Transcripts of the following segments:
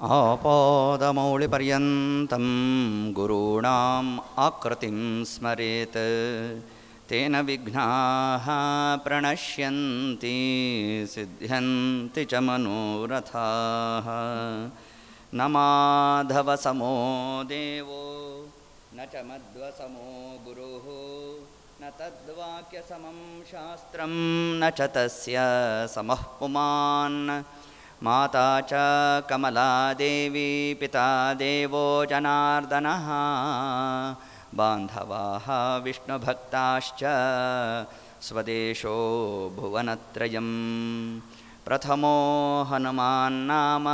आपादमौलिपर्यन्तं गुरूणाम् आकृतिं स्मरेत् तेन विघ्नाः प्रणश्यन्ति सिद्ध्यन्ति च मनोरथाः। न माधवसमो देवो न च मध्वसमो गुरुः न तद्वाक्यसमं शास्त्रं न च तस्य समः पुमान्। माता च कमलादेवी पिता देवो जनार्दनः बान्धवाः विष्णुभक्ताश्च स्वदेशो भुवनत्रयम्। प्रथमो हनुमान्नाम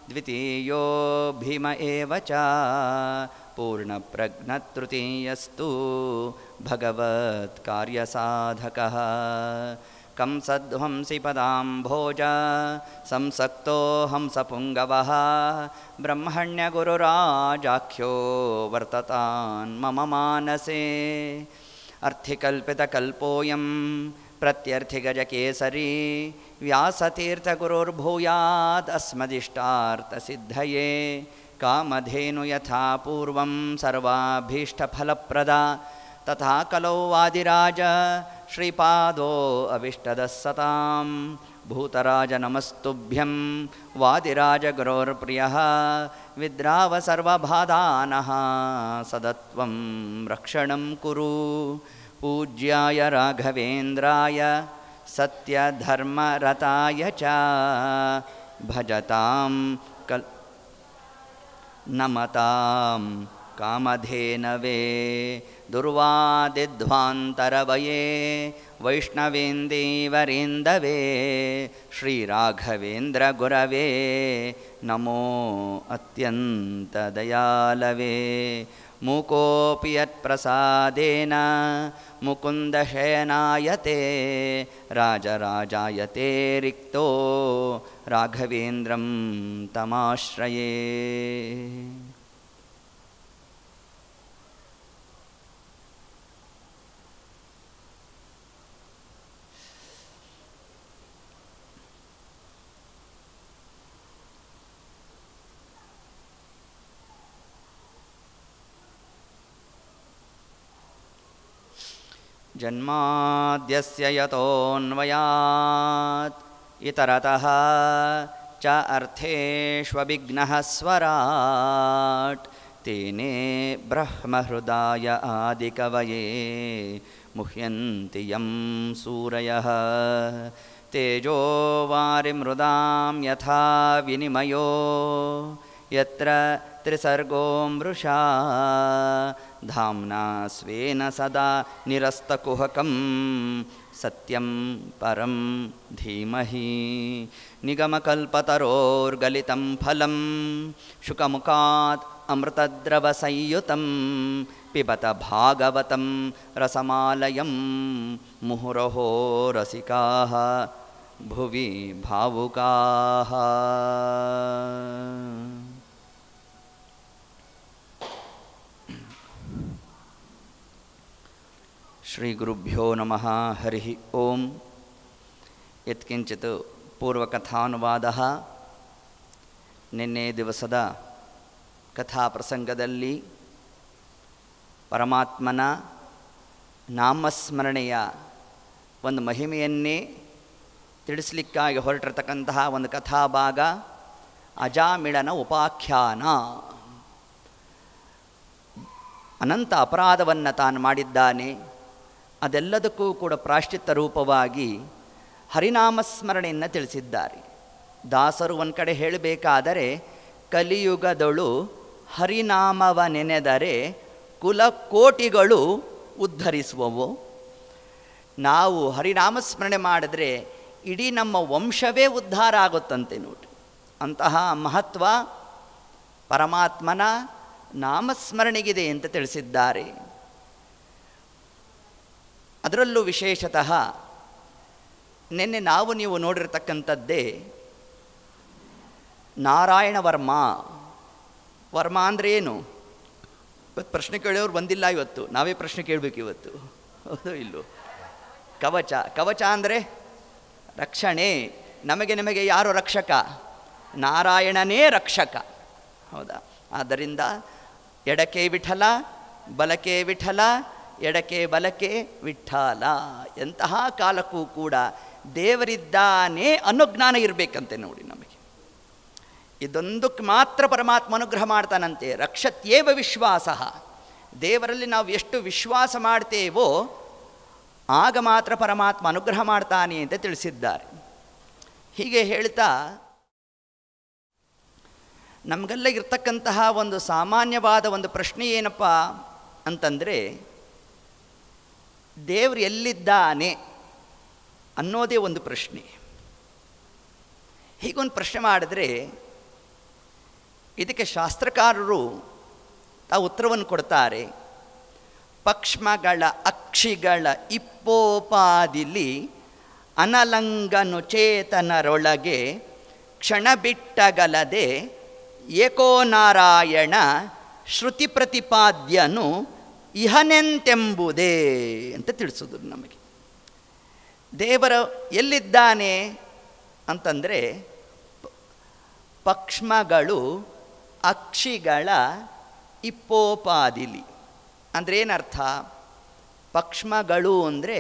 द्वितीयो भीम एव च पूर्णप्रज्ञतृतीयस्तु भगवत्कार्यसाधकः। कंसध्वंसि पदाम्भोज संसक्तो हंसपुङ्गवः ब्रह्मण्यगुरुराजाख्यो वर्ततान् मम मानसे। अर्थिकल्पितकल्पोऽयं प्रत्यर्थिगजकेसरी व्यासतीर्थगुरुर्भूयात् अस्मदिष्टार्थसिद्धये। कामधेनु यथा पूर्वं सर्वाभीष्टफलप्रदा तथा कलौ वादिराज श्रीपादो अभीष्टदः सतां। भूतराज नमस्तुभ्यं वादिराज गुरोर्प्रियः विद्राव सर्वबाधानः सदत्वं रक्षणं कुरु। पूज्याय राघवेन्द्राय सत्यधर्मरताय च भजतां नमतां कामधेनवे। दुर्वादिध्वान्तरवये वैष्णवेन्दीवरेन्दवे श्रीराघवेन्द्रगुरवे नमो अत्यन्तदयालवे। मूकोऽपि यत्प्रसादेन मुकुन्दशयनायते राजराजायते रिक्तो राघवेन्द्रं तमाश्रये। जन्माद्यस्य यतोऽन्वयात् इतरतः च अर्थेष्वभिघ्नः स्वराट् तेने ब्रह्महृदाय आदिकवये मुह्यन्ति यं सूरयः। तेजो वारिमृदां यथा विनिमयो यत्र त्रिसर्गो मृषा धाम्ना स्वेन सदा निरस्तकुहकं सत्यं परं धीमहि। निगमकल्पतरोर्गलितं फलं शुकमुखात् अमृतद्रवसंयुतं पिबत भागवतं रसमालयं मुहुरहो रसिकाः भुवि भावुकाः। ಶ್ರೀ ಗುರುಭ್ಯೋ ನಮಃ ಹರಿ ಓಂ. ಯತ್ಕಿಂಚಿತ್ ಪೂರ್ವಕಥಾನುವಾದ. ನಿನ್ನೆ ದಿವಸದ ಕಥಾಪ್ರಸಂಗದಲ್ಲಿ ಪರಮಾತ್ಮನ ನಾಮಸ್ಮರಣೆಯ ಒಂದು ಮಹಿಮೆಯನ್ನೇ ತಿಳಿಸಲಿಕ್ಕಾಗಿ ಹೊರಟಿರತಕ್ಕಂತಹ ಒಂದು ಕಥಾಭಾಗ ಅಜಾಮಿಳನ ಉಪಾಖ್ಯಾನ. ಅನಂತ ಅಪರಾಧವನ್ನು ತಾನು ಮಾಡಿದ್ದಾನೆ. ಅದೆಲ್ಲದಕ್ಕೂ ಕೂಡ ಪ್ರಾಶ್ಚಿತ್ಯ ರೂಪವಾಗಿ ಹರಿನಾಮಸ್ಮರಣೆಯನ್ನು ತಿಳಿಸಿದ್ದಾರೆ. ದಾಸರು ಒಂದು ಕಡೆ ಹೇಳಬೇಕಾದರೆ ಕಲಿಯುಗದಳು ಹರಿನಾಮವ ನೆನೆದರೆ ಕುಲಕೋಟಿಗಳು ಉದ್ಧರಿಸುವವು. ನಾವು ಹರಿನಾಮಸ್ಮರಣೆ ಮಾಡಿದ್ರೆ ಇಡೀ ನಮ್ಮ ವಂಶವೇ ಉದ್ಧಾರ ಆಗುತ್ತಂತೆ ನೋಡಿ. ಅಂತಹ ಮಹತ್ವ ಪರಮಾತ್ಮನ ನಾಮಸ್ಮರಣೆಗಿದೆ ಅಂತ ತಿಳಿಸಿದ್ದಾರೆ. ಅದರಲ್ಲೂ ವಿಶೇಷತಃ ನಿನ್ನೆ ನೀವು ನೋಡಿರ್ತಕ್ಕಂಥದ್ದೇ ನಾರಾಯಣ ವರ್ಮ. ವರ್ಮ ಅಂದರೆ ಏನು? ಇವತ್ತು ಪ್ರಶ್ನೆ ಕೇಳೋರು ಬಂದಿಲ್ಲ. ಇವತ್ತು ನಾವೇ ಪ್ರಶ್ನೆ ಕೇಳಬೇಕು ಇವತ್ತು, ಹೌದು ಇಲ್ಲೋ? ಕವಚ. ಕವಚ ಅಂದರೆ ರಕ್ಷಣೆ. ನಮಗೆ ನಿಮಗೆ ಯಾರು ರಕ್ಷಕ? ನಾರಾಯಣನೇ ರಕ್ಷಕ. ಹೌದಾ? ಆದ್ದರಿಂದ ಎಡಕ್ಕೆ ವಿಠಲ, ಬಲಕ್ಕೆ ವಿಠಲ, ಎಡಕ್ಕೆ ಬಲಕ್ಕೆ ವಿಠಲ. ಎಂತಹ ಕಾಲಕ್ಕೂ ಕೂಡ ದೇವರಿದ್ದಾನೆ ಅನ್ನೋ ಜ್ಞಾನ ಇರಬೇಕಂತೆ. ನೋಡಿ, ನಮಗೆ ಇದೊಂದಕ್ಕೆ ಮಾತ್ರ ಪರಮಾತ್ಮ ಅನುಗ್ರಹ ಮಾಡ್ತಾನಂತೆ. ರಕ್ಷತ್ಯೇವ ವಿಶ್ವಾಸ. ದೇವರಲ್ಲಿ ನಾವು ಎಷ್ಟು ವಿಶ್ವಾಸ ಮಾಡ್ತೇವೋ ಆಗ ಮಾತ್ರ ಪರಮಾತ್ಮ ಅನುಗ್ರಹ ಮಾಡ್ತಾನೆ ಅಂತ ತಿಳಿಸಿದ್ದಾರೆ. ಹೀಗೆ ಹೇಳ್ತಾ ನಮಗೆಲ್ಲ ಇರ್ತಕ್ಕಂತಹ ಒಂದು ಸಾಮಾನ್ಯವಾದ ಒಂದು ಪ್ರಶ್ನೆ ಏನಪ್ಪ ಅಂತಂದರೆ, ದೇವರು ಎಲ್ಲಿದ್ದಾನೆ ಅನ್ನೋದೇ ಒಂದು ಪ್ರಶ್ನೆ. ಹೀಗೊಂದು ಪ್ರಶ್ನೆ ಮಾಡಿದ್ರೆ ಇದಕ್ಕೆ ಶಾಸ್ತ್ರಕಾರರು ತಾವು ಉತ್ತರವನ್ನು ಕೊಡ್ತಾರೆ. ಪಕ್ಷ್ಮಗಳ ಅಕ್ಷಿಗಳ ಇಪ್ಪೋಪಾದಿಲಿ ಅನಲಂಗನು ಚೇತನರೊಳಗೆ ಕ್ಷಣ ಬಿಟ್ಟಗಲದೆ ಏಕೋ ನಾರಾಯಣ ಶ್ರುತಿ ಪ್ರತಿಪಾದ್ಯನು ಇಹನೆಂತೆಂಬುದೇ ಅಂತ ತಿಳಿಸೋದು ನಮಗೆ. ದೇವರ ಎಲ್ಲಿದ್ದಾನೆ ಅಂತಂದರೆ, ಪಕ್ಷ್ಮಗಳು ಅಕ್ಷಿಗಳ ಇಪ್ಪೋಪಾದಿಲಿ ಅಂದರೆ ಏನರ್ಥ? ಪಕ್ಷ್ಮಗಳು ಅಂದರೆ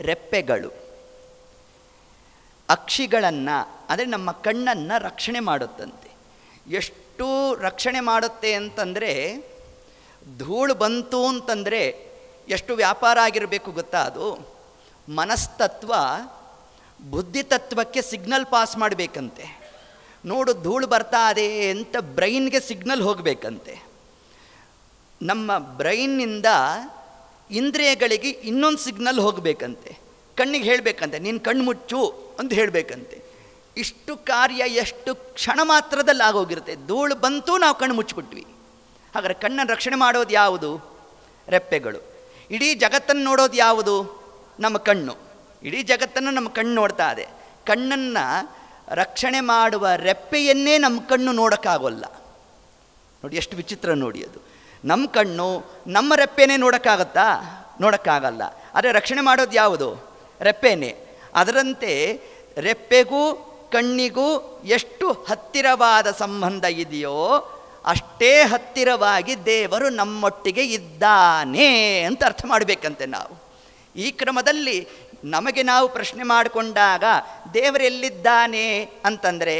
ರೆಪ್ಪೆಗಳು. ಅಕ್ಷಿಗಳನ್ನು ಅಂದರೆ ನಮ್ಮ ಕಣ್ಣನ್ನು ರಕ್ಷಣೆ ಮಾಡುತ್ತಂತೆ. ಎಷ್ಟು ರಕ್ಷಣೆ ಮಾಡುತ್ತೆ ಅಂತಂದರೆ, ಧೂಳು ಬಂತು ಅಂತಂದರೆ ಎಷ್ಟು ವ್ಯಾಪಾರ ಆಗಿರಬೇಕು ಗೊತ್ತಾ? ಅದು ಮನಸ್ತತ್ವ ಬುದ್ಧಿತತ್ವಕ್ಕೆ ಸಿಗ್ನಲ್ ಪಾಸ್ ಮಾಡಬೇಕಂತೆ. ನೋಡು, ಧೂಳು ಬರ್ತಾ ಇದೆ ಅಂತ ಬ್ರೈನ್ಗೆ ಸಿಗ್ನಲ್ ಹೋಗಬೇಕಂತೆ. ನಮ್ಮ ಬ್ರೈನ್ನಿಂದ ಇಂದ್ರಿಯಗಳಿಗೆ ಇನ್ನೊಂದು ಸಿಗ್ನಲ್ ಹೋಗಬೇಕಂತೆ. ಕಣ್ಣಿಗೆ ಹೇಳಬೇಕಂತೆ, ನೀನು ಕಣ್ಣು ಮುಚ್ಚು ಅಂತ ಹೇಳಬೇಕಂತೆ. ಇಷ್ಟು ಕಾರ್ಯ ಎಷ್ಟು ಕ್ಷಣ ಮಾತ್ರದಲ್ಲಿ ಆಗೋಗಿರುತ್ತೆ. ಧೂಳು ಬಂತು, ನಾವು ಕಣ್ಣು ಮುಚ್ಚಿಬಿಟ್ವಿ. ಹಾಗಾದರೆ ಕಣ್ಣನ್ನು ರಕ್ಷಣೆ ಮಾಡೋದು ಯಾವುದು? ರೆಪ್ಪೆಗಳು. ಇಡೀ ಜಗತ್ತನ್ನು ನೋಡೋದು ಯಾವುದು? ನಮ್ಮ ಕಣ್ಣು. ಇಡೀ ಜಗತ್ತನ್ನು ನಮ್ಮ ಕಣ್ಣು ನೋಡ್ತಾ ಇದೆ. ಕಣ್ಣನ್ನು ರಕ್ಷಣೆ ಮಾಡುವ ರೆಪ್ಪೆಯನ್ನೇ ನಮ್ಮ ಕಣ್ಣು ನೋಡೋಕ್ಕಾಗೋಲ್ಲ. ನೋಡಿ ಎಷ್ಟು ವಿಚಿತ್ರ ನೋಡಿ. ಅದು ನಮ್ಮ ಕಣ್ಣು ನಮ್ಮ ರೆಪ್ಪೆನೇ ನೋಡೋಕ್ಕಾಗತ್ತಾ? ನೋಡೋಕ್ಕಾಗಲ್ಲ. ಆದರೆ ರಕ್ಷಣೆ ಮಾಡೋದು ಯಾವುದು? ರೆಪ್ಪೆನೇ. ಅದರಂತೆ ರೆಪ್ಪೆಗೂ ಕಣ್ಣಿಗೂ ಎಷ್ಟು ಹತ್ತಿರವಾದ ಸಂಬಂಧ ಇದೆಯೋ ಅಷ್ಟೇ ಹತ್ತಿರವಾಗಿ ದೇವರು ನಮ್ಮೊಟ್ಟಿಗೆ ಇದ್ದಾನೆ ಅಂತ ಅರ್ಥ ಮಾಡಬೇಕಂತೆ ನಾವು. ಈ ಕ್ರಮದಲ್ಲಿ ನಮಗೆ ನಾವು ಪ್ರಶ್ನೆ ಮಾಡಿಕೊಂಡಾಗ ದೇವರೆಲ್ಲಿದ್ದಾನೆ ಅಂತಂದರೆ,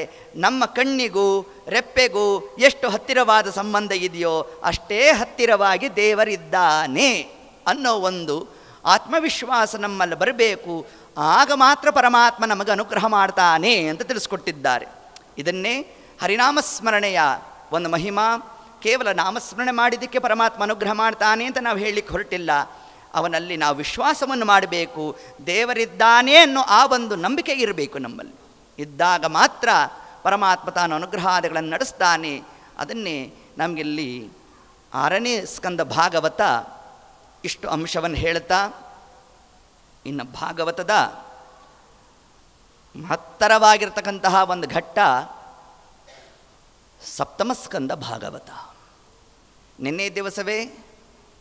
ನಮ್ಮ ಕಣ್ಣಿಗೂ ರೆಪ್ಪೆಗೂ ಎಷ್ಟು ಹತ್ತಿರವಾದ ಸಂಬಂಧ ಇದೆಯೋ ಅಷ್ಟೇ ಹತ್ತಿರವಾಗಿ ದೇವರಿದ್ದಾನೆ ಅನ್ನೋ ಒಂದು ಆತ್ಮವಿಶ್ವಾಸ ನಮ್ಮಲ್ಲಿ ಬರಬೇಕು. ಆಗ ಮಾತ್ರ ಪರಮಾತ್ಮ ನಮಗೆ ಅನುಗ್ರಹ ಮಾಡ್ತಾನೆ ಅಂತ ತಿಳಿಸ್ಕೊಟ್ಟಿದ್ದಾರೆ. ಇದನ್ನೇ ಹರಿನಾಮಸ್ಮರಣೆಯ ಒಂದು ಮಹಿಮಾ. ಕೇವಲ ನಾಮಸ್ಮರಣೆ ಮಾಡಿದ್ದಕ್ಕೆ ಪರಮಾತ್ಮ ಅನುಗ್ರಹ ಮಾಡ್ತಾನೆ ಅಂತ ನಾವು ಹೇಳಲಿಕ್ಕೆ ಹೊರಟಿಲ್ಲ. ಅವನಲ್ಲಿ ನಾವು ವಿಶ್ವಾಸವನ್ನು ಮಾಡಬೇಕು. ದೇವರಿದ್ದಾನೆ ಅನ್ನೋ ಆ ಒಂದು ನಂಬಿಕೆ ಇರಬೇಕು ನಮ್ಮಲ್ಲಿ. ಇದ್ದಾಗ ಮಾತ್ರ ಪರಮಾತ್ಮ ತಾನು ಅನುಗ್ರಹಾದಿಗಳನ್ನು ನಡೆಸ್ತಾನೆ. ಅದನ್ನೇ ನಮಗಿಲ್ಲಿ 6ನೇ ಸ್ಕಂದ ಭಾಗವತ ಇಷ್ಟು ಅಂಶವನ್ನು ಹೇಳ್ತಾ, ಇನ್ನು ಭಾಗವತದ ಮಹತ್ತರವಾಗಿರ್ತಕ್ಕಂತಹ ಒಂದು ಘಟ್ಟ ಸಪ್ತಮ ಸ್ಕಂದ ಭಾಗವತ. ನಿನ್ನೆ ದಿವಸವೇ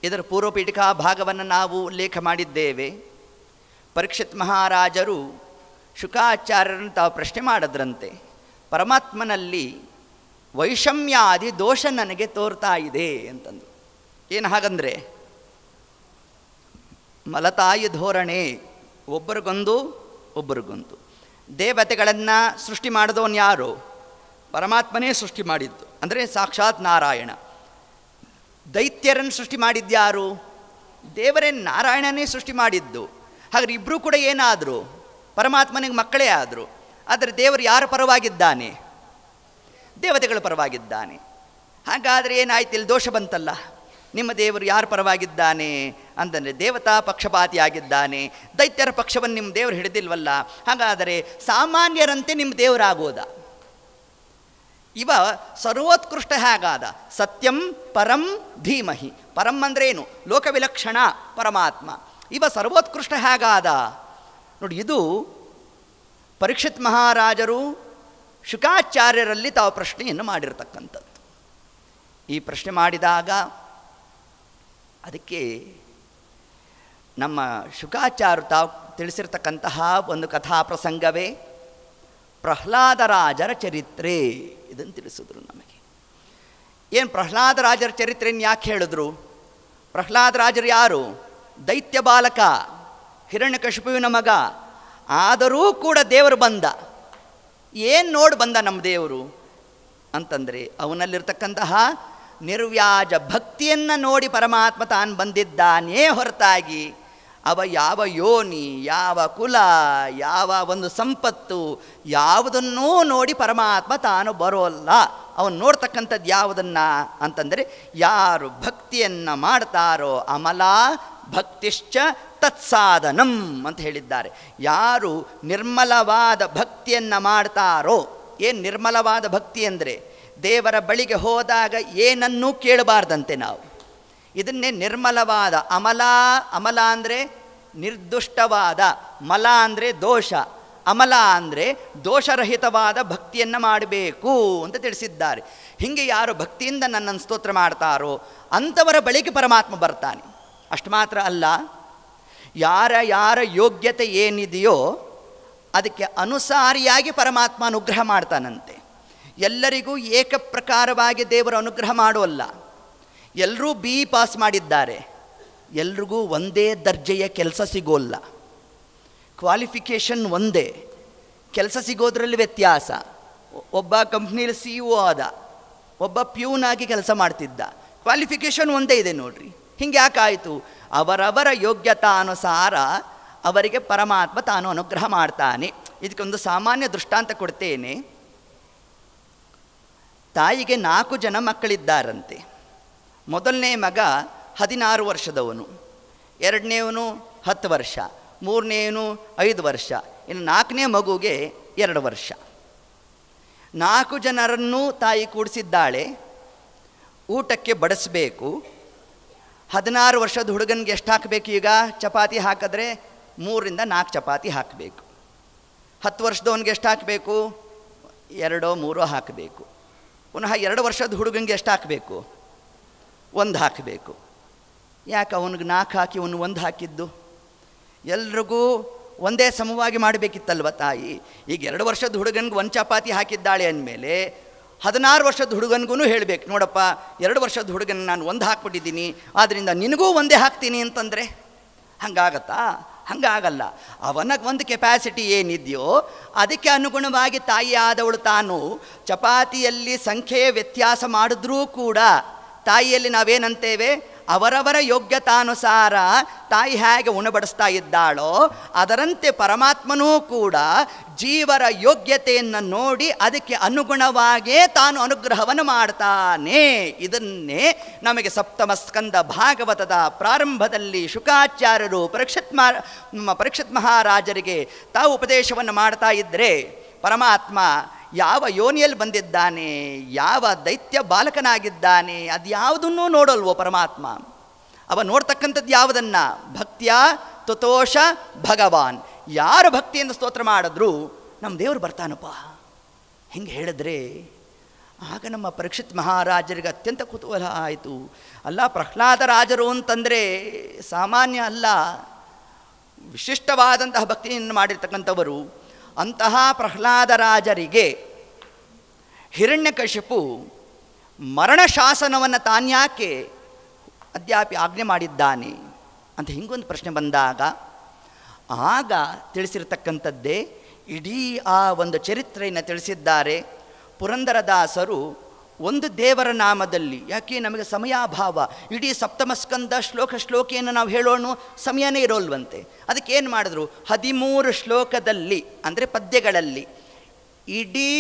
ಇದರ ಪೂರ್ವಪೀಠಿಕಾ ಭಾಗವನ್ನು ನಾವು ಉಲ್ಲೇಖ ಮಾಡಿದ್ದೇವೆ. ಪರೀಕ್ಷಿತ್ ಮಹಾರಾಜರು ಶುಕಾಚಾರ್ಯರನ್ನು ತಾವು ಪ್ರಶ್ನೆ ಮಾಡಿದ್ರಂತೆ, ಪರಮಾತ್ಮನಲ್ಲಿ ವೈಷಮ್ಯಾದಿ ದೋಷ ನನಗೆ ತೋರ್ತಾ ಇದೆ ಅಂತಂದು. ಏನು ಹಾಗಂದರೆ, ಮಲತಾಯಿ ಧೋರಣೆ, ಒಬ್ಬರಿಗೊಂದು. ದೇವತೆಗಳನ್ನು ಸೃಷ್ಟಿ ಮಾಡಿದವನು ಯಾರು? ಪರಮಾತ್ಮನೇ ಸೃಷ್ಟಿ ಮಾಡಿದ್ದು, ಅಂದರೆ ಸಾಕ್ಷಾತ್ ನಾರಾಯಣ. ದೈತ್ಯರನ್ನು ಸೃಷ್ಟಿ ಮಾಡಿದ್ಯಾರು? ದೇವರೇ, ನಾರಾಯಣನೇ ಸೃಷ್ಟಿ ಮಾಡಿದ್ದು. ಹಾಗಾದ್ರೆ ಇಬ್ಬರೂ ಕೂಡ ಏನಾದರು? ಪರಮಾತ್ಮನಿಗೆ ಮಕ್ಕಳೇ ಆದರು. ಆದರೆ ದೇವರು ಯಾರ ಪರವಾಗಿದ್ದಾನೆ? ದೇವತೆಗಳ ಪರವಾಗಿದ್ದಾನೆ. ಹಾಗಾದರೆ ಏನಾಯ್ತು? ಇಲ್ಲಿ ದೋಷ ಬಂತಲ್ಲ. ನಿಮ್ಮ ದೇವರು ಯಾರ ಪರವಾಗಿದ್ದಾನೆ ಅಂತಂದರೆ ದೇವತಾ ಪಕ್ಷಪಾತಿಯಾಗಿದ್ದಾನೆ. ದೈತ್ಯರ ಪಕ್ಷವನ್ನು ನಿಮ್ಮ ದೇವರು ಹಿಡಿದಿಲ್ವಲ್ಲ. ಹಾಗಾದರೆ ಸಾಮಾನ್ಯರಂತೆ ನಿಮ್ಮ ದೇವರಾಗೋದ? ಇವ ಸರ್ವೋತ್ಕೃಷ್ಟ ಹೇಗಾದ? ಸತ್ಯಂ ಪರಂ ಧೀಮಹಿ. ಪರಂ ಅಂದ್ರೇನು? ಲೋಕವಿಲಕ್ಷಣ ಪರಮಾತ್ಮ. ಇವ ಸರ್ವೋತ್ಕೃಷ್ಟ ಹೇಗಾದ? ನೋಡಿ, ಇದು ಪರೀಕ್ಷಿತ್ ಮಹಾರಾಜರು ಶುಕಾಚಾರ್ಯರಲ್ಲಿ ತಾವು ಪ್ರಶ್ನೆಯನ್ನು ಮಾಡಿರ್ತಕ್ಕಂಥದ್ದು. ಈ ಪ್ರಶ್ನೆ ಮಾಡಿದಾಗ ಅದಕ್ಕೆ ನಮ್ಮ ಶುಕಾಚಾರ್ಯರು ತಾವು ತಿಳಿಸಿರ್ತಕ್ಕಂತಹ ಒಂದು ಕಥಾ ಪ್ರಸಂಗವೇ ಪ್ರಹ್ಲಾದರಾಜರ ಚರಿತ್ರೆ ಇದನ್ನು ತಿಳಿಸಿದ್ರು ನಮಗೆ. ಏನು ಪ್ರಹ್ಲಾದರಾಜರ ಚರಿತ್ರೆಯನ್ನು ಯಾಕೆ ಹೇಳಿದ್ರು? ಪ್ರಹ್ಲಾದರಾಜರು ಯಾರು? ದೈತ್ಯ ಬಾಲಕ, ಹಿರಣ್ಯಕಶಿಪುವಿನ ಮಗ. ಆದರೂ ಕೂಡ ದೇವರು ಬಂದ. ಏನು ನೋಡಿ ಬಂದ ನಮ್ಮ ದೇವರು ಅಂತಂದರೆ, ಅವನಲ್ಲಿರ್ತಕ್ಕಂತಹ ನಿರ್ವ್ಯಾಜ ಭಕ್ತಿಯನ್ನು ನೋಡಿ ಪರಮಾತ್ಮ ತಾನು ಬಂದಿದ್ದಾನೇ ಹೊರತಾಗಿ ಅವ ಯಾವ ಯೋನಿ, ಯಾವ ಕುಲ, ಯಾವ ಒಂದು ಸಂಪತ್ತು ಯಾವುದನ್ನೂ ನೋಡಿ ಪರಮಾತ್ಮ ತಾನು ಬರೋಲ್ಲ. ಅವನು ನೋಡ್ತಕ್ಕಂಥದ್ದು ಯಾವುದನ್ನು ಅಂತಂದರೆ, ಯಾರು ಭಕ್ತಿಯನ್ನು ಮಾಡ್ತಾರೋ ಅಮಲಾ ಭಕ್ತಿಶ್ಚ ತತ್ಸಾಧನಂ ಅಂತ ಹೇಳಿದ್ದಾರೆ. ಯಾರು ನಿರ್ಮಲವಾದ ಭಕ್ತಿಯನ್ನು ಮಾಡ್ತಾರೋ, ಏನು ನಿರ್ಮಲವಾದ ಭಕ್ತಿ ಅಂದರೆ ದೇವರ ಬಳಿಗೆ ಹೋದಾಗ ಏನನ್ನೂ ಕೇಳಬಾರ್ದಂತೆ ನಾವು. ಇದನ್ನೇ ನಿರ್ಮಲವಾದ ಅಮಲ ಅಂದರೆ ನಿರ್ದುಷ್ಟವಾದ, ಮಲ ಅಂದರೆ ದೋಷ, ಅಮಲ ಅಂದರೆ ದೋಷರಹಿತವಾದ ಭಕ್ತಿಯನ್ನು ಮಾಡಬೇಕು ಅಂತ ತಿಳಿಸಿದ್ದಾರೆ. ಹೀಗೆ ಯಾರು ಭಕ್ತಿಯಿಂದ ನನ್ನನ್ನು ಸ್ತೋತ್ರ ಮಾಡ್ತಾರೋ ಅಂಥವರ ಬಳಿಗೆ ಪರಮಾತ್ಮ ಬರ್ತಾನೆ. ಅಷ್ಟು ಮಾತ್ರ ಅಲ್ಲ, ಯಾರ ಯೋಗ್ಯತೆ ಏನಿದೆಯೋ ಅದಕ್ಕೆ ಅನುಸಾರಿಯಾಗಿ ಪರಮಾತ್ಮ ಅನುಗ್ರಹ ಮಾಡ್ತಾನಂತೆ. ಎಲ್ಲರಿಗೂ ಏಕಪ್ರಕಾರವಾಗಿ ದೇವರು ಅನುಗ್ರಹ ಮಾಡೋಲ್ಲ. ಎಲ್ಲರೂ BE ಪಾಸ್ ಮಾಡಿದ್ದಾರೆ, ಎಲ್ರಿಗೂ ಒಂದೇ ದರ್ಜೆಯ ಕೆಲಸ ಸಿಗೋಲ್ಲ. ಕ್ವಾಲಿಫಿಕೇಷನ್ ಒಂದೇ, ಕೆಲಸ ಸಿಗೋದ್ರಲ್ಲಿ ವ್ಯತ್ಯಾಸ. ಒಬ್ಬ ಕಂಪ್ನಿಲಿ CEO ಆದ, ಒಬ್ಬ ಪ್ಯೂನಾಗಿ ಕೆಲಸ ಮಾಡ್ತಿದ್ದ, ಕ್ವಾಲಿಫಿಕೇಷನ್ ಒಂದೇ ಇದೆ ನೋಡ್ರಿ. ಹಿಂಗೆ ಯಾಕಾಯಿತು? ಅವರವರ ಯೋಗ್ಯತಾನುಸಾರ ಅವರಿಗೆ ಪರಮಾತ್ಮ ತಾನು ಅನುಗ್ರಹ ಮಾಡ್ತಾನೆ. ಇದಕ್ಕೊಂದು ಸಾಮಾನ್ಯ ದೃಷ್ಟಾಂತ ಕೊಡ್ತೇನೆ. ತಾಯಿಗೆ 4 ಜನ ಮಕ್ಕಳಿದ್ದಾರಂತೆ. ಮೊದಲನೇ ಮಗ 16 ವರ್ಷದವನು, ಎರಡನೇವನು 10 ವರ್ಷ, ಮೂರನೇವನು 5 ವರ್ಷ, ಇನ್ನು 4ನೇ ಮಗುಗೆ 2 ವರ್ಷ. 4 ಜನರನ್ನು ತಾಯಿ ಕೂಡಿಸಿದ್ದಾಳೆ. ಊಟಕ್ಕೆ ಬಡಿಸ್ಬೇಕು. 16 ವರ್ಷದ ಹುಡುಗನಿಗೆ ಎಷ್ಟು ಹಾಕಬೇಕು? ಈಗ ಚಪಾತಿ ಹಾಕಿದ್ರೆ 3ರಿಂದ 4 ಚಪಾತಿ ಹಾಕಬೇಕು. 10 ವರ್ಷದವನಿಗೆ ಎಷ್ಟು ಹಾಕಬೇಕು? 2 3 ಹಾಕಬೇಕು. ಪುನಃ 2 ವರ್ಷದ ಹುಡುಗನಿಗೆ ಎಷ್ಟು ಹಾಕಬೇಕು? 1 ಹಾಕಬೇಕು. ಯಾಕೆ ಅವನಿಗೆ 4 ಹಾಕಿ ಅವನು 1 ಹಾಕಿದ್ದು? ಎಲ್ರಿಗೂ ಒಂದೇ ಸಮವಾಗಿ ಮಾಡಬೇಕಿತ್ತಲ್ವ ತಾಯಿ. ಈಗ 2 ವರ್ಷದ ಹುಡುಗನಿಗೆ 1 ಚಪಾತಿ ಹಾಕಿದ್ದಾಳೆ ಅಂದಮೇಲೆ 16 ವರ್ಷದ ಹುಡುಗನಿಗೂ ಹೇಳಬೇಕು, ನೋಡಪ್ಪ 2 ವರ್ಷದ ಹುಡುಗನ ನಾನು 1 ಹಾಕ್ಬಿಟ್ಟಿದ್ದೀನಿ, ಆದ್ದರಿಂದ ನಿನಗೂ 1 ಹಾಕ್ತೀನಿ ಅಂತಂದರೆ ಹಂಗಾಗತ್ತಾ? ಹಂಗಾಗಲ್ಲ. ಅವನ ಒಂದು ಕೆಪ್ಯಾಸಿಟಿ ಏನಿದೆಯೋ ಅದಕ್ಕೆ ಅನುಗುಣವಾಗಿ ತಾಯಿ ಆದವಳು ತಾನು ಚಪಾತಿಯಲ್ಲಿ ಸಂಖ್ಯೆಯ ವ್ಯತ್ಯಾಸ ಮಾಡಿದ್ರೂ ಕೂಡ ತಾಯಿಯಲ್ಲಿ ನಾವೇನಂತೇವೆ? ಅವರವರ ಯೋಗ್ಯತಾನುಸಾರ ತಾಯಿ ಹೇಗೆ ಉಣಬಡಿಸ್ತಾ ಇದ್ದಾಳೋ ಅದರಂತೆ ಪರಮಾತ್ಮನೂ ಕೂಡ ಜೀವರ ಯೋಗ್ಯತೆಯನ್ನು ನೋಡಿ ಅದಕ್ಕೆ ಅನುಗುಣವಾಗಿಯೇ ತಾನು ಅನುಗ್ರಹವನ್ನು ಮಾಡ್ತಾನೆ. ಇದನ್ನೇ ನಮಗೆ ಸಪ್ತಮ ಸ್ಕಂದ ಭಾಗವತದ ಪ್ರಾರಂಭದಲ್ಲಿ ಶುಕಾಚಾರ್ಯರು ಪರೀಕ್ಷಿತ್ ಮಹಾರಾಜರಿಗೆ ತಾವು ಉಪದೇಶವನ್ನು ಮಾಡ್ತಾ ಇದ್ದರೆ, ಪರಮಾತ್ಮ ಯಾವ ಯೋನಿಯಲ್ಲಿ ಬಂದಿದ್ದಾನೆ, ಯಾವ ದೈತ್ಯ ಬಾಲಕನಾಗಿದ್ದಾನೆ, ಅದು ಯಾವುದನ್ನೂ ನೋಡಲ್ವೋ ಪರಮಾತ್ಮ. ಅವ ನೋಡ್ತಕ್ಕಂಥದ್ದು ಯಾವುದನ್ನು? ಭಕ್ತಿಯ ತುತೋಷ ಭಗವಾನ್. ಯಾರು ಭಕ್ತಿಯಿಂದ ಸ್ತೋತ್ರ ಮಾಡಿದ್ರು ನಮ್ಮ ದೇವರು ಬರ್ತಾನಪ್ಪ. ಹಿಂಗೆ ಹೇಳಿದ್ರೆ ಆಗ ನಮ್ಮ ಪರೀಕ್ಷಿತ್ ಮಹಾರಾಜರಿಗೆ ಅತ್ಯಂತ ಕುತೂಹಲ ಆಯಿತು. ಅಲ್ಲ, ಪ್ರಹ್ಲಾದರಾಜರು ಅಂತಂದರೆ ಸಾಮಾನ್ಯ ಅಲ್ಲ, ವಿಶಿಷ್ಟವಾದಂತಹ ಭಕ್ತಿಯನ್ನು ಮಾಡಿರ್ತಕ್ಕಂಥವರು. ಅಂತಹ ಪ್ರಹ್ಲಾದರಾಜರಿಗೆ ಹಿರಣ್ಯಕಶಿಪು ಮರಣ ಶಾಸನವನ್ನು ತಾನ್ಯಾಕೆ ಅದ್ಯಾಪಿ ಆಜ್ಞೆ ಮಾಡಿದ್ದಾನೆ ಅಂತ ಹಿಂಗೊಂದು ಪ್ರಶ್ನೆ ಬಂದಾಗ ಆಗ ತಿಳಿಸಿರ್ತಕ್ಕಂಥದ್ದೇ ಇಡೀ ಆ ಒಂದು ಚರಿತ್ರೆಯನ್ನು ತಿಳಿಸಿದ್ದಾರೆ ಪುರಂದರದಾಸರು. ಒಂದು ದೇವರ ನಾಮದಲ್ಲಿ, ಯಾಕೆ ನಮಗೆ ಸಮಯಾಭಾವ, ಇಡೀ ಸಪ್ತಮಸ್ಕಂದ ಶ್ಲೋಕಿಯನ್ನು ನಾವು ಹೇಳೋಣ ಸಮಯನೇ ಇರೋಲ್ವಂತೆ. ಅದಕ್ಕೇನು ಮಾಡಿದ್ರು? 13 ಶ್ಲೋಕದಲ್ಲಿ ಅಂದರೆ ಪದ್ಯಗಳಲ್ಲಿ ಇಡೀ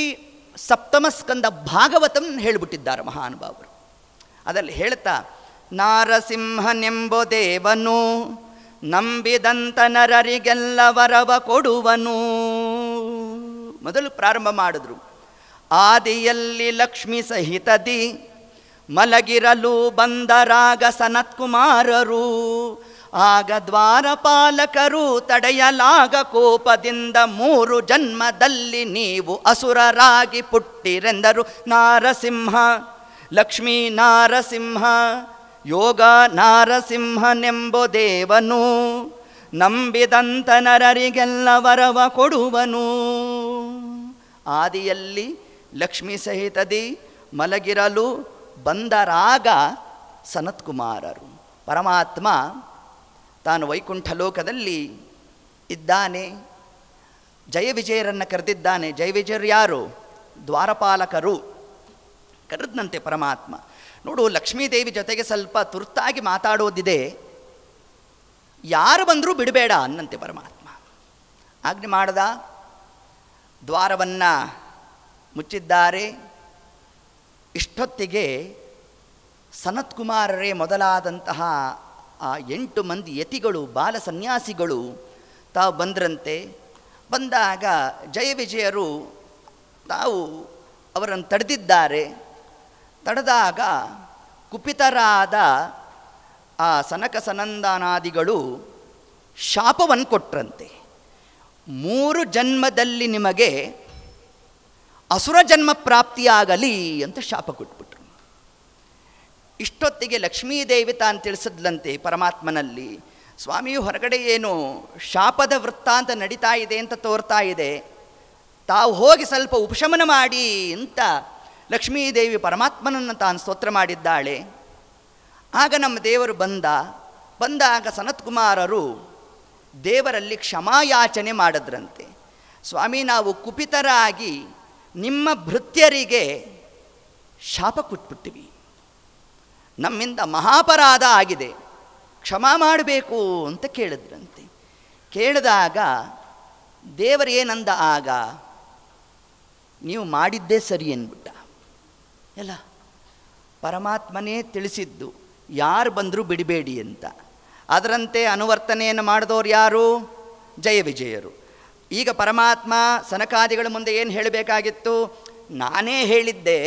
ಸಪ್ತಮಸ್ಕಂದ ಭಾಗವತಂ ಹೇಳಿಬಿಟ್ಟಿದ್ದಾರೆ ಮಹಾನುಭಾವರು. ಅದರಲ್ಲಿ ಹೇಳ್ತಾ, ನಾರಸಿಂಹನೆಂಬೋ ದೇವನು ನಂಬಿದಂತ ನರರಿಗೆಲ್ಲ ವರವ ಕೊಡುವನು. ಮೊದಲು ಪ್ರಾರಂಭ ಮಾಡಿದ್ರು. ಆದಿಯಲ್ಲಿ ಲಕ್ಷ್ಮಿ ಸಹಿತದಿ ಮಲಗಿರಲು ಬಂದರಾಗ ಸನತ್ಕುಮಾರರು, ಆಗ ದ್ವಾರಪಾಲಕರು ತಡೆಯಲಾಗ ಕೋಪದಿಂದ 3 ಜನ್ಮದಲ್ಲಿ ನೀವು ಅಸುರರಾಗಿ ಪುಟ್ಟಿರೆಂದರು. ನಾರಸಿಂಹ, ಲಕ್ಷ್ಮೀ ನಾರಸಿಂಹ, ಯೋಗ ನಾರಸಿಂಹನೆಂಬೋ ದೇವನು ನಂಬಿದಂತ ನರರಿಗೆಲ್ಲ ವರವ ಕೊಡುವನು. ಆದಿಯಲ್ಲಿ ಲಕ್ಷ್ಮೀ ಸಹಿತದಿ ಮಲಗಿರಲು ಬಂದರಾಗ ಸನತ್ಕುಮಾರರು. ಪರಮಾತ್ಮ ತಾನು ವೈಕುಂಠ ಲೋಕದಲ್ಲಿ ಇದ್ದಾನೆ. ಜಯ ವಿಜಯರನ್ನು ಕರೆದಿದ್ದಾನೆ. ಜಯ ವಿಜಯರು ಯಾರು? ದ್ವಾರಪಾಲಕರು. ಕರೆದನಂತೆ ಪರಮಾತ್ಮ. ನೋಡು, ಲಕ್ಷ್ಮೀದೇವಿ ಜೊತೆಗೆ ಸ್ವಲ್ಪ ತುರ್ತಾಗಿ ಮಾತಾಡೋದಿದೆ. ಯಾರು ಬಂದರೂ ಬಿಡಬೇಡ ಅನ್ನಂತೆ ಪರಮಾತ್ಮ. ಆಜ್ಞೆ ಮಾಡ್ದ. ದ್ವಾರವನ್ನು ಮುಚ್ಚಿದ್ದಾರೆ. ಇಷ್ಟೊತ್ತಿಗೆ ಸನತ್ಕುಮಾರರೇ ಮೊದಲಾದಂತಹ ಆ 8 ಮಂದಿ ಯತಿಗಳು, ಬಾಲ ಸನ್ಯಾಸಿಗಳು ತಾವು ಬಂದ್ರಂತೆ. ಬಂದಾಗ ಜಯ ವಿಜಯರು ತಾವು ಅವರನ್ನು ತಡೆದಿದ್ದಾರೆ. ತಡೆದಾಗ ಕುಪಿತರಾದ ಆ ಸನಕ ಸನಂದನಾದಿಗಳು ಶಾಪವನ್ನು ಕೊಟ್ರಂತೆ. 3 ಜನ್ಮದಲ್ಲಿ ನಿಮಗೆ ಅಸುರ ಜನ್ಮ ಪ್ರಾಪ್ತಿಯಾಗಲಿ ಅಂತ ಶಾಪ ಕೊಟ್ಬಿಟ್ರು. ಇಷ್ಟೊತ್ತಿಗೆ ಲಕ್ಷ್ಮೀದೇವಿ ತಾನು ತಿಳಿಸಿದ್ಲಂತೆ ಪರಮಾತ್ಮನಲ್ಲಿ, ಸ್ವಾಮಿಯು ಹೊರಗಡೆ ಏನು ಶಾಪದ ವೃತ್ತಾಂತ ನಡೀತಾ ಇದೆ ಅಂತ ತೋರ್ತಾ ಇದೆ, ತಾವು ಹೋಗಿ ಸ್ವಲ್ಪ ಉಪಶಮನ ಮಾಡಿ ಅಂತ ಲಕ್ಷ್ಮೀದೇವಿ ಪರಮಾತ್ಮನನ್ನು ತಾನು ಸ್ತೋತ್ರ ಮಾಡಿದ್ದಾಳೆ. ಆಗ ನಮ್ಮ ದೇವರು ಬಂದಾಗ ಸನತ್ಕುಮಾರರು ದೇವರಲ್ಲಿ ಕ್ಷಮಾಯಾಚನೆ ಮಾಡಿದ್ರಂತೆ. ಸ್ವಾಮಿ, ನಾವು ಕುಪಿತರಾಗಿ ನಿಮ್ಮ ಭೃತ್ಯರಿಗೆ ಶಾಪ ಕೊಟ್ಬಿಟ್ಟಿವಿ, ನಮ್ಮಿಂದ ಮಹಾಪರಾಧ ಆಗಿದೆ, ಕ್ಷಮಾ ಮಾಡಬೇಕು ಅಂತ ಕೇಳಿದ್ರಂತೆ. ಕೇಳಿದಾಗ ದೇವರೇನಂದ, ಆಗ ನೀವು ಮಾಡಿದ್ದೇ ಸರಿ ಅಂದ್ಬಿಟ್ಟ. ಎಲ್ಲ ಪರಮಾತ್ಮನೇ ತಿಳಿಸಿದ್ದು, ಯಾರು ಬಂದರೂ ಬಿಡಬೇಡಿ ಅಂತ. ಅದರಂತೆ ಅನುವರ್ತನೆಯನ್ನು ಮಾಡಿದವರು ಯಾರು? ಜಯ ವಿಜಯರು. ಈಗ ಪರಮಾತ್ಮ ಸನಕಾದಿಗಳ ಮುಂದೆ ಏನು ಹೇಳಬೇಕಾಗಿತ್ತು? ನಾನೇ ಹೇಳಿದ್ದೆ,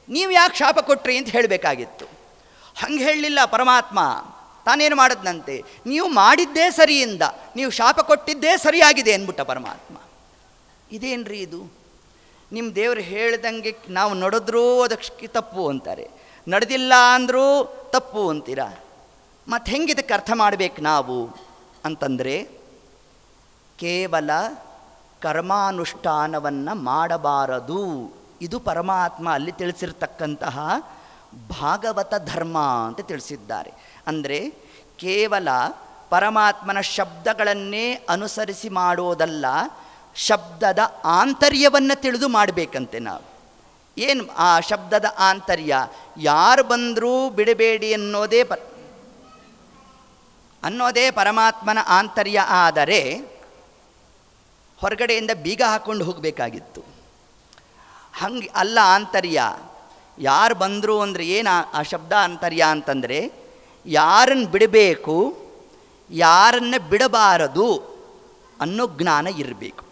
ನೀವು ಯಾಕೆ ಶಾಪ ಕೊಟ್ರಿ ಅಂತ ಹೇಳಬೇಕಾಗಿತ್ತು. ಹಂಗೆ ಹೇಳಲಿಲ್ಲ ಪರಮಾತ್ಮ. ತಾನೇನು ಮಾಡಿದ್ನಂತೆ, ನೀವು ಮಾಡಿದ್ದೇ ಸರಿಯಿಂದ, ನೀವು ಶಾಪ ಕೊಟ್ಟಿದ್ದೇ ಸರಿಯಾಗಿದೆ ಅಂದ್ಬಿಟ್ಟ ಪರಮಾತ್ಮ. ಇದೇನ್ರಿ ಇದು? ನಿಮ್ಮ ದೇವರು ಹೇಳ್ದಂಗೆ ನಾವು ನಡೆದ್ರೂ ಅದಕ್ಕೆ ತಪ್ಪು ಅಂತಾರೆ, ನಡೆದಿಲ್ಲ ಅಂದರೂ ತಪ್ಪು ಅಂತೀರ. ಮತ್ತು ಹೆಂಗಿದಕ್ಕೆ ಅರ್ಥ ಮಾಡಬೇಕು ನಾವು ಅಂತಂದರೆ, ಕೇವಲ ಕರ್ಮಾನುಷ್ಠಾನವನ್ನು ಮಾಡಬಾರದು. ಇದು ಪರಮಾತ್ಮ ಅಲ್ಲಿ ತಿಳಿಸಿರ್ತಕ್ಕಂತಹ ಭಾಗವತ ಧರ್ಮ ಅಂತ ತಿಳಿಸಿದ್ದಾರೆ. ಅಂದರೆ ಕೇವಲ ಪರಮಾತ್ಮನ ಶಬ್ದಗಳನ್ನೇ ಅನುಸರಿಸಿ ಮಾಡೋದಲ್ಲ, ಶಬ್ದದ ಆಂತರ್ಯವನ್ನು ತಿಳಿದು ಮಾಡಬೇಕಂತೆ ನಾವು. ಏನು ಆ ಶಬ್ದದ ಆಂತರ್ಯ? ಯಾರು ಬಂದರೂ ಬಿಡಬೇಡಿ ಅನ್ನೋದೇ ಪರಮಾತ್ಮನ ಆಂತರ್ಯ. ಆದರೆ ಹೊರಗಡೆಯಿಂದ ಬೀಗ ಹಾಕ್ಕೊಂಡು ಹೋಗಬೇಕಾಗಿತ್ತು. ಹಂಗೆ ಅಲ್ಲ ಆಂತರ್ಯ. ಯಾರು ಬಂದರು ಅಂದರೆ ಏನು ಆ ಶಬ್ದ ಆಂತರ್ಯ ಅಂತಂದರೆ, ಯಾರನ್ನು ಬಿಡಬೇಕು, ಯಾರನ್ನು ಬಿಡಬಾರದು ಅನ್ನೋ ಜ್ಞಾನ ಇರಬೇಕು.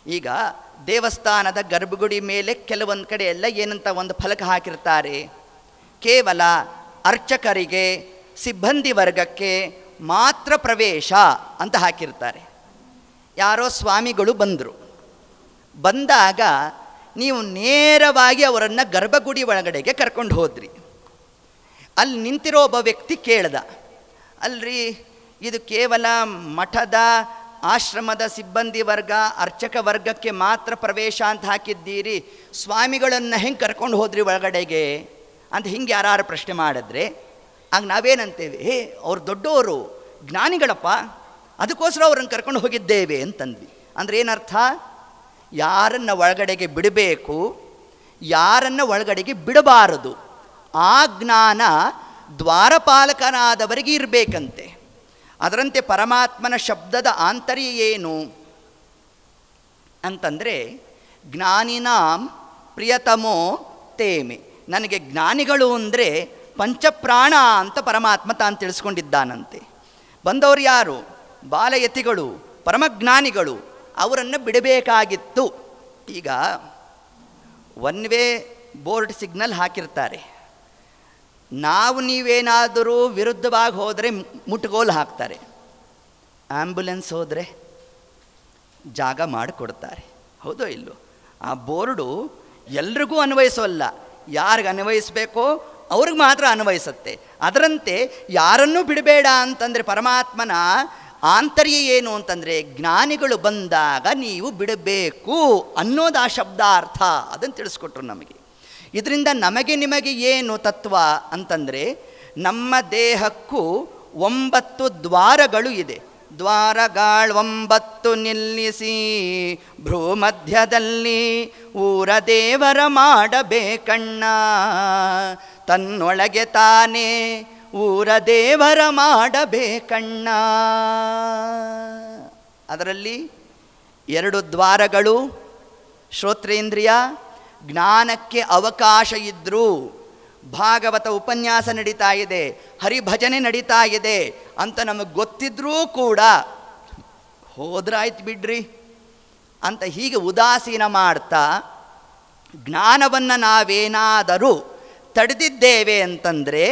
ಈಗ ದೇವಸ್ಥಾನದ ಗರ್ಭಗುಡಿ ಮೇಲೆ ಕೆಲವೊಂದು ಕಡೆ ಎಲ್ಲ ಏನಂತ ಒಂದು ಫಲಕ ಹಾಕಿರ್ತಾರೆ, ಕೇವಲ ಅರ್ಚಕರಿಗೆ, ಸಿಬ್ಬಂದಿ ವರ್ಗಕ್ಕೆ ಮಾತ್ರ ಪ್ರವೇಶ ಅಂತ ಹಾಕಿರ್ತಾರೆ. ಯಾರೋ ಸ್ವಾಮಿಗಳು ಬಂದಾಗ ನೀವು ನೇರವಾಗಿ ಅವರನ್ನು ಗರ್ಭಗುಡಿ ಒಳಗಡೆಗೆ ಕರ್ಕೊಂಡು ಹೋದ್ರಿ. ಅಲ್ಲಿ ನಿಂತಿರೋ ಒಬ್ಬ ವ್ಯಕ್ತಿ ಕೇಳ್ದ, ಅಲ್ರಿ ಇದು ಕೇವಲ ಮಠದ ಆಶ್ರಮದ ಸಿಬ್ಬಂದಿ ವರ್ಗ, ಅರ್ಚಕ ವರ್ಗಕ್ಕೆ ಮಾತ್ರ ಪ್ರವೇಶ ಅಂತ ಹಾಕಿದ್ದೀರಿ, ಸ್ವಾಮಿಗಳನ್ನು ಹೆಂಗೆ ಕರ್ಕೊಂಡು ಹೋದ್ರಿ ಒಳಗಡೆಗೆ ಅಂತ ಹಿಂಗೆ ಯಾರು ಪ್ರಶ್ನೆ ಮಾಡಿದ್ರೆ, ಆಗ ನಾವೇನಂತೇವೆ, ಅವ್ರು ದೊಡ್ಡವರು, ಜ್ಞಾನಿಗಳಪ್ಪ, ಅದಕ್ಕೋಸ್ಕರ ಅವ್ರನ್ನ ಕರ್ಕೊಂಡು ಹೋಗಿದ್ದೇವೆ ಅಂತಂದ್ವಿ. ಅಂದರೆ ಏನರ್ಥ? ಯಾರನ್ನು ಒಳಗಡೆಗೆ ಬಿಡಬೇಕು, ಯಾರನ್ನು ಒಳಗಡೆಗೆ ಬಿಡಬಾರದು, ಆ ಜ್ಞಾನ ದ್ವಾರಪಾಲಕನಾದವರಿಗೆ ಇರಬೇಕಂತೆ. ಅದರಂತೆ ಪರಮಾತ್ಮನ ಶಬ್ದದ ಆಂತರ್ಯ ಏನು ಅಂತಂದರೆ, ಜ್ಞಾನಿನಾಂ ಪ್ರಿಯತಮೋ ತೇಮೆ. ನನಗೆ ಜ್ಞಾನಿಗಳು ಅಂದರೆ ಪಂಚಪ್ರಾಣ ಅಂತ ಪರಮಾತ್ಮ ತಾನು ತಿಳಿಸ್ಕೊಂಡಿದ್ದಾನಂತೆ. ಬಂದವರು ಯಾರು? ಬಾಲಯತಿಗಳು, ಪರಮಜ್ಞಾನಿಗಳು. ಅವರನ್ನು ಬಿಡಬೇಕಾಗಿತ್ತು. ಈಗ ಒನ್ ವೇ ಬೋರ್ಡ್ ಸಿಗ್ನಲ್ ಹಾಕಿರ್ತಾರೆ, ನಾವು ನೀವೇನಾದರೂ ವಿರುದ್ಧವಾಗಿ ಹೋದರೆ ಮುಟ್ಟುಗೋಲು ಹಾಕ್ತಾರೆ. ಆ್ಯಂಬುಲೆನ್ಸ್ ಹೋದರೆ ಜಾಗ ಮಾಡಿಕೊಡ್ತಾರೆ, ಹೌದೋ ಇಲ್ಲೋ? ಆ ಬೋರ್ಡು ಎಲ್ರಿಗೂ ಅನ್ವಯಿಸೋಲ್ಲ, ಯಾರಿಗೆ ಅನ್ವಯಿಸಬೇಕೋ ಅವ್ರಿಗೆ ಮಾತ್ರ ಅನ್ವಯಿಸುತ್ತೆ. ಅದರಂತೆ ಯಾರನ್ನೂ ಬಿಡಬೇಡ ಅಂತಂದರೆ ಪರಮಾತ್ಮನ ಆಂತರ್ಯ ಏನು ಅಂತಂದರೆ ಜ್ಞಾನಿಗಳು ಬಂದಾಗ ನೀವು ಬಿಡಬೇಕು ಅನ್ನೋದು ಆ ಶಬ್ದಾರ್ಥ. ಅದನ್ನು ತಿಳಿಸ್ಕೊಟ್ರು ನಮಗೆ. ಇದರಿಂದ ನಮಗೆ ನಿಮಗೆ ಏನು ತತ್ವ ಅಂತಂದರೆ, ನಮ್ಮ ದೇಹಕ್ಕೂ 9 ದ್ವಾರಗಳು ಇದೆ. ದ್ವಾರಗಳೊಂಬತ್ತು ನಿಲ್ಲಿಸಿ ಭ್ರೂಮಧ್ಯದಲ್ಲಿ ಊರ ದೇವರ ಮಾಡಬೇಕಣ್ಣ, ತನ್ನೊಳಗೆ ತಾನೇ ಊರ ದೇವರ ಮಾಡಬೇಕಣ್ಣ. ಅದರಲ್ಲಿ 2 ದ್ವಾರಗಳು ಶ್ರೋತ್ರೇಂದ್ರಿಯ. ಜ್ಞಾನಕ್ಕೆ ಅವಕಾಶ ಇದ್ದರೂ ಭಾಗವತ ಉಪನ್ಯಾಸ ನಡೀತಾ ಇದೆ, ಹರಿಭಜನೆ ನಡೀತಾ ಇದೆ ಅಂತ ನಮಗೆ ಗೊತ್ತಿದ್ರೂ ಕೂಡ ಹೋದ್ರಾಯ್ತು ಬಿಡ್ರಿ ಅಂತ ಹೀಗೆ ಉದಾಸೀನ ಮಾಡ್ತಾ ಜ್ಞಾನವನ್ನು ನಾವೇನಾದರೂ ತಡೆದಿದ್ದೇವೆ ಅಂತಂದರೆ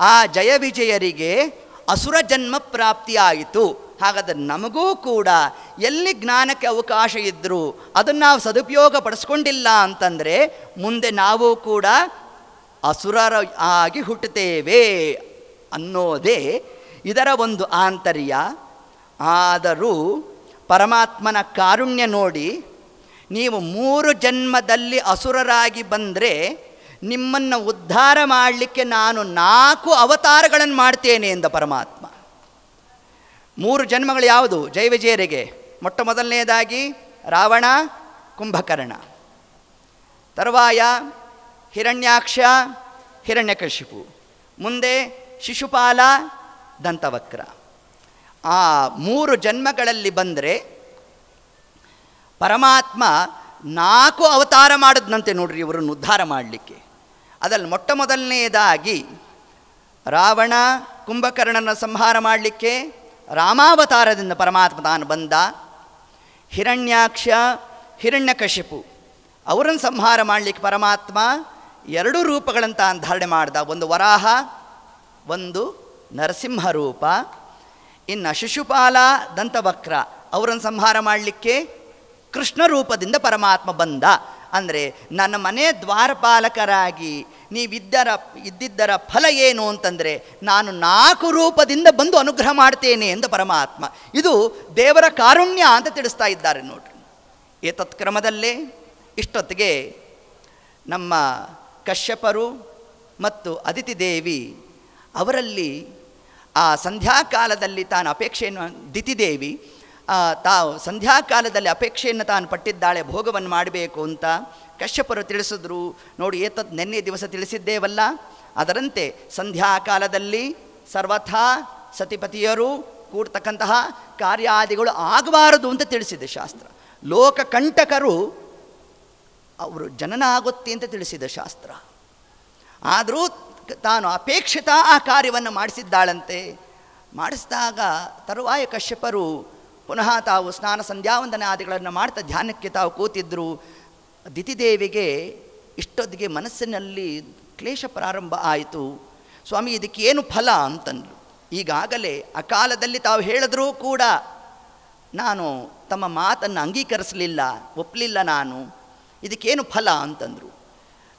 ಆ ಜಯ ವಿಜಯರಿಗೆ ಅಸುರ ಜನ್ಮ ಪ್ರಾಪ್ತಿಯಾಯಿತು. ಹಾಗಾದರೆ ನಮಗೂ ಕೂಡ ಎಲ್ಲಿ ಜ್ಞಾನಕ್ಕೆ ಅವಕಾಶ ಇದ್ದರೂ ಅದನ್ನು ನಾವು ಸದುಪಯೋಗ ಪಡಿಸ್ಕೊಂಡಿಲ್ಲ ಅಂತಂದರೆ ಮುಂದೆ ನಾವು ಕೂಡ ಅಸುರರ ಆಗಿ ಹುಟ್ಟುತ್ತೇವೆ ಅನ್ನೋದೇ ಇದರ ಒಂದು ಆಂತರ್ಯ. ಆದರೂ ಪರಮಾತ್ಮನ ಕಾರುಣ್ಯ ನೋಡಿ, ನೀವು 3 ಜನ್ಮದಲ್ಲಿ ಅಸುರರಾಗಿ ಬಂದರೆ ನಿಮ್ಮನ್ನು ಉದ್ಧಾರ ಮಾಡಲಿಕ್ಕೆ ನಾನು 4 ಅವತಾರಗಳನ್ನು ಮಾಡ್ತೇನೆ ಎಂದ ಪರಮಾತ್ಮ. 3 ಜನ್ಮಗಳು ಯಾವುದು ಜಯ ವಿಜಯರಿಗೆ? ಮೊಟ್ಟ ಮೊದಲನೇದಾಗಿ ರಾವಣ, ಕುಂಭಕರ್ಣ, ತರುವಾಯ ಹಿರಣ್ಯಾಕ್ಷ, ಹಿರಣ್ಯಕಶಿಪು, ಮುಂದೆ ಶಿಶುಪಾಲ, ದಂತವಕ್ರ. ಆ 3 ಜನ್ಮಗಳಲ್ಲಿ ಬಂದರೆ ಪರಮಾತ್ಮ 4 ಅವತಾರ ಮಾಡಿದ್ನಂತೆ ನೋಡ್ರಿ ಇವರನ್ನು ಉದ್ಧಾರ ಮಾಡಲಿಕ್ಕೆ. ಅದರಲ್ಲಿ ಮೊಟ್ಟ ಮೊದಲನೆಯದಾಗಿ ರಾವಣ ಕುಂಭಕರ್ಣನ ಸಂಹಾರ ಮಾಡಲಿಕ್ಕೆ ರಾಮಾವತಾರದಿಂದ ಪರಮಾತ್ಮ ತಾನು ಬಂದ. ಹಿರಣ್ಯಾಕ್ಷ, ಹಿರಣ್ಯಕಶಿಪು ಅವರನ್ನು ಸಂಹಾರ ಮಾಡಲಿಕ್ಕೆ ಪರಮಾತ್ಮ 2 ರೂಪಗಳನ್ನು ತಾನು ಧಾರಣೆ ಮಾಡ್ದ. ಒಂದು ವರಾಹ, ಒಂದು ನರಸಿಂಹ ರೂಪ. ಇನ್ನು ಶಿಶುಪಾಲ, ದಂತವಕ್ರ ಅವರನ್ನು ಸಂಹಾರ ಮಾಡಲಿಕ್ಕೆ ಕೃಷ್ಣ ರೂಪದಿಂದ ಪರಮಾತ್ಮ ಬಂದ. ಅಂದರೆ ನನ್ನ ಮನೆ ದ್ವಾರಪಾಲಕರಾಗಿ ಇದ್ದಿದ್ದರ ಫಲ ಏನು ಅಂತಂದರೆ ನಾನು 4 ರೂಪದಿಂದ ಬಂದು ಅನುಗ್ರಹ ಮಾಡ್ತೇನೆ ಎಂದು ಪರಮಾತ್ಮ. ಇದು ದೇವರ ಕಾರುಣ್ಯ ಅಂತ ತಿಳಿಸ್ತಾ ಇದ್ದಾರೆ ನೋಡ್ರಿ. ಏತತ್ ಕ್ರಮದಲ್ಲೇ ಇಷ್ಟೊತ್ತಿಗೆ ನಮ್ಮ ಕಶ್ಯಪರು ಮತ್ತು ಅದಿತಿ ದೇವಿ ಅವರಲ್ಲಿ ಆ ಸಂಧ್ಯಾಕಾಲದಲ್ಲಿ ತಾನು ಅಪೇಕ್ಷೆಯನ್ನು, ದಿತಿದೇವಿ ತಾವು ಸಂಧ್ಯಾಕಾಲದಲ್ಲಿ ಅಪೇಕ್ಷೆಯನ್ನು ತಾನು ಪಟ್ಟಿದ್ದಾಳೆ ಭೋಗವನ್ನು ಮಾಡಬೇಕು ಅಂತ. ಕಶ್ಯಪರು ತಿಳಿಸಿದ್ರು, ನೋಡಿ ಏತದ್ ನಿನ್ನೆ ದಿವಸ ತಿಳಿಸಿದ್ದೇವಲ್ಲ, ಅದರಂತೆ ಸಂಧ್ಯಾಕಾಲದಲ್ಲಿ ಸರ್ವಥಾ ಸತಿಪತಿಯರು ಕೂಡ್ತಕ್ಕಂತಹ ಕಾರ್ಯಾದಿಗಳು ಆಗಬಾರದು ಅಂತ ತಿಳಿಸಿದೆ ಶಾಸ್ತ್ರ. ಲೋಕಕಂಟಕರು ಅವರು ಜನನ ಆಗುತ್ತೆ ಅಂತ ತಿಳಿಸಿದ ಶಾಸ್ತ್ರ. ಆದರೂ ತಾನು ಅಪೇಕ್ಷಿತ ಆ ಕಾರ್ಯವನ್ನು ಮಾಡಿಸಿದ್ದಾಳಂತೆ. ಮಾಡಿಸಿದಾಗ ತರುವಾಯ ಕಶ್ಯಪರು ಪುನಃ ತಾವು ಸ್ನಾನ ಸಂಧ್ಯಾವಂದನಾದಿಗಳನ್ನು ಮಾಡ್ತಾ ಧ್ಯಾನಕ್ಕೆ ತಾವು ಕೂತಿದ್ದರು. ದಿತಿದೇವಿಗೆ ಇಷ್ಟೊತ್ತಿಗೆ ಮನಸ್ಸಿನಲ್ಲಿ ಕ್ಲೇಶ ಪ್ರಾರಂಭ ಆಯಿತು. ಸ್ವಾಮಿ ಇದಕ್ಕೇನು ಫಲ ಅಂತಂದರು. ಈಗಾಗಲೇ ಆ ಕಾಲದಲ್ಲಿ ತಾವು ಹೇಳಿದ್ರೂ ಕೂಡ ನಾನು ತಮ್ಮ ಮಾತನ್ನು ಅಂಗೀಕರಿಸಲಿಲ್ಲ, ಒಪ್ಪಲಿಲ್ಲ, ನಾನು ಇದಕ್ಕೇನು ಫಲ ಅಂತಂದರು.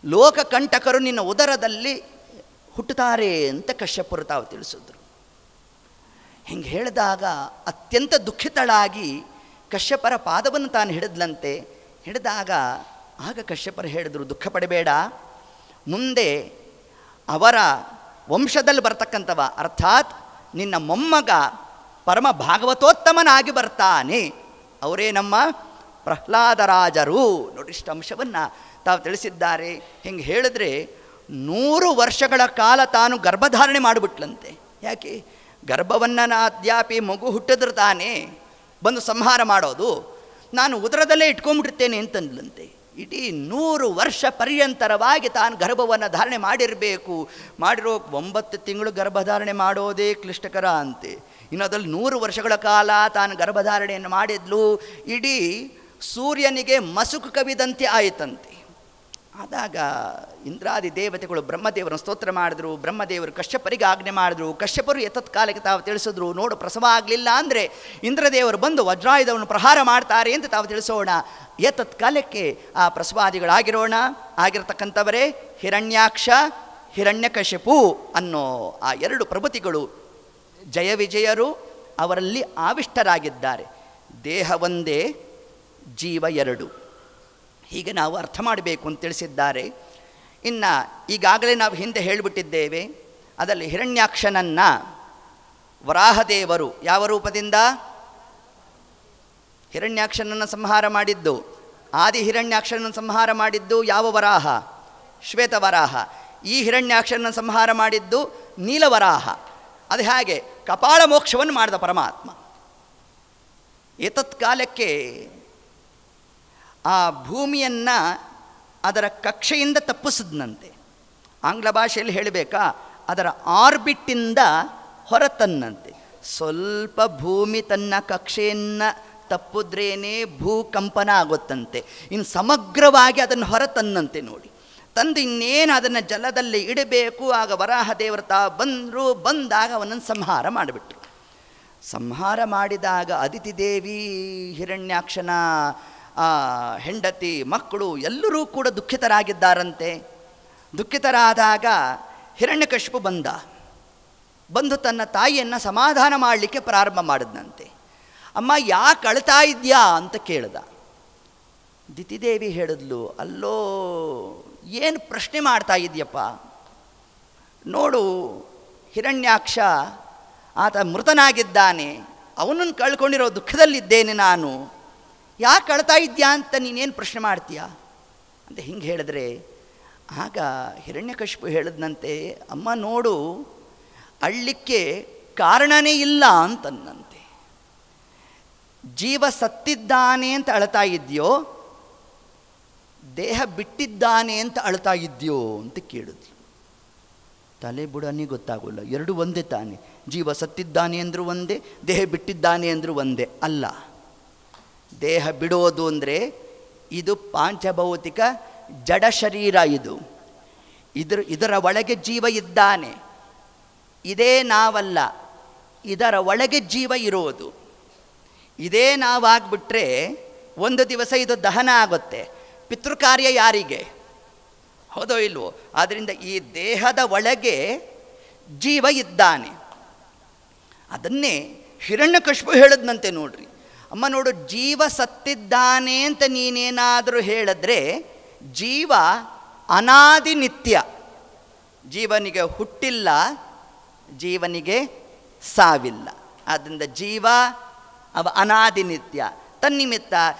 ಲೋಕಕಂಟಕರು ನಿನ್ನ ಉದರದಲ್ಲಿ ಹುಟ್ಟುತ್ತಾರೆ ಅಂತ ಕಶ್ಯಪರು ತಾವು ತಿಳಿಸಿದ್ರು. ಹಿಂಗೆ ಹೇಳಿದಾಗ ಅತ್ಯಂತ ದುಃಖಿತಳಾಗಿ ಕಶ್ಯಪರ ಪಾದವನ್ನು ತಾನು ಹಿಡಿದ್ಲಂತೆ. ಹಿಡಿದಾಗ ಆಗ ಕಶ್ಯಪರು ಹೇಳಿದ್ರು, ದುಃಖ ಪಡಬೇಡ, ಮುಂದೆ ಅವರ ವಂಶದಲ್ಲಿ ಬರ್ತಕ್ಕಂಥವ ಅರ್ಥಾತ್ ನಿನ್ನ ಮೊಮ್ಮಗ ಪರಮ ಭಾಗವತೋತ್ತಮನಾಗಿ ಬರ್ತಾನೆ, ಅವರೇ ನಮ್ಮ ಪ್ರಹ್ಲಾದರಾಜರು. ನೋಡಿ ಇಷ್ಟು ಅಂಶವನ್ನು ತಾವು ತಿಳಿಸಿದ್ದಾರೆ. ಹಿಂಗೆ ಹೇಳಿದ್ರೆ 100 ವರ್ಷಗಳ ಕಾಲ ತಾನು ಗರ್ಭಧಾರಣೆ ಮಾಡಿಬಿಟ್ಲಂತೆ. ಯಾಕೆ? ಗರ್ಭವನ್ನು ಅದ್ಯಾಪಿ ಮಗು ಹುಟ್ಟಿದ್ರೆ ತಾನೇ ಬಂದು ಸಂಹಾರ ಮಾಡೋದು, ನಾನು ಉದರದಲ್ಲೇ ಇಟ್ಕೊಂಡ್ಬಿಡ್ತೇನೆ ಅಂತಂದ್ಲಂತೆ. ಇಡೀ 100 ವರ್ಷ ಪರ್ಯಂತರವಾಗಿ ತಾನು ಗರ್ಭವನ್ನು ಧಾರಣೆ ಮಾಡಿರಬೇಕು. ಮಾಡಿರೋ 9 ತಿಂಗಳು ಗರ್ಭಧಾರಣೆ ಮಾಡೋದೇ ಕ್ಲಿಷ್ಟಕರ ಅಂತೆ. ಇನ್ನು ಅದರಲ್ಲಿ 100 ವರ್ಷಗಳ ಕಾಲ ತಾನು ಗರ್ಭಧಾರಣೆಯನ್ನು ಮಾಡಿದ್ಲು. ಇಡೀ ಸೂರ್ಯನಿಗೆ ಮಸುಕು ಕವಿದಂತೆ ಆಯಿತಂತೆ. ಆದಾಗ ಇಂದ್ರಾದಿ ದೇವತೆಗಳು ಬ್ರಹ್ಮದೇವರನ್ನು ಸ್ತೋತ್ರ ಮಾಡಿದ್ರು. ಬ್ರಹ್ಮದೇವರು ಕಶ್ಯಪರಿಗೆ ಆಜ್ಞೆ ಮಾಡಿದ್ರು. ಕಶ್ಯಪರು ಎತ್ತತ್ ಕಾಲಕ್ಕೆ ತಾವು ತಿಳಿಸಿದ್ರು, ನೋಡು ಪ್ರಸವ ಆಗಲಿಲ್ಲ ಅಂದರೆ ಇಂದ್ರದೇವರು ಬಂದು ವಜ್ರಾಯುಧವನ್ನು ಪ್ರಹಾರ ಮಾಡ್ತಾರೆ ಅಂತ ತಾವು ತಿಳಿಸೋಣ. ಎತ್ತತ್ ಕಾಲಕ್ಕೆ ಆ ಪ್ರಸವಾದಿಗಳಾಗಿರೋಣ. ಆಗಿರತಕ್ಕಂಥವರೇ ಹಿರಣ್ಯಾಕ್ಷ, ಹಿರಣ್ಯಕಶಿಪು ಅನ್ನೋ ಆ 2 ಪ್ರಭುತಿಗಳು ಜಯ ವಿಜಯರು. ಅವರಲ್ಲಿ ಆವಿಷ್ಟರಾಗಿದ್ದಾರೆ. ದೇಹ ಒಂದೇ, ಜೀವ ಎರಡು. ಹೀಗೆ ನಾವು ಅರ್ಥ ಮಾಡಬೇಕು ಅಂತ ತಿಳಿಸಿದ್ದಾರೆ. ಇನ್ನು ಈಗಾಗಲೇ ನಾವು ಹಿಂದೆ ಹೇಳಿಬಿಟ್ಟಿದ್ದೇವೆ, ಅದರಲ್ಲಿ ಹಿರಣ್ಯಾಕ್ಷನನ್ನು ವರಾಹದೇವರು ಯಾವ ರೂಪದಿಂದ ಹಿರಣ್ಯಾಕ್ಷನನ್ನು ಸಂಹಾರ ಮಾಡಿದ್ದು? ಆದಿ ಹಿರಣ್ಯಾಕ್ಷನನ್ನು ಸಂಹಾರ ಮಾಡಿದ್ದು ಯಾವ ವರಾಹ? ಶ್ವೇತವರಾಹ. ಈ ಹಿರಣ್ಯಾಕ್ಷನನ್ನು ಸಂಹಾರ ಮಾಡಿದ್ದು ನೀಲವರಾಹ. ಅದು ಹಾಗೆ ಕಪಾಳ ಮೋಕ್ಷವನ್ನು ಮಾಡಿದ ಪರಮಾತ್ಮ. ಏತತ್ ಕಾಲಕ್ಕೆ ಆ ಭೂಮಿಯನ್ನು ಅದರ ಕಕ್ಷೆಯಿಂದ ತಪ್ಪಿಸಿದ್ನಂತೆ. ಆಂಗ್ಲ ಭಾಷೆಯಲ್ಲಿ ಹೇಳಬೇಕಾ, ಅದರ ಆರ್ಬಿಟ್ಟಿಂದ ಹೊರತನ್ನಂತೆ. ಸ್ವಲ್ಪ ಭೂಮಿ ತನ್ನ ಕಕ್ಷೆಯನ್ನು ತಪ್ಪಿದ್ರೇನೇ ಭೂಕಂಪನ ಆಗುತ್ತಂತೆ. ಇನ್ನು ಸಮಗ್ರವಾಗಿ ಅದನ್ನು ಹೊರತನ್ನಂತೆ ನೋಡಿ. ತಂದು ಇನ್ನೇನು ಅದನ್ನು ಜಲದಲ್ಲಿ ಇಡಬೇಕು. ಆಗ ವರಾಹ ದೇವತಾ ಬಂದಾಗ ಅವನನ್ನು ಸಂಹಾರ ಮಾಡಿಬಿಟ್ರು. ಸಂಹಾರ ಮಾಡಿದಾಗ ಅದಿತಿ ದೇವಿ, ಹಿರಣ್ಯಾಕ್ಷನ ಹೆಂಡತಿ, ಮಕ್ಕಳು ಎಲ್ಲರೂ ಕೂಡ ದುಃಖಿತರಾಗಿದ್ದಾರಂತೆ. ದುಃಖಿತರಾದಾಗ ಹಿರಣ್ಯಕಶಿಪು ಬಂದು ತನ್ನ ತಾಯಿಯನ್ನು ಸಮಾಧಾನ ಮಾಡಲಿಕ್ಕೆ ಪ್ರಾರಂಭ ಮಾಡಿದ್ನಂತೆ. ಅಮ್ಮ ಯಾಕೆ ಅಳ್ತಾ ಇದೆಯಾ ಅಂತ ಕೇಳ್ದ. ದಿತಿದೇವಿ ಹೇಳಿದ್ಲು, ಅಲ್ಲೋ ಏನು ಪ್ರಶ್ನೆ ಮಾಡ್ತಾ ಇದೆಯಪ್ಪ, ನೋಡು ಹಿರಣ್ಯಾಕ್ಷ ಆತ ಮೃತನಾಗಿದ್ದಾನೆ, ಅವನನ್ನು ಕಳ್ಕೊಂಡಿರೋ ದುಃಖದಲ್ಲಿದ್ದೇನೆ ನಾನು, ಯಾಕೆ ಅಳ್ತಾ ಇದೆಯಾ ಅಂತ ನೀನೇನು ಪ್ರಶ್ನೆ ಮಾಡ್ತೀಯಾ ಅಂತ ಹಿಂಗೆ ಹೇಳಿದ್ರೆ, ಆಗ ಹಿರಣ್ಯಕಶಿಪು ಹೇಳಿದ್ನಂತೆ, ಅಮ್ಮ ನೋಡು ಅಳ್ಳಿಕ್ಕೆ ಕಾರಣನೇ ಇಲ್ಲ ಅಂತನ್ನಂತೆ. ಜೀವ ಸತ್ತಿದ್ದಾನೆ ಅಂತ ಅಳ್ತಾ ಇದೆಯೋ, ದೇಹ ಬಿಟ್ಟಿದ್ದಾನೆ ಅಂತ ಅಳ್ತಾ ಇದೆಯೋ ಅಂತ ಕೇಳಿದ್ಲು. ತಲೆ ಬುಡನೇ ಗೊತ್ತಾಗೋಲ್ಲ, ಎರಡು ಒಂದೇ ತಾನೆ. ಜೀವ ಸತ್ತಿದ್ದಾನೆ ಅಂದರೂ ಒಂದೇ, ದೇಹ ಬಿಟ್ಟಿದ್ದಾನೆ ಅಂದರೂ ಒಂದೇ ಅಲ್ಲ. ದೇಹ ಬಿಡೋದು ಅಂದರೆ ಇದು ಪಾಂಚಭೌತಿಕ ಜಡ ಶರೀರ. ಇದರ ಒಳಗೆ ಜೀವ ಇದ್ದಾನೆ, ಇದೇ ನಾವಲ್ಲ, ಇದರ ಒಳಗೆ ಜೀವ ಇರೋದು. ಇದೇ ನಾವಾಗ್ಬಿಟ್ರೆ ಒಂದು ದಿವಸ ಇದು ದಹನ ಆಗುತ್ತೆ. ಪಿತೃಕಾರ್ಯ ಯಾರಿಗೆ? ಹೌದೋ ಇಲ್ವೋ? ಆದ್ದರಿಂದ ಈ ದೇಹದ ಒಳಗೆ ಜೀವ ಇದ್ದಾನೆ. ಅದನ್ನೇ ಹಿರಣ್ಯಕಶಿಪು ಹೇಳಿದ್ನಂತೆ ನೋಡ್ರಿ. ಅಮ್ಮ ನೋಡು, ಜೀವ ಸತ್ತಿದ್ದಾನೆ ಅಂತ ನೀನೇನಾದರೂ ಹೇಳಿದ್ರೆ ಜೀವ ಅನಾದಿ ನಿತ್ಯ. ಜೀವನಿಗೆ ಹುಟ್ಟಿಲ್ಲ, ಜೀವನಿಗೆ ಸಾವಿಲ್ಲ. ಆದ್ದರಿಂದ ಜೀವ ಅವ ಅನಾದಿ ನಿತ್ಯ. ತನ್ನಿಮಿತ್ತ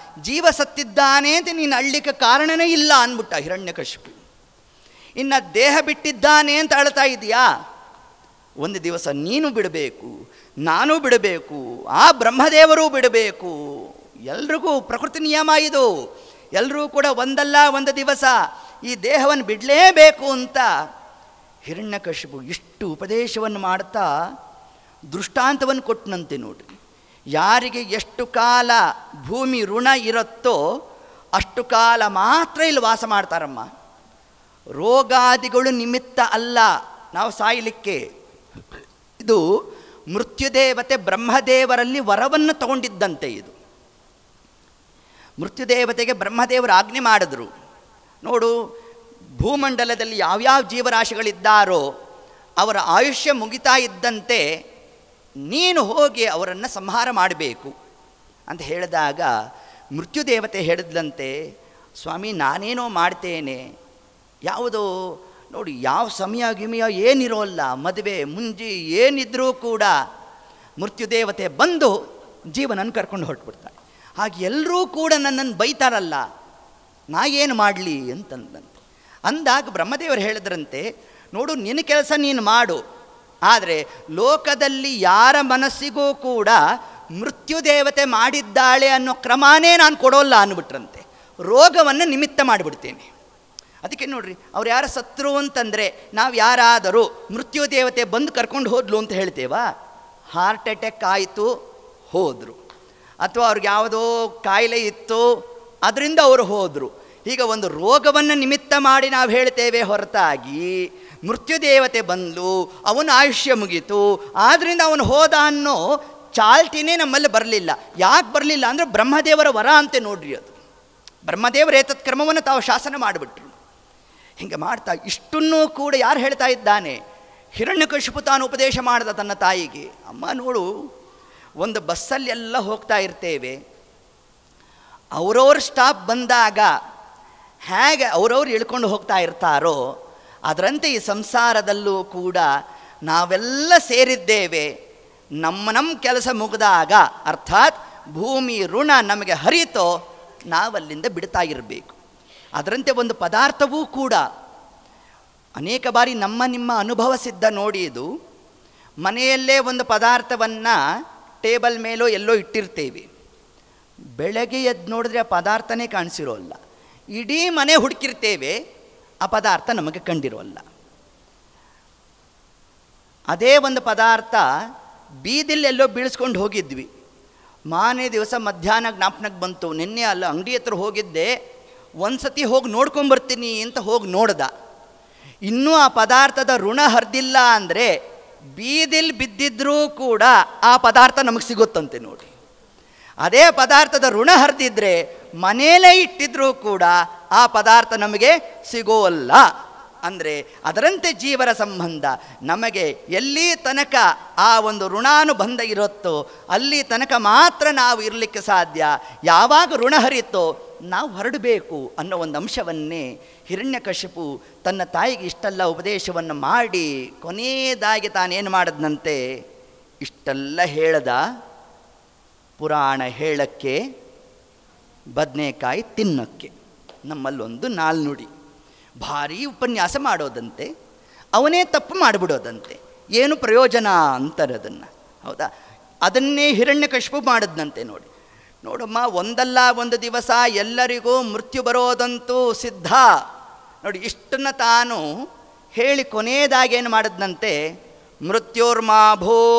ಜೀವ ಸತ್ತಿದ್ದಾನೆ ಅಂತ ನೀನು ಅಳ್ಳಿಕ್ಕೆ ಕಾರಣನೇ ಇಲ್ಲ ಅಂದ್ಬಿಟ್ಟ ಹಿರಣ್ಯಕಶಿಪು. ಇನ್ನು ದೇಹ ಬಿಟ್ಟಿದ್ದಾನೆ ಅಂತ ಅಳ್ತಾ ಇದೆಯಾ, ಒಂದು ದಿವಸ ನೀನು ಬಿಡಬೇಕು, ನಾನು ಬಿಡಬೇಕು, ಆ ಬ್ರಹ್ಮದೇವರು ಬಿಡಬೇಕು. ಎಲ್ರಿಗೂ ಪ್ರಕೃತಿ ನಿಯಮ ಇದು. ಎಲ್ಲರೂ ಕೂಡ ಒಂದಲ್ಲ ಒಂದು ದಿವಸ ಈ ದೇಹವನ್ನು ಬಿಡಲೇಬೇಕು ಅಂತ ಹಿರಣ್ಯಕಶಿಪು ಇಷ್ಟು ಉಪದೇಶವನ್ನು ಮಾಡ್ತಾ ದೃಷ್ಟಾಂತವನ್ನು ಕೊಟ್ಟನಂತೆ ನೋಡ್ರಿ. ಯಾರಿಗೆ ಎಷ್ಟು ಕಾಲ ಭೂಮಿ ಋಣ ಇರುತ್ತೋ ಅಷ್ಟು ಕಾಲ ಮಾತ್ರ ಇಲ್ಲಿ ವಾಸ ಮಾಡ್ತಾರಮ್ಮ. ರೋಗಾದಿಗಳು ನಿಮಿತ್ತ ಅಲ್ಲ ನಾವು ಸಾಯಲಿಕ್ಕೆ. ಇದು ಮೃತ್ಯುದೇವತೆ ಬ್ರಹ್ಮದೇವರಲ್ಲಿ ವರವನ್ನು ತಗೊಂಡಿದ್ದಂತೆ. ಇದು ಮೃತ್ಯುದೇವತೆಗೆ ಬ್ರಹ್ಮದೇವರು ಆಜ್ಞೆ ಮಾಡಿದ್ರು, ನೋಡು ಭೂಮಂಡಲದಲ್ಲಿ ಯಾವ್ಯಾವ ಜೀವರಾಶಿಗಳಿದ್ದಾರೋ ಅವರ ಆಯುಷ್ಯ ಮುಗಿತಾ ಇದ್ದಂತೆ ನೀನು ಹೋಗಿ ಅವರನ್ನು ಸಂಹಾರ ಮಾಡಬೇಕು ಅಂತ ಹೇಳಿದಾಗ ಮೃತ್ಯುದೇವತೆ ಹೇಳಿದ್ಲಂತೆ, ಸ್ವಾಮಿ ನಾನೇನೋ ಮಾಡ್ತೇನೆ, ಯಾವುದೋ ನೋಡಿ ಯಾವ ಸಮಯ ಗಿಮಿಯ ಏನಿರೋಲ್ಲ, ಮದುವೆ ಮುಂಜಿ ಏನಿದ್ರೂ ಕೂಡ ಮೃತ್ಯುದೇವತೆ ಬಂದು ಜೀವನನ್ನು ಕರ್ಕೊಂಡು ಹೊರಟ್ಬಿಡ್ತಾಳೆ. ಹಾಗೆ ಎಲ್ಲರೂ ಕೂಡ ನನ್ನನ್ನು ಬೈತಾರಲ್ಲ, ನಾ ಏನು ಮಾಡಲಿ ಅಂತಂದಂತೆ. ಅಂದಾಗ ಬ್ರಹ್ಮದೇವರು ಹೇಳಿದ್ರಂತೆ, ನೋಡು ನಿನ್ನ ಕೆಲಸ ನೀನು ಮಾಡು, ಆದರೆ ಲೋಕದಲ್ಲಿ ಯಾರ ಮನಸ್ಸಿಗೂ ಕೂಡ ಮೃತ್ಯುದೇವತೆ ಮಾಡಿದ್ದಾಳೆ ಅನ್ನೋ ಕ್ರಮನೇ ನಾನು ಕೊಡೋಲ್ಲ ಅಂದ್ಬಿಟ್ರಂತೆ. ರೋಗವನ್ನು ನಿಮಿತ್ತ ಮಾಡಿಬಿಡ್ತೇನೆ. ಅದಕ್ಕೆ ನೋಡ್ರಿ, ಅವ್ರು ಯಾರ ಸತ್ರು ಅಂತಂದರೆ ನಾವು ಯಾರಾದರೂ ಮೃತ್ಯುದೇವತೆ ಬಂದು ಕರ್ಕೊಂಡು ಹೋದ್ಲು ಅಂತ ಹೇಳ್ತೇವಾ? ಹಾರ್ಟ್ ಅಟ್ಯಾಕ್ ಆಯಿತು ಹೋದರು, ಅಥವಾ ಅವ್ರಿಗೆ ಯಾವುದೋ ಕಾಯಿಲೆ ಇತ್ತು ಅದರಿಂದ ಅವರು ಹೋದರು. ಈಗ ಒಂದು ರೋಗವನ್ನು ನಿಮಿತ್ತ ಮಾಡಿ ನಾವು ಹೇಳ್ತೇವೆ ಹೊರತಾಗಿ ಮೃತ್ಯುದೇವತೆ ಬಂದು ಅವನ ಆಯುಷ್ಯ ಮುಗೀತು ಆದ್ದರಿಂದ ಅವನು ಹೋದ ಅನ್ನೋ ಚಾಲ್ತಿನೇ ನಮ್ಮಲ್ಲಿ ಬರಲಿಲ್ಲ. ಯಾಕೆ ಬರಲಿಲ್ಲ ಅಂದರೆ ಬ್ರಹ್ಮದೇವರ ವರ ಅಂತೆ ನೋಡ್ರಿ. ಅದು ಬ್ರಹ್ಮದೇವರೇ ತತ್ ಕ್ರಮವನ್ನು ತಾವು ಶಾಸನ ಮಾಡಿಬಿಟ್ರು. ಹಿಂಗೆ ಮಾಡ್ತಾ ಇಷ್ಟನ್ನೂ ಕೂಡ ಯಾರು ಹೇಳ್ತಾ ಇದ್ದಾನೆ? ಹಿರಣ್ಯಕಶಿಪು ತಾನು ಉಪದೇಶ ಮಾಡಿದ ತನ್ನ ತಾಯಿಗೆ, ಅಮ್ಮ ನೋಡು ಒಂದು ಬಸ್ಸಲ್ಲಿ ಎಲ್ಲ ಹೋಗ್ತಾ ಇರ್ತೇವೆ, ಅವರವ್ರ ಸ್ಟಾಪ್ ಬಂದಾಗ ಹೇಗೆ ಅವರವ್ರು ಇಳ್ಕೊಂಡು ಹೋಗ್ತಾ ಇರ್ತಾರೋ ಅದರಂತೆ ಈ ಸಂಸಾರದಲ್ಲೂ ಕೂಡ ನಾವೆಲ್ಲ ಸೇರಿದ್ದೇವೆ. ನಮ್ಮ ಕೆಲಸ ಮುಗಿದಾಗ, ಅರ್ಥಾತ್ ಭೂಮಿ ಋಣ ನಮಗೆ ಹರಿತೋ ನಾವಲ್ಲಿಂದ ಬಿಡ್ತಾ ಇರಬೇಕು. ಅದರಂತೆ ಒಂದು ಪದಾರ್ಥವೂ ಕೂಡ ಅನೇಕ ಬಾರಿ ನಿಮ್ಮ ಅನುಭವ ಸಿದ್ಧ ನೋಡಿ. ಇದು ಮನೆಯಲ್ಲೇ ಒಂದು ಪದಾರ್ಥವನ್ನು ಟೇಬಲ್ ಮೇಲೋ ಎಲ್ಲೋ ಇಟ್ಟಿರ್ತೇವೆ, ಬೆಳಗ್ಗೆ ಎದ್ದು ನೋಡಿದ್ರೆ ಆ ಪದಾರ್ಥನೇ ಕಾಣಿಸಿರೋಲ್ಲ. ಇಡೀ ಮನೆ ಹುಡುಕಿರ್ತೇವೆ, ಆ ಪದಾರ್ಥ ನಮಗೆ ಕಂಡಿರೋಲ್ಲ. ಅದೇ ಒಂದು ಪದಾರ್ಥ ಬೀದಿಲ್ ಎಲ್ಲೋ ಬೀಳಿಸ್ಕೊಂಡು ಹೋಗಿದ್ವಿ, ಮಾನೇ ದಿವಸ ಮಧ್ಯಾಹ್ನ ಜ್ಞಾಪನಕ್ಕೆ ಬಂತು, ನಿನ್ನೆ ಅಲ್ಲ ಅಂಗಡಿ ಹತ್ರ ಹೋಗಿದ್ದೆ, ಒಂದು ಸತಿ ಹೋಗಿ ನೋಡ್ಕೊಂಬರ್ತೀನಿ ಅಂತ ಹೋಗಿ ನೋಡ್ದ. ಇನ್ನೂ ಆ ಪದಾರ್ಥದ ಋಣ ಹರಿದಿಲ್ಲ ಅಂದರೆ ಬೀದಿಲ್ ಬಿದ್ದಿದ್ರೂ ಕೂಡ ಆ ಪದಾರ್ಥ ನಮಗೆ ಸಿಗುತ್ತಂತೆ ನೋಡಿ. ಅದೇ ಪದಾರ್ಥದ ಋಣ ಹರಿದಿದ್ರೆ ಮನೇಲೇ ಇಟ್ಟಿದ್ರೂ ಕೂಡ ಆ ಪದಾರ್ಥ ನಮಗೆ ಸಿಗೋಲ್ಲ. ಅಂದರೆ ಅದರಂತೆ ಜೀವರ ಸಂಬಂಧ ನಮಗೆ ಎಲ್ಲಿ ತನಕ ಆ ಒಂದು ಋಣಾನುಬಂಧ ಇರುತ್ತೋ ಅಲ್ಲಿ ತನಕ ಮಾತ್ರ ನಾವು ಇರಲಿಕ್ಕೆ ಸಾಧ್ಯ. ಯಾವಾಗ ಋಣ ಹರಿಯುತ್ತೋ ನಾವು ಹೊರಡಬೇಕು ಅನ್ನೋ ಒಂದು ಅಂಶವನ್ನೇ ಹಿರಣ್ಯಕಶಿಪು ತನ್ನ ತಾಯಿಗೆ ಇಷ್ಟೆಲ್ಲ ಉಪದೇಶವನ್ನು ಮಾಡಿ ಕೊನೆಯದಾಗಿ ತಾನೇನು ಮಾಡಿದ್ನಂತೆ, ಇಷ್ಟೆಲ್ಲ ಹೇಳ್ದ, ಪುರಾಣ ಹೇಳಕ್ಕೆ ಬದನೆಕಾಯಿ ತಿನ್ನಕ್ಕೆ. ನಮ್ಮಲ್ಲೊಂದು ನಾಲ್ನುಡಿ, ಭಾರೀ ಉಪನ್ಯಾಸ ಮಾಡೋದಂತೆ, ಅವನೇ ತಪ್ಪು ಮಾಡಿಬಿಡೋದಂತೆ, ಏನು ಪ್ರಯೋಜನ ಅಂತಾರೆ ಅದನ್ನು. ಹೌದಾ? ಅದನ್ನೇ ಹಿರಣ್ಯಕಶಿಪು ಮಾಡಿದ್ನಂತೆ. ನೋಡಮ್ಮ, ಒಂದಲ್ಲ ಒಂದು ದಿವಸ ಎಲ್ಲರಿಗೂ ಮೃತ್ಯು ಬರೋದಂತೂ ಸಿದ್ಧ ನೋಡಿ. ಇಷ್ಟನ್ನು ತಾನು ಹೇಳಿ ಕೊನೆಯದಾಗಿ ಏನು ಮಾಡಿದ್ನಂತೆ, ಮೃತ್ಯುರ್ಮಾಭೂತ್,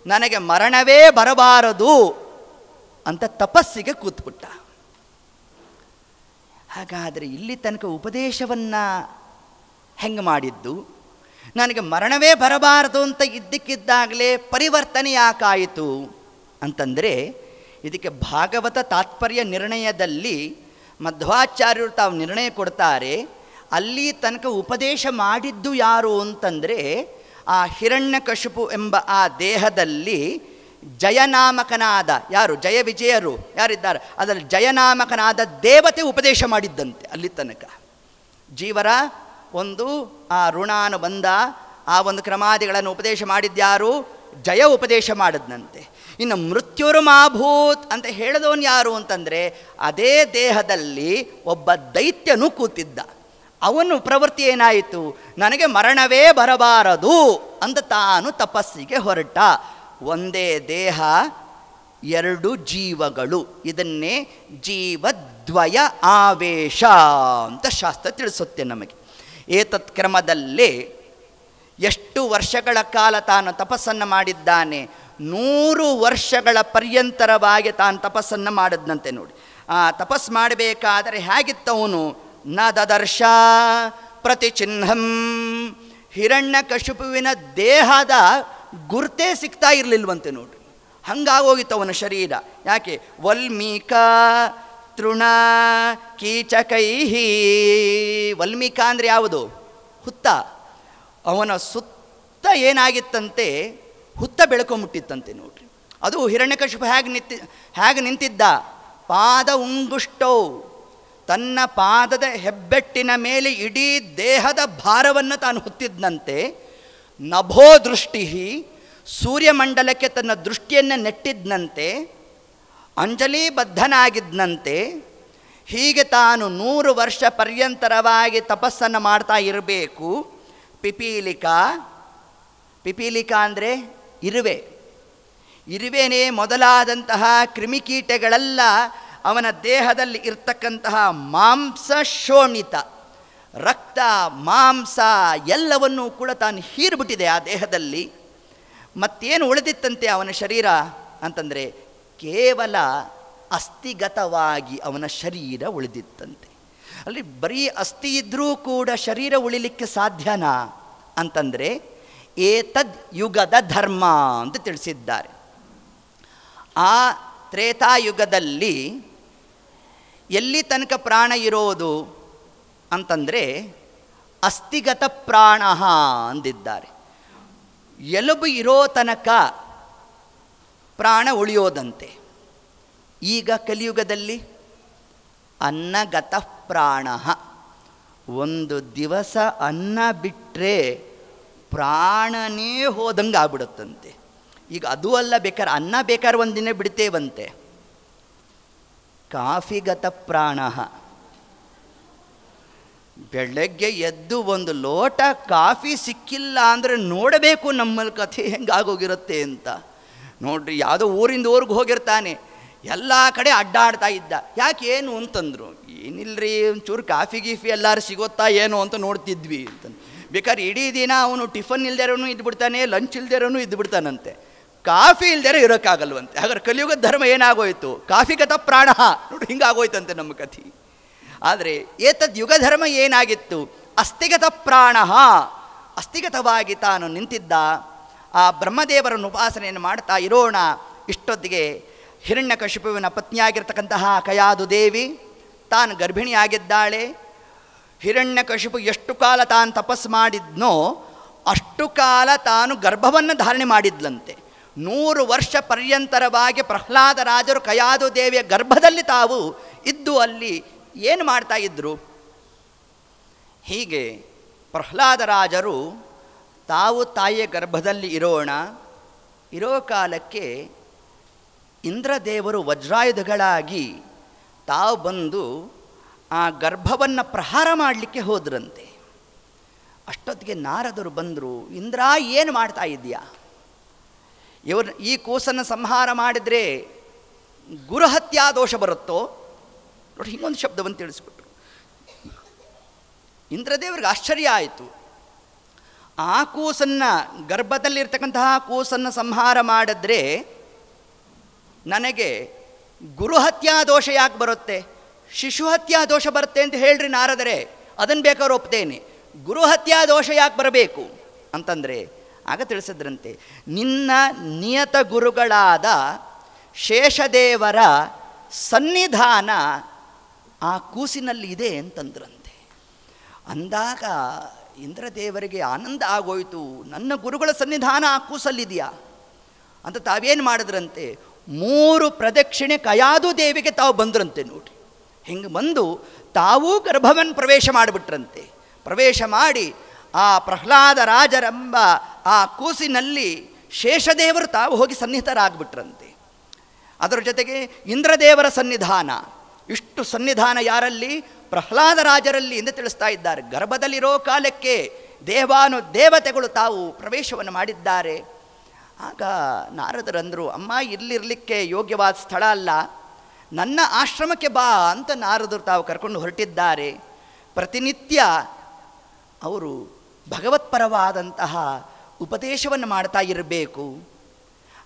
ನನಗೆ ಮರಣವೇ ಬರಬಾರದು ಅಂತ ತಪಸ್ಸಿಗೆ ಕೂತ್ಬಿಟ್ಟ. ಹಾಗಾದರೆ ಇಲ್ಲಿ ತನಕ ಉಪದೇಶವನ್ನು ಹೆಂಗೆ ಮಾಡಿದ್ದು, ನನಗೆ ಮರಣವೇ ಬರಬಾರದು ಅಂತ ಇದ್ದಕ್ಕಿದ್ದಾಗಲೇ ಪರಿವರ್ತನೆ ಯಾಕಾಯಿತು ಅಂತಂದರೆ, ಇದಕ್ಕೆ ಭಾಗವತ ತಾತ್ಪರ್ಯ ನಿರ್ಣಯದಲ್ಲಿ ಮಧ್ವಾಚಾರ್ಯರು ತಾವು ನಿರ್ಣಯ ಕೊಡ್ತಾರೆ. ಅಲ್ಲಿ ತನಕ ಉಪದೇಶ ಮಾಡಿದ್ದು ಯಾರು ಅಂತಂದರೆ, ಆ ಹಿರಣ್ಯಕಶಿಪು ಎಂಬ ಆ ದೇಹದಲ್ಲಿ ಜಯನಾಮಕನಾದ ಯಾರು, ಜಯ ವಿಜಯರು ಯಾರಿದ್ದಾರೆ, ಅದರಲ್ಲಿ ಜಯನಾಮಕನಾದ ದೇವತೆ ಉಪದೇಶ ಮಾಡಿದ್ದಂತೆ. ಅಲ್ಲಿ ತನಕ ಜೀವರ ಒಂದು ಆ ಋಣಾನುಬಂಧ ಆ ಒಂದು ಕ್ರಮಾದಿಗಳನ್ನು ಉಪದೇಶ ಮಾಡಿದ್ಯಾರು, ಜಯ ಉಪದೇಶ ಮಾಡಿದ್ನಂತೆ. ಇನ್ನು ಮೃತ್ಯುರ್ಮಾಭೂತ್ ಅಂತ ಹೇಳಿದವನು ಯಾರು ಅಂತಂದರೆ, ಅದೇ ದೇಹದಲ್ಲಿ ಒಬ್ಬ ದೈತ್ಯನೂ ಕೂತಿದ್ದ. ಅವನು ಪ್ರವೃತ್ತಿ ಏನಾಯಿತು, ನನಗೆ ಮರಣವೇ ಬರಬಾರದು ಅಂತ ತಾನು ತಪಸ್ಸಿಗೆ ಹೊರಟ. ಒಂದೇ ದೇಹ ಎರಡು ಜೀವಗಳು, ಇದನ್ನೇ ಜೀವದ್ವಯ ಆವೇಶ ಅಂತ ಶಾಸ್ತ್ರ ತಿಳಿಸುತ್ತೆ ನಮಗೆ. ಏತತ್ ಕ್ರಮದಲ್ಲೇ ಎಷ್ಟು ವರ್ಷಗಳ ಕಾಲ ತಾನು ತಪಸ್ಸನ್ನು ಮಾಡಿದ್ದಾನೆ, 100 ವರ್ಷಗಳ ಪರ್ಯಂತರವಾಗಿ ತಾನು ತಪಸ್ಸನ್ನು ಮಾಡಿದ್ನಂತೆ ನೋಡಿ. ಆ ತಪಸ್ಸು ಮಾಡಬೇಕಾದರೆ ಹೇಗಿತ್ತವನು, ನ ದದರ್ಶ ಪ್ರತಿಚಿಹ್ನಂ, ಹಿರಣ್ಯಕಶಿಪುವಿನ ದೇಹದ ಗುರ್ತೇ ಸಿಗ್ತಾ ಇರಲಿಲ್ವಂತೆ ನೋಡಿ. ಹಂಗಾಗೋಗಿತ್ತು ಅವನ ಶರೀರ. ಯಾಕೆ, ವಲ್ಮೀಕ ತೃಣ ಕೀಚಕೈಹಿ. ವಲ್ಮೀಕ ಅಂದರೆ ಯಾವುದು, ಹುತ್ತ. ಅವನ ಸುತ್ತ ಏನಾಗಿತ್ತಂತೆ, ಹುತ್ತ ಬೆಳ್ಕೊಂಬಿಟ್ಟಿತ್ತಂತೆ ನೋಡ್ರಿ. ಅದು ಹಿರಣ್ಯಕಶಿಪು ಹೇಗೆ ನಿಂತಿದ್ದ, ಪಾದ ಉಂಗುಷ್ಟೋ, ತನ್ನ ಪಾದದ ಹೆಬ್ಬೆಟ್ಟಿನ ಮೇಲೆ ಇಡೀ ದೇಹದ ಭಾರವನ್ನು ತಾನು ಹೊತ್ತಿದ್ದಂತೆ. ನಭೋ ದೃಷ್ಟಿ, ಸೂರ್ಯಮಂಡಲಕ್ಕೆ ತನ್ನ ದೃಷ್ಟಿಯನ್ನು ನೆಟ್ಟಿದ್ದಂತೆ, ಅಂಜಲಿಬದ್ಧನಾಗಿದ್ದಂತೆ. ಹೀಗೆ ತಾನು 100 ವರ್ಷ ಪರ್ಯಂತರವಾಗಿ ತಪಸ್ಸನ್ನು ಮಾಡ್ತಾ ಇರಬೇಕು. ಪಿಪೀಲಿಕಾ ಅಂದರೆ ಇರುವೆನೇ ಮೊದಲಾದಂತಹ ಕ್ರಿಮಿಕೀಟಗಳೆಲ್ಲ ಅವನ ದೇಹದಲ್ಲಿ ಇರ್ತಕ್ಕಂತಹ ಮಾಂಸ ಶೋಣಿತ, ರಕ್ತ ಮಾಂಸ ಎಲ್ಲವನ್ನೂ ಕೂಡ ತಾನು ಹೀರಿಬಿಟ್ಟಿದೆ ಆ ದೇಹದಲ್ಲಿ. ಮತ್ತೇನು ಉಳಿದಿತ್ತಂತೆ ಅವನ ಶರೀರ ಅಂತಂದರೆ, ಕೇವಲ ಅಸ್ಥಿಗತವಾಗಿ ಅವನ ಶರೀರ ಉಳಿದಿತ್ತಂತೆ. ಅಲ್ಲಿ ಬರೀ ಅಸ್ಥಿ ಇದ್ದರೂ ಕೂಡ ಶರೀರ ಉಳಿಲಿಕ್ಕೆ ಸಾಧ್ಯನಾ ಅಂತಂದರೆ, ಏತದ್ ಯುಗದ ಧರ್ಮ ಅಂತ ತಿಳಿಸಿದ್ದಾರೆ. ಆ ತ್ರೇತಾಯುಗದಲ್ಲಿ ಎಲ್ಲಿ ತನಕ ಪ್ರಾಣ ಇರೋದು ಅಂತಂದರೆ, ಅಸ್ಥಿಗತ ಪ್ರಾಣ ಅಂದಿದ್ದಾರೆ. ಎಲುಬು ಇರೋ ತನಕ ಪ್ರಾಣ ಉಳಿಯೋದಂತೆ. ಈಗ ಕಲಿಯುಗದಲ್ಲಿ ಅನ್ನಗತಃ ಪ್ರಾಣ, ಒಂದು ದಿವಸ ಅನ್ನ ಬಿಟ್ಟರೆ ಪ್ರಾಣನೇ ಹೋದಂಗೆ ಆಗ್ಬಿಡುತ್ತಂತೆ. ಈಗ ಅದೂ ಅಲ್ಲ, ಬೇಕಾದ್ರೆ ಅನ್ನ ಬೇಕಾದ್ರೆ ಒಂದು ದಿನ ಬಿಡ್ತೇವಂತೆ. ಕಾಫಿಗತ ಪ್ರಾಣ, ಬೆಳಗ್ಗೆ ಎದ್ದು ಒಂದು ಲೋಟ ಕಾಫಿ ಸಿಕ್ಕಿಲ್ಲ ಅಂದರೆ ನೋಡಬೇಕು ನಮ್ಮಲ್ಲಿ ಕಥೆ ಹೆಂಗಾಗೋಗಿರುತ್ತೆ ಅಂತ. ನೋಡ್ರಿ, ಯಾವುದೋ ಊರಿಂದ ಊರಿಗೆ ಹೋಗಿರ್ತಾನೆ, ಎಲ್ಲ ಕಡೆ ಅಡ್ಡಾಡ್ತಾ ಇದ್ದ. ಯಾಕೆ ಏನು ಅಂತಂದರು, ಏನಿಲ್ಲರಿ ಒಂಚೂರು ಕಾಫಿ ಗೀಫಿ ಎಲ್ಲರೂ ಸಿಗುತ್ತಾ ಏನೋ ಅಂತ ನೋಡ್ತಿದ್ವಿ ಅಂತ. ಬೇಕಾದ್ರೆ ಇಡೀ ದಿನ ಅವನು ಟಿಫನ್ ಇಲ್ದೇರೋನು ಇದ್ಬಿಡ್ತಾನೆ, ಲಂಚ್ ಇಲ್ದೇರೋನು ಇದ್ಬಿಡ್ತಾನಂತೆ, ಕಾಫಿ ಇಲ್ದೇರೋ ಇರೋಕ್ಕಾಗಲ್ವಂತೆ. ಹಾಗಾದ್ರೆ ಕಲಿಯುಗದ ಧರ್ಮ ಏನಾಗೋಯ್ತು? ಕಾಫಿಗತ ಪ್ರಾಣ. ನೋಡಿ, ಹಿಂಗಾಗೋಯ್ತಂತೆ ನಮ್ಮ ಕಥೆ. ಆದರೆ ಏತದ್ ಯುಗ ಧರ್ಮ ಏನಾಗಿತ್ತು? ಅಸ್ಥಿಗತ ಪ್ರಾಣ, ಅಸ್ಥಿಗತವಾಗಿ ತಾನು ನಿಂತಿದ್ದ. ಆ ಬ್ರಹ್ಮದೇವರನ್ನು ಉಪಾಸನೆಯನ್ನು ಮಾಡ್ತಾ ಇರೋಣ. ಇಷ್ಟೊತ್ತಿಗೆ ಹಿರಣ್ಯಕಶಿಪುವಿನ ಪತ್ನಿಯಾಗಿರ್ತಕ್ಕಂತಹ ಕಯಾದು ದೇವಿ ತಾನು ಗರ್ಭಿಣಿಯಾಗಿದ್ದಾಳೆ. ಹಿರಣ್ಯಕಶಿಪು ಎಷ್ಟು ಕಾಲ ತಾನು ತಪಸ್ಸು ಮಾಡಿದ್ನೋ ಅಷ್ಟು ಕಾಲ ತಾನು ಗರ್ಭವನ್ನು ಧಾರಣೆ ಮಾಡಿದ್ಲಂತೆ. 100 ವರ್ಷ ಪರ್ಯಂತರವಾಗಿ ಪ್ರಹ್ಲಾದ ರಾಜರು ಕಯಾದು ದೇವಿಯ ಗರ್ಭದಲ್ಲಿ ತಾವು ಇದ್ದು ಅಲ್ಲಿ ಏನು ಮಾಡ್ತಾ ಇದ್ದರು? ಹೀಗೆ ಪ್ರಹ್ಲಾದ ರಾಜರು ತಾವು ತಾಯಿಯ ಗರ್ಭದಲ್ಲಿ ಇರೋ ಕಾಲಕ್ಕೆ ಇಂದ್ರದೇವರು ವಜ್ರಾಯುಧಗಳಾಗಿ ತಾವು ಬಂದು ಆ ಗರ್ಭವನ್ನು ಪ್ರಹಾರ ಮಾಡಲಿಕ್ಕೆ ಹೋದ್ರಂತೆ. ಅಷ್ಟೊತ್ತಿಗೆ ನಾರದರು ಬಂದರು, ಇಂದ್ರ ಏನು ಮಾಡ್ತಾ ಇದೆಯಾ? ಈ ಕೂಸನ್ನು ಸಂಹಾರ ಮಾಡಿದರೆ ಗುರುಹತ್ಯಾ ದೋಷ ಬರುತ್ತೋ? ನೋಡಿ, ಹಿಂಗೊಂದು ಶಬ್ದವನ್ನು ತಿಳಿಸ್ಬಿಟ್ರು. ಇಂದ್ರದೇವರಿಗೆ ಆಶ್ಚರ್ಯ ಆಯಿತು. ಆ ಕೂಸನ್ನು, ಗರ್ಭದಲ್ಲಿರ್ತಕ್ಕಂತಹ ಕೂಸನ್ನು ಸಂಹಾರ ಮಾಡಿದ್ರೆ ನನಗೆ ಗುರುಹತ್ಯಾ ದೋಷ ಯಾಕೆ ಬರುತ್ತೆ? ಶಿಶುಹತ್ಯಾ ದೋಷ ಬರುತ್ತೆ ಅಂತ ಹೇಳ್ರಿ ನಾರದರೆ, ಅದನ್ನು ಬೇಕಾದ್ರೆ ಒಪ್ತೇನೆ. ಗುರುಹತ್ಯಾ ದೋಷ ಯಾಕೆ ಬರಬೇಕು ಅಂತಂದರೆ ಆಗ ತಿಳಿಸಿದ್ರಂತೆ, ನಿನ್ನ ನಿಯತ ಗುರುಗಳಾದ ಶೇಷದೇವರ ಸನ್ನಿಧಾನ ಆ ಕೂಸಿನಲ್ಲಿ ಇದೆ ಅಂತಂದ್ರಂತೆ. ಅಂದಾಗ ಇಂದ್ರದೇವರಿಗೆ ಆನಂದ ಆಗೋಯಿತು. ನನ್ನ ಗುರುಗಳ ಸನ್ನಿಧಾನ ಆ ಕೂಸಲ್ಲಿದೆಯಾ ಅಂತ ತಾವೇನು ಮಾಡಿದ್ರಂತೆ, 3 ಪ್ರದಕ್ಷಿಣೆ ಕಯಾದು ದೇವಿಗೆ ತಾವು ಬಂದ್ರಂತೆ. ನೋಡಿ, ಹಿಂಗೆ ಬಂದು ತಾವೂ ಗರ್ಭವನ್ನು ಪ್ರವೇಶ ಮಾಡಿಬಿಟ್ರಂತೆ. ಪ್ರವೇಶ ಮಾಡಿ ಆ ಪ್ರಹ್ಲಾದ ರಾಜರೆಂಬ ಆ ಕೂಸಿನಲ್ಲಿ ಶೇಷದೇವರು ತಾವು ಹೋಗಿ ಸನ್ನಿಹಿತರಾಗ್ಬಿಟ್ರಂತೆ. ಅದರ ಜೊತೆಗೆ ಇಂದ್ರದೇವರ ಸನ್ನಿಧಾನ, ಇಷ್ಟು ಸನ್ನಿಧಾನ ಯಾರಲ್ಲಿ? ಪ್ರಹ್ಲಾದ ರಾಜರಲ್ಲಿ ಎಂದು ತಿಳಿಸ್ತಾ ಇದ್ದಾರೆ. ಗರ್ಭದಲ್ಲಿರೋ ಕಾಲಕ್ಕೆ ದೇವತೆಗಳು ತಾವು ಪ್ರವೇಶವನ್ನು ಮಾಡಿದ್ದಾರೆ. ಆಗ ನಾರದರಂದರು, ಅಮ್ಮ ಇಲ್ಲಿರಲಿಕ್ಕೆ ಯೋಗ್ಯವಾದ ಸ್ಥಳ ಅಲ್ಲ, ನನ್ನ ಆಶ್ರಮಕ್ಕೆ ಬಾ ಅಂತ ನಾರದರು ತಾವು ಕರ್ಕೊಂಡು ಹೊರಟಿದ್ದಾರೆ. ಪ್ರತಿನಿತ್ಯ ಅವರು ಭಗವತ್ಪರವಾದಂತಹ ಉಪದೇಶವನ್ನು ಮಾಡ್ತಾ ಇರಬೇಕು.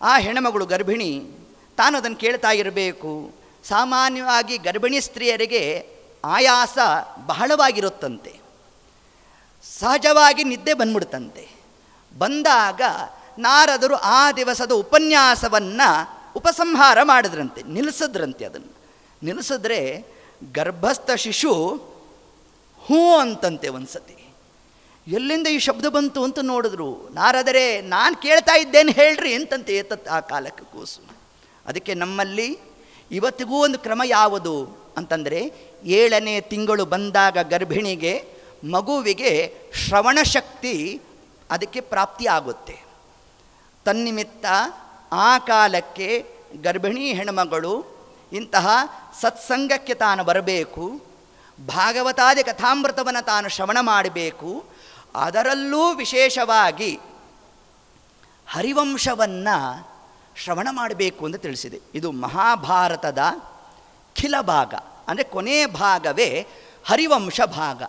ಆ ಹೆಣ್ಣುಮಗಳು ಗರ್ಭಿಣಿ, ತಾನು ಅದನ್ನು ಕೇಳ್ತಾ ಇರಬೇಕು. ಸಾಮಾನ್ಯವಾಗಿ ಗರ್ಭಿಣಿ ಸ್ತ್ರೀಯರಿಗೆ ಆಯಾಸ ಬಹಳವಾಗಿರುತ್ತಂತೆ, ಸಹಜವಾಗಿ ನಿದ್ದೆ ಬಂದ್ಬಿಡ್ತಂತೆ. ಬಂದಾಗ ನಾರದರು ಆ ದಿವಸದ ಉಪನ್ಯಾಸವನ್ನು ಉಪಸಂಹಾರ ಮಾಡಿದ್ರಂತೆ, ನಿಲ್ಲಿಸಿದ್ರಂತೆ. ಅದನ್ನು ನಿಲ್ಲಿಸಿದ್ರೆ ಗರ್ಭಸ್ಥ ಶಿಶು ಹ್ಞೂ ಅಂತಂತೆ. ಒಂದು ಸತಿ ಎಲ್ಲಿಂದ ಈ ಶಬ್ದ ಬಂತು ಅಂತ ನೋಡಿದ್ರು. ನಾರದರೆ, ನಾನು ಕೇಳ್ತಾ ಇದ್ದೇನೆ ಹೇಳ್ರಿ ಅಂತಂತೆ ಏತತ್ ಆ ಕಾಲಕ್ಕೆ ಕೂಸು. ಅದಕ್ಕೆ ನಮ್ಮಲ್ಲಿ ಇವತ್ತಿಗೂ ಒಂದು ಕ್ರಮ ಯಾವುದು ಅಂತಂದರೆ, 7ನೇ ತಿಂಗಳು ಬಂದಾಗ ಗರ್ಭಿಣಿಗೆ, ಮಗುವಿಗೆ ಶ್ರವಣ ಶಕ್ತಿ ಅದಕ್ಕೆ ಪ್ರಾಪ್ತಿ ಆಗುತ್ತೆ. ತನ್ನಿಮಿತ್ತ ಆ ಕಾಲಕ್ಕೆ ಗರ್ಭಿಣಿ ಹೆಣ್ಮಗಳು ಇಂತಹ ಸತ್ಸಂಗಕ್ಕೆ ತಾನು ಬರಬೇಕು, ಭಾಗವತಾದಿ ಕಥಾಮೃತವನ್ನು ತಾನು ಶ್ರವಣ ಮಾಡಬೇಕು. ಅದರಲ್ಲೂ ವಿಶೇಷವಾಗಿ ಹರಿವಂಶವನ್ನು ಶ್ರವಣ ಮಾಡಬೇಕು ಅಂತ ತಿಳಿಸಿದೆ. ಇದು ಮಹಾಭಾರತದ ಖಿಲ ಭಾಗ, ಅಂದರೆ ಕೊನೆಯ ಭಾಗವೇ ಹರಿವಂಶ ಭಾಗ.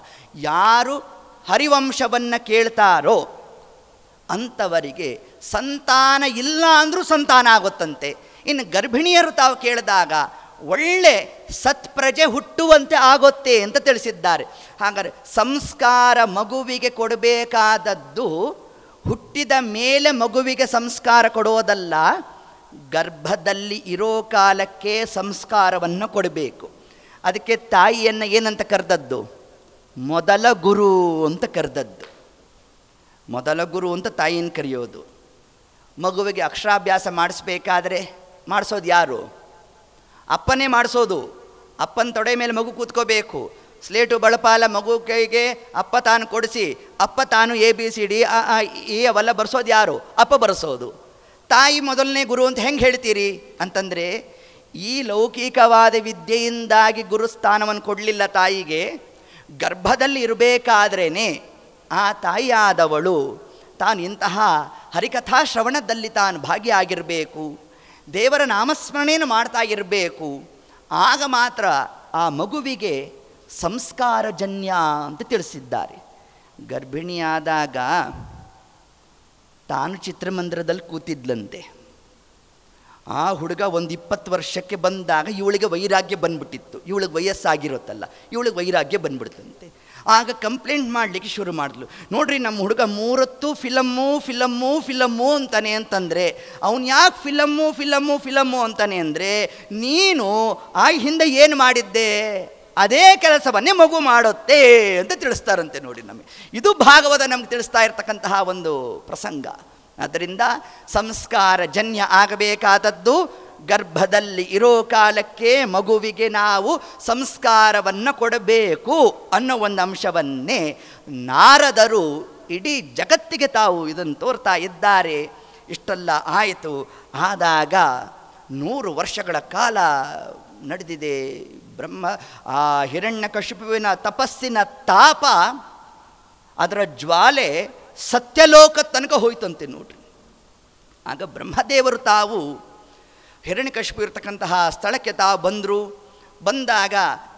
ಯಾರು ಹರಿವಂಶವನ್ನು ಕೇಳ್ತಾರೋ ಅಂಥವರಿಗೆ ಸಂತಾನ ಇಲ್ಲ ಅಂದರೂ ಸಂತಾನ ಆಗುತ್ತಂತೆ. ಇನ್ನು ಗರ್ಭಿಣಿಯರು ತಾವು ಕೇಳಿದಾಗ ಒಳ್ಳೆ ಸತ್ಪ್ರಜೆ ಹುಟ್ಟುವಂತೆ ಆಗುತ್ತೆ ಅಂತ ತಿಳಿಸಿದ್ದಾರೆ. ಹಾಗಾದರೆ ಸಂಸ್ಕಾರ ಮಗುವಿಗೆ ಕೊಡಬೇಕಾದದ್ದು ಹುಟ್ಟಿದ ಮೇಲೆ ಮಗುವಿಗೆ ಸಂಸ್ಕಾರ ಕೊಡೋದಲ್ಲ, ಗರ್ಭದಲ್ಲಿ ಇರೋ ಕಾಲಕ್ಕೆ ಸಂಸ್ಕಾರವನ್ನು ಕೊಡಬೇಕು. ಅದಕ್ಕೆ ತಾಯಿಯನ್ನು ಏನಂತ ಕರೆದದ್ದು? ಮೊದಲ ಗುರು ಅಂತ ಕರೆದದ್ದು. ಮೊದಲ ಗುರು ಅಂತ ತಾಯಿಯನ್ನು ಕರೆಯೋದು. ಮಗುವಿಗೆ ಅಕ್ಷರಾಭ್ಯಾಸ ಮಾಡಿಸ್ಬೇಕಾದ್ರೆ ಮಾಡಿಸೋದು ಯಾರು? ಅಪ್ಪನೇ ಮಾಡಿಸೋದು. ಅಪ್ಪನ ತೊಡೆ ಮೇಲೆ ಮಗು ಕೂತ್ಕೋಬೇಕು. ಸ್ಲೇಟು ಬಳಪಾಲ ಮಗು ಕೈಗೆ ಅಪ್ಪ ತಾನು ಕೊಡಿಸಿ ಅಪ್ಪ ತಾನು ABCD ಎ ಅವೆಲ್ಲ ಬರ್ಸೋದು ಯಾರು? ಅಪ್ಪ ಬರೆಸೋದು. ತಾಯಿ ಮೊದಲನೇ ಗುರು ಅಂತ ಹೆಂಗೆ ಹೇಳ್ತೀರಿ ಅಂತಂದರೆ, ಈ ಲೌಕಿಕವಾದ ವಿದ್ಯೆಯಿಂದಾಗಿ ಗುರುಸ್ಥಾನವನ್ನು ಕೊಡಲಿಲ್ಲ ತಾಯಿಗೆ. ಗರ್ಭದಲ್ಲಿ ಇರಬೇಕಾದ್ರೇ ಆ ತಾಯಿಯಾದವಳು ತಾನು ಇಂತಹ ಹರಿಕಥಾ ಶ್ರವಣದಲ್ಲಿ ತಾನು ಭಾಗಿಯಾಗಿರಬೇಕು, ದೇವರ ನಾಮಸ್ಮರಣೆಯನ್ನು ಮಾಡ್ತಾ ಇರಬೇಕು. ಆಗ ಮಾತ್ರ ಆ ಮಗುವಿಗೆ ಸಂಸ್ಕಾರಜನ್ಯ ಅಂತ ತಿಳಿಸಿದ್ದಾರೆ. ಗರ್ಭಿಣಿಯಾದಾಗ ತಾನು ಚಿತ್ರಮಂದಿರದಲ್ಲಿ ಕೂತಿದ್ಲಂತೆ. ಆ ಹುಡುಗ ಒಂದು 20 ವರ್ಷಕ್ಕೆ ಬಂದಾಗ ಇವಳಿಗೆ ವೈರಾಗ್ಯ ಬಂದ್ಬಿಟ್ಟಿತ್ತು. ಇವಳಿಗೆ ವಯಸ್ಸಾಗಿರುತ್ತಲ್ಲ, ಇವಳಿಗೆ ವೈರಾಗ್ಯ ಬಂದ್ಬಿಡ್ತಂತೆ. ಆಗ ಕಂಪ್ಲೇಂಟ್ ಮಾಡಲಿಕ್ಕೆ ಶುರು ಮಾಡಿದ್ಲು. ನೋಡ್ರಿ, ನಮ್ಮ ಹುಡುಗ 3 ಹೊತ್ತು ಫಿಲಮ್ಮು ಅಂತಾನೆ ಅಂತಂದರೆ, ಅವನು ಯಾಕೆ ಫಿಲಮ್ಮು ಅಂತಾನೆ ಅಂದರೆ, ನೀನು ಆ ಹಿಂದೆ ಏನು ಮಾಡಿದ್ದೆ ಅದೇ ಕೆಲಸವನ್ನೇ ಮಗು ಮಾಡುತ್ತೆ ಅಂತ ತಿಳಿಸ್ತಾರಂತೆ. ನೋಡಿ, ನಮಗೆ ಇದು ಭಾಗವತ ನಮ್ಗೆ ತಿಳಿಸ್ತಾ ಇರ್ತಕ್ಕಂತಹ ಒಂದು ಪ್ರಸಂಗ. ಆದ್ದರಿಂದ ಸಂಸ್ಕಾರಜನ್ಯ ಆಗಬೇಕಾದದ್ದು ಗರ್ಭದಲ್ಲಿ ಇರೋ ಕಾಲಕ್ಕೆ ಮಗುವಿಗೆ ನಾವು ಸಂಸ್ಕಾರವನ್ನು ಕೊಡಬೇಕು ಅನ್ನೋ ಒಂದು ಅಂಶವನ್ನೇ ನಾರದರು ಇಡೀ ಜಗತ್ತಿಗೆ ತಾವು ಇದನ್ನು ತೋರ್ತಾ ಇದ್ದಾರೆ. ಇಷ್ಟೆಲ್ಲ ಆಯಿತು. ಆದಾಗ 100 ವರ್ಷಗಳ ಕಾಲ ನಡೆದಿದೆ. ಆ ಹಿರಣ್ಯಕಶಿಪುವಿನ ತಪಸ್ಸಿನ ತಾಪ, ಅದರ ಜ್ವಾಲೆ ಸತ್ಯಲೋಕ ತನಕ ಹೋಯ್ತಂತೆ. ನೋಡ್ರಿ, ಆಗ ಬ್ರಹ್ಮದೇವರು ತಾವು ಹಿರಣ್ಯಕಶಿಪು ಇರ್ತಕ್ಕಂತಹ ಸ್ಥಳಕ್ಕೆ ತಾವು ಬಂದಾಗ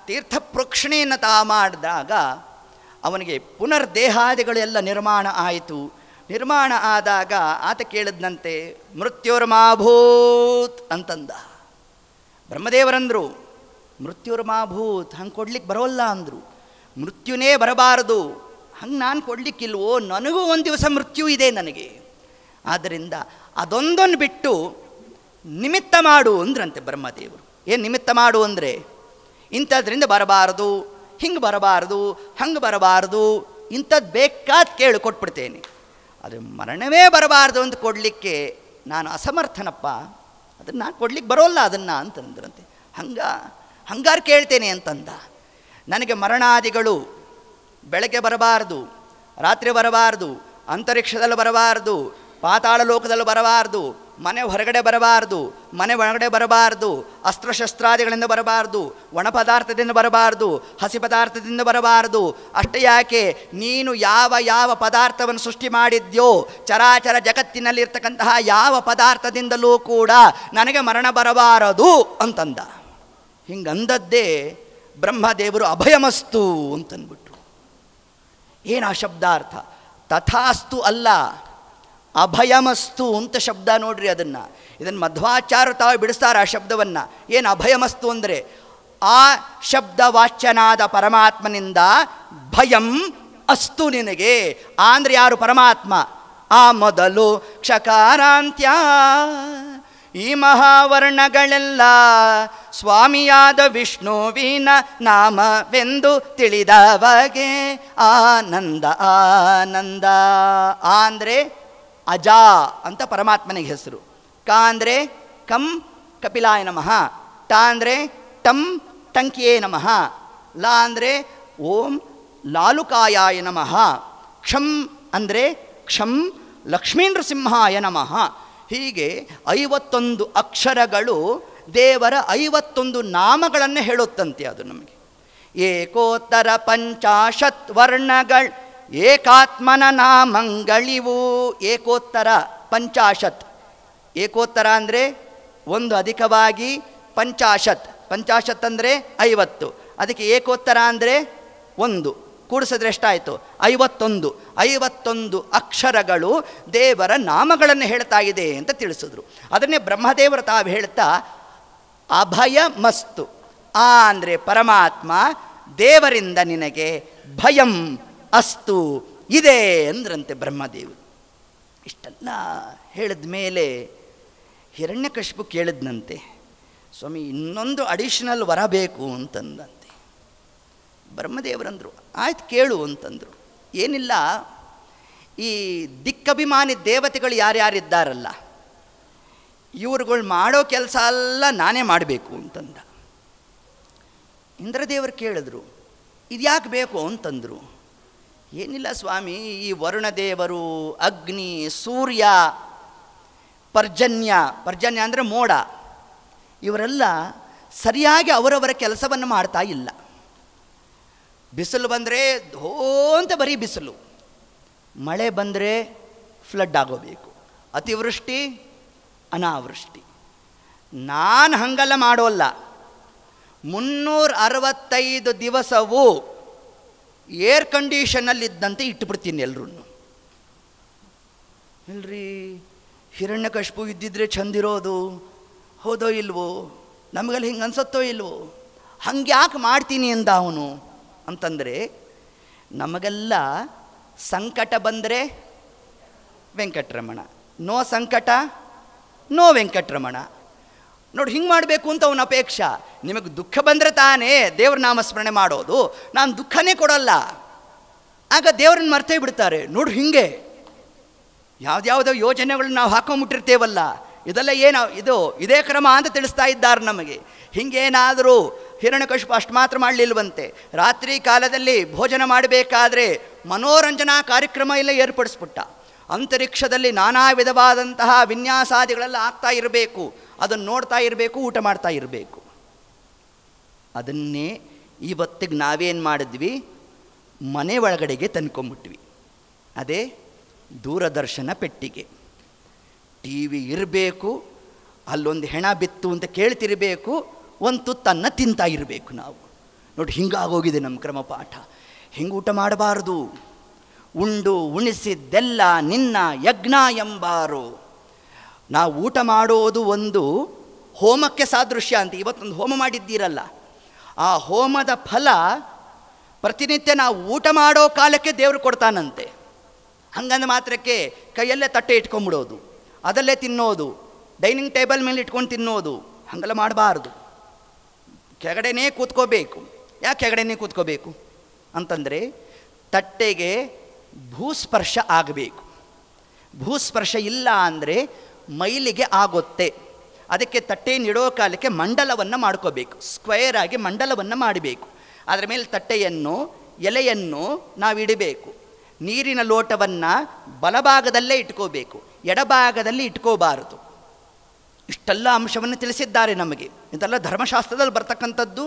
ತೀರ್ಥ ಪ್ರೋಕ್ಷಣೆಯನ್ನು ಮಾಡಿದಾಗ ಅವನಿಗೆ ಪುನರ್ದೇಹಾದಿಗಳೆಲ್ಲ ನಿರ್ಮಾಣ ಆಯಿತು. ನಿರ್ಮಾಣ ಆದಾಗ ಆತ ಕೇಳಿದ್ನಂತೆ, ಮೃತ್ಯುರ್ಮಾಭೂತ್ ಅಂತಂದ. ಬ್ರಹ್ಮದೇವರಂದರು, ಮೃತ್ಯುರ್ಮಾಭೂತ್ ಹಂಗೆ ಕೊಡ್ಲಿಕ್ಕೆ ಬರೋಲ್ಲ ಅಂದರು. ಮೃತ್ಯುನೇ ಬರಬಾರದು, ಹಂಗೆ ನಾನು ಕೊಡಲಿಕ್ಕಿಲ್ವೋ, ನನಗೂ ಒಂದು ದಿವಸ ಮೃತ್ಯು ಇದೆ ನನಗೆ. ಆದ್ದರಿಂದ ಅದೊಂದನ್ನು ಬಿಟ್ಟು ನಿಮಿತ್ತ ಮಾಡು ಅಂದ್ರಂತೆ ಬ್ರಹ್ಮದೇವರು. ಏನು ನಿಮಿತ್ತ ಮಾಡು ಅಂದರೆ, ಇಂಥದ್ರಿಂದ ಬರಬಾರದು, ಹಿಂಗೆ ಬರಬಾರದು, ಹಂಗೆ ಬರಬಾರದು, ಇಂಥದ್ದು ಬೇಕಾದ ಕೇಳು ಕೊಟ್ಬಿಡ್ತೇನೆ. ಅದು ಮರಣವೇ ಬರಬಾರ್ದು ಅಂತ ಕೊಡಲಿಕ್ಕೆ ನಾನು ಅಸಮರ್ಥನಪ್ಪ, ಅದನ್ನು ನಾನು ಕೊಡ್ಲಿಕ್ಕೆ ಬರೋಲ್ಲ ಅದನ್ನು ಅಂತಂದ್ರಂತೆ. ಹಂಗಾರು ಕೇಳ್ತೇನೆ ಅಂತಂದ. ನನಗೆ ಮರಣಾದಿಗಳು ಬೆಳಗ್ಗೆ ಬರಬಾರ್ದು, ರಾತ್ರಿ ಬರಬಾರ್ದು, ಅಂತರಿಕ್ಷದಲ್ಲಿ ಬರಬಾರ್ದು, ಪಾತಾಳ ಲೋಕದಲ್ಲಿ ಬರಬಾರ್ದು, ಮನೆ ಹೊರಗಡೆ ಬರಬಾರ್ದು, ಮನೆ ಒಳಗಡೆ ಬರಬಾರ್ದು, ಅಸ್ತ್ರಶಸ್ತ್ರಾದಿಗಳಿಂದ ಬರಬಾರ್ದು, ಒಣ ಪದಾರ್ಥದಿಂದ ಬರಬಾರ್ದು, ಹಸಿ ಪದಾರ್ಥದಿಂದ ಬರಬಾರ್ದು. ಅಷ್ಟೇ ಯಾಕೆ, ನೀನು ಯಾವ ಪದಾರ್ಥವನ್ನು ಸೃಷ್ಟಿ ಮಾಡಿದ್ಯೋ ಚರಾಚರ ಜಗತ್ತಿನಲ್ಲಿರ್ತಕ್ಕಂತಹ ಯಾವ ಪದಾರ್ಥದಿಂದಲೂ ಕೂಡ ನನಗೆ ಮರಣ ಬರಬಾರದು ಅಂತಂದ. ಹಿಂಗಂದದ್ದೇ ಬ್ರಹ್ಮದೇವರು ಅಭಯಮಸ್ತು ಅಂತಂದ್ಬಿಟ್ರು. ಏನು ಆ ಶಬ್ದಾರ್ಥ? ತಥಾಸ್ತು ಅಲ್ಲ, ಅಭಯಮಸ್ತು ಅಂತ ಶಬ್ದ. ನೋಡ್ರಿ, ಇದನ್ನು ಮಧ್ವಾಚಾರ್ಯ ತಾವು ಬಿಡಿಸ್ತಾರೆ ಆ ಶಬ್ದವನ್ನು. ಏನು ಅಭಯಮಸ್ತು ಅಂದರೆ, ಆ ಶಬ್ದ ವಾಚ್ಯನಾದ ಪರಮಾತ್ಮನಿಂದ ಭಯಂ ಅಸ್ತು ನಿನಗೆ. ಅಂದರೆ ಯಾರು? ಪರಮಾತ್ಮ. ಆ ಮೊದಲು ಕ್ಷಕಾರಾಂತ್ಯ ಈ ಮಹಾವರ್ಣಗಳೆಲ್ಲ ಸ್ವಾಮಿಯಾದ ವಿಷ್ಣುವಿನ ನಾಮವೆಂದು ತಿಳಿದವಗೆ ಆನಂದ ಆನಂದ. ಅಂದರೆ ಅಜ ಅಂತ ಪರಮಾತ್ಮನಿಗೆ ಹೆಸರು. ಕ ಅಂದರೆ ಕಂ ಕಪಿಲಾಯ ನಮಃ, ಟ ಅಂದರೆ ಟಂ ಟಂಕಿಯೇ ನಮಃ, ಲ ಅಂದರೆ ಓಂ ಲಾಲುಕಾಯಾಯ ನಮಃ, ಕ್ಷಂ ಅಂದರೆ ಕ್ಷಂ ಲಕ್ಷ್ಮೀನೃಸಿಂಹಾಯ ನಮಃ. ಹೀಗೆ 51 ಅಕ್ಷರಗಳು ದೇವರ 51 ನಾಮಗಳನ್ನು ಹೇಳುತ್ತಂತೆ. ಅದು ನಮಗೆ ಏಕೋತ್ತರ 50 ವರ್ಣಗಳು ಏಕಾತ್ಮನ ನಾಮಗಳಿವು. ಏಕೋತ್ತರ 50. ಏಕೋತ್ತರ ಅಂದರೆ ಒಂದು ಅಧಿಕವಾಗಿ 50 ಅಂದರೆ 50. ಅದಕ್ಕೆ ಏಕೋತ್ತರ ಅಂದರೆ ಒಂದು ಕೂಡಿಸಿದ್ರೆ ಎಷ್ಟಾಯಿತು? 51 ಅಕ್ಷರಗಳು ದೇವರ ನಾಮಗಳನ್ನು ಹೇಳ್ತಾ ಇದೆ ಅಂತ ತಿಳಿಸಿದ್ರು. ಅದನ್ನೇ ಬ್ರಹ್ಮದೇವರು ತಾವು ಹೇಳ್ತಾ ಅಭಯ ಮಸ್ತು. ಆ ಅಂದರೆ ಪರಮಾತ್ಮ, ದೇವರಿಂದ ನಿನಗೆ ಭಯಂ ಅಸ್ತು ಇದೆ ಅಂದ್ರಂತೆ ಬ್ರಹ್ಮದೇವರು. ಇಷ್ಟೆಲ್ಲ ಹೇಳಿದ ಮೇಲೆ ಹಿರಣ್ಯಕಶಿಪು ಕೇಳಿದ್ನಂತೆ, ಸ್ವಾಮಿ ಇನ್ನೊಂದು ಅಡಿಷನಲ್ ವರ ಬೇಕು ಅಂತಂದಂತೆ. ಬ್ರಹ್ಮದೇವರಂದರು, ಆಯ್ತು ಕೇಳು ಅಂತಂದರು. ಏನಿಲ್ಲ, ಈ ದಿಕ್ಕಭಿಮಾನಿ ದೇವತೆಗಳು ಯಾರ್ಯಾರಿದ್ದಾರಲ್ಲ ಇವ್ರುಗಳು ಮಾಡೋ ಕೆಲಸ ಎಲ್ಲ ನಾನೇ ಮಾಡಬೇಕು ಅಂತಂದ. ಇಂದ್ರದೇವರು ಕೇಳಿದ್ರು, ಇದ್ಯಾಕೆ ಬೇಕು ಅಂತಂದರು. ಏನಿಲ್ಲ ಸ್ವಾಮಿ, ಈ ವರುಣದೇವರು, ಅಗ್ನಿ, ಸೂರ್ಯ, ಪರ್ಜನ್ಯ ಅಂದರೆ ಮೋಡ, ಇವರೆಲ್ಲ ಸರಿಯಾಗಿ ಅವರವರ ಕೆಲಸವನ್ನು ಮಾಡ್ತಾ ಇಲ್ಲ. ಬಿಸಿಲು ಬಂದರೆ ಅಂತ ಬರೀ ಬಿಸಿಲು, ಮಳೆ ಬಂದರೆ ಫ್ಲಡ್ ಆಗೋಬೇಕು, ಅತಿವೃಷ್ಟಿ ಅನಾವೃಷ್ಟಿ. ನಾನು ಹಂಗೆಲ್ಲ ಮಾಡೋಲ್ಲ. 365 ದಿವಸವೂ ಏರ್ ಕಂಡೀಷನಲ್ಲಿದ್ದಂತೆ ಇಟ್ಟುಬಿಡ್ತೀನಿ ಎಲ್ರೂ. ಇಲ್ರಿ, ಹಿರಣ್ಯಕಶಿಪು ಇದ್ದಿದ್ರೆ ಚಂದಿರೋದು, ಹೋದೋ ಇಲ್ವೋ, ನಮಗಲ್ಲಿ ಹಿಂಗೆ ಅನ್ಸತ್ತೋ ಇಲ್ವೋ, ಹಂಗೆ ಯಾಕೆ ಮಾಡ್ತೀನಿ ಅಂದ ಅವನು ಅಂತಂದರೆ, ನಮಗೆಲ್ಲ ಸಂಕಟ ಬಂದರೆ ವೆಂಕಟರಮಣ, ನೋ ಸಂಕಟ ನೋ ವೆಂಕಟರಮಣ. ನೋಡಿ, ಹಿಂಗೆ ಮಾಡಬೇಕು ಅಂತ ಅವನ ಅಪೇಕ್ಷೆ. ನಿಮಗೆ ದುಃಖ ಬಂದರೆ ತಾನೇ ದೇವ್ರ ನಾಮಸ್ಮರಣೆ ಮಾಡೋದು, ನಾನು ದುಃಖನೇ ಕೊಡಲ್ಲ. ಆಗ ದೇವ್ರನ್ನ ಮರ್ತೇ ಬಿಡ್ತಾರೆ. ನೋಡ್ರಿ, ಹಿಂಗೆ ಯಾವುದ್ಯಾವುದೋ ಯೋಜನೆಗಳನ್ನ ನಾವು ಹಾಕೊಂಬಿಟ್ಟಿರ್ತೇವಲ್ಲ, ಇದೆಲ್ಲ ಏನು ಇದೇ ಕ್ರಮ ಅಂತ ತಿಳಿಸ್ತಾ ಇದ್ದಾರೆ ನಮಗೆ. ಹಿಂಗೇನಾದರೂ ಹಿರಣ್ಯಕಶಿಪು ಅಷ್ಟು ಮಾತ್ರ ಮಾಡಲಿಲ್ವಂತೆ. ರಾತ್ರಿ ಕಾಲದಲ್ಲಿ ಭೋಜನ ಮಾಡಬೇಕಾದ್ರೆ ಮನೋರಂಜನಾ ಕಾರ್ಯಕ್ರಮ ಎಲ್ಲ ಏರ್ಪಡಿಸ್ಬಿಟ್ಟ. ಅಂತರಿಕ್ಷದಲ್ಲಿ ನಾನಾ ವಿಧವಾದಂತಹ ವಿನ್ಯಾಸಾದಿಗಳೆಲ್ಲ ಆಗ್ತಾ ಇರಬೇಕು, ಅದನ್ನು ನೋಡ್ತಾ ಇರಬೇಕು, ಊಟ ಮಾಡ್ತಾ ಇರಬೇಕು. ಅದನ್ನೇ ಇವತ್ತಿಗೆ ನಾವೇನು ಮಾಡಿದ್ವಿ, ಮನೆ ಒಳಗಡೆಗೆ ತಂದ್ಕೊಂಬಿಟ್ವಿ. ಅದೇ ದೂರದರ್ಶನ ಪೆಟ್ಟಿಗೆ. ಟಿ ವಿ ಇರಬೇಕು, ಅಲ್ಲೊಂದು ಹೆಣ ಬಿತ್ತು ಅಂತ ಕೇಳ್ತಿರಬೇಕು, ಒಂದು ತುತ್ತನ್ನು ತಿಂತಾ ಇರಬೇಕು ನಾವು. ನೋಡಿ, ಹಿಂಗಾಗೋಗಿದೆ ನಮ್ಮ ಕ್ರಮಪಾಠ. ಹಿಂಗೆ ಊಟ ಮಾಡಬಾರ್ದು. ಉಂಡು ಉಣಿಸಿದ್ದೆಲ್ಲ ನಿನ್ನ ಯಜ್ಞ ಎಂಬಾರು. ನಾವು ಊಟ ಮಾಡೋದು ಒಂದು ಹೋಮಕ್ಕೆ ಸಾದೃಶ್ಯ ಅಂತ. ಇವತ್ತೊಂದು ಹೋಮ ಮಾಡಿದ್ದೀರಲ್ಲ, ಆ ಹೋಮದ ಫಲ ಪ್ರತಿನಿತ್ಯ ನಾವು ಊಟ ಮಾಡೋ ಕಾಲಕ್ಕೆ ದೇವರು ಕೊಡ್ತಾನಂತೆ. ಹಂಗಂದ ಮಾತ್ರಕ್ಕೆ ಕೈಯಲ್ಲೇ ತಟ್ಟೆ ಇಟ್ಕೊಂಬಿಡೋದು, ಅದಲ್ಲೇ ತಿನ್ನೋದು, ಡೈನಿಂಗ್ ಟೇಬಲ್ ಮೇಲೆ ಇಟ್ಕೊಂಡು ತಿನ್ನೋದು, ಹಾಗೆಲ್ಲ ಮಾಡಬಾರ್ದು. ಕೆಳಗಡೆನೇ ಕೂತ್ಕೋಬೇಕು. ಯಾಕೆ ಕೆಳಗಡೆನೇ ಕೂತ್ಕೋಬೇಕು ಅಂತಂದರೆ, ತಟ್ಟೆಗೆ ಭೂಸ್ಪರ್ಶ ಆಗಬೇಕು. ಭೂಸ್ಪರ್ಶ ಇಲ್ಲ ಅಂದರೆ ಮೈಲಿಗೆ ಆಗುತ್ತೆ. ಅದಕ್ಕೆ ತಟ್ಟೆಯನ್ನಿಡೋ ಕಾಲಕ್ಕೆ ಮಂಡಲವನ್ನು ಮಾಡ್ಕೋಬೇಕು, ಸ್ಕ್ವೇರ್ ಆಗಿ ಮಂಡಲವನ್ನು ಮಾಡಬೇಕು. ಅದರ ಮೇಲೆ ತಟ್ಟೆಯನ್ನು, ಎಲೆಯನ್ನು ನಾವಿಡಬೇಕು. ನೀರಿನ ಲೋಟವನ್ನು ಬಲಭಾಗದಲ್ಲೇ ಇಟ್ಕೋಬೇಕು, ಎಡಭಾಗದಲ್ಲಿ ಇಟ್ಕೋಬಾರದು. ಇಷ್ಟೆಲ್ಲ ಅಂಶವನ್ನು ತಿಳಿಸಿದ್ದಾರೆ ನಮಗೆ. ಇದೆಲ್ಲ ಧರ್ಮಶಾಸ್ತ್ರದಲ್ಲಿ ಬರ್ತಕ್ಕಂಥದ್ದು.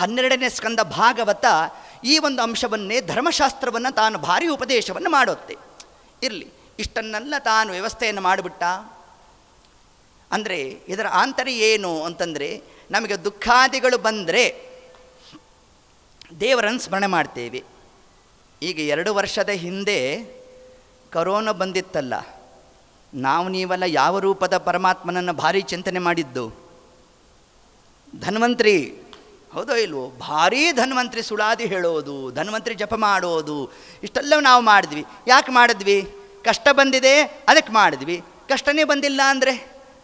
12ನೇ ಸ್ಕಂದ ಭಾಗವತ ಈ ಒಂದು ಅಂಶವನ್ನೇ, ಧರ್ಮಶಾಸ್ತ್ರವನ್ನು ತಾನು ಭಾರಿ ಉಪದೇಶವನ್ನು ಮಾಡುತ್ತೆ. ಇರಲಿ, ಇಷ್ಟನ್ನೆಲ್ಲ ತಾನು ವ್ಯವಸ್ಥೆಯನ್ನು ಮಾಡಿಬಿಟ್ಟ. ಅಂದರೆ ಇದರ ಆಂತರ್ಯ ಏನು ಅಂತಂದರೆ, ನಮಗೆ ದುಃಖಾದಿಗಳು ಬಂದರೆ ದೇವರನ್ನು ಸ್ಮರಣೆ ಮಾಡ್ತೇವೆ. ಈಗ 2 ವರ್ಷದ ಹಿಂದೆ ಕರೋನಾ ಬಂದಿತ್ತಲ್ಲ, ನಾವು ನೀವೆಲ್ಲ ಯಾವ ರೂಪದ ಪರಮಾತ್ಮನನ್ನು ಭಾರಿ ಚಿಂತನೆ ಮಾಡಿದ್ದು? ಧನ್ವಂತ್ರಿ, ಹೌದೋ ಇಲ್ವೋ? ಭಾರೀ ಧನ್ವಂತ್ರಿ ಸುಳಾದಿ ಹೇಳೋದು, ಧನ್ವಂತ್ರಿ ಜಪ ಮಾಡೋದು, ಇಷ್ಟೆಲ್ಲ ನಾವು ಮಾಡಿದ್ವಿ. ಯಾಕೆ ಮಾಡಿದ್ವಿ? ಕಷ್ಟ ಬಂದಿದೆ ಅದಕ್ಕೆ ಮಾಡಿದ್ವಿ. ಕಷ್ಟನೇ ಬಂದಿಲ್ಲ ಅಂದರೆ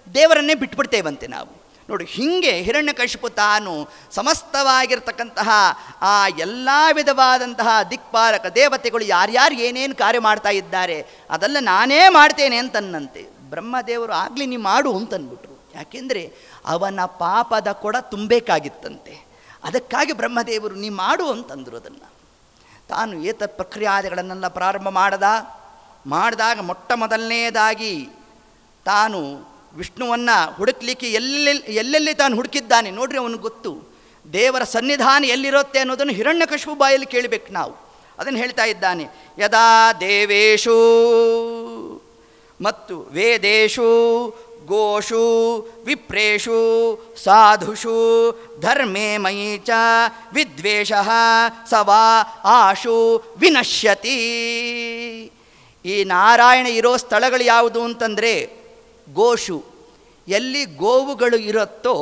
ದೇವರನ್ನೇ ಬಿಟ್ಬಿಡ್ತೇವಂತೆ ನಾವು. ನೋಡಿ, ಹೀಗೆ ಹಿರಣ್ಯಕಶಿಪು ತಾನು ಸಮಸ್ತವಾಗಿರ್ತಕ್ಕಂತಹ ಆ ಎಲ್ಲ ವಿಧವಾದಂತಹ ದಿಕ್ಪಾಲಕ ದೇವತೆಗಳು ಯಾರ್ಯಾರು ಏನೇನು ಕಾರ್ಯ ಮಾಡ್ತಾ ಇದ್ದಾರೆ ಅದೆಲ್ಲ ನಾನೇ ಮಾಡ್ತೇನೆ ಅಂತನ್ನಂತೆ. ಬ್ರಹ್ಮದೇವರು ಆಗಲಿ ನೀ ಮಾಡು ಅಂತನ್ಬಿಟ್ರು. ಯಾಕೆಂದರೆ ಅವನ ಪಾಪದ ಕೊಡ ತುಂಬಬೇಕಾಗಿತ್ತಂತೆ. ಅದಕ್ಕಾಗಿ ಬ್ರಹ್ಮದೇವರು ನೀ ಮಾಡು ಅಂತಂದರು. ಅದನ್ನು ತಾನು ಏತತ್ ಪ್ರಕ್ರಿಯಾದಿಗಳನ್ನೆಲ್ಲ ಪ್ರಾರಂಭ ಮಾಡಿದಾಗ ಮೊಟ್ಟ ಮೊದಲನೇದಾಗಿ ತಾನು ವಿಷ್ಣುವನ್ನು ಹುಡುಕ್ಲಿಕ್ಕೆ ಎಲ್ಲೆಲ್ಲಿ ತಾನು ಹುಡುಕಿದ್ದಾನೆ ನೋಡ್ರಿ, ಅವನಿಗೆ ಗೊತ್ತು. ದೇವರ ಸನ್ನಿಧಾನ ಎಲ್ಲಿರುತ್ತೆ ಅನ್ನೋದನ್ನು ಹಿರಣ್ಯಕಶಿಪು ಬಾಯಲ್ಲಿ ಕೇಳಬೇಕು ನಾವು. ಅದನ್ನು ಹೇಳ್ತಾ ಇದ್ದಾನೆ. ಯದಾ ದೇವೇಶು ಮತ್ತು ವೇದೇಶು ಗೋಷು ವಿಪ್ರೇಷು ಸಾಧುಷು ಧರ್ಮೇ ಮಯಿ ಚ ವಿದ್ವೇಷಃ ಸವಾ ಆಶು ವಿನಶ್ಯತಿ. ಈ ನಾರಾಯಣ ಇರೋ ಸ್ಥಳಗಳು ಯಾವುದು ಅಂತಂದರೆ, ಗೋಷು, ಎಲ್ಲಿ ಗೋವುಗಳು ಇರುತ್ತೋ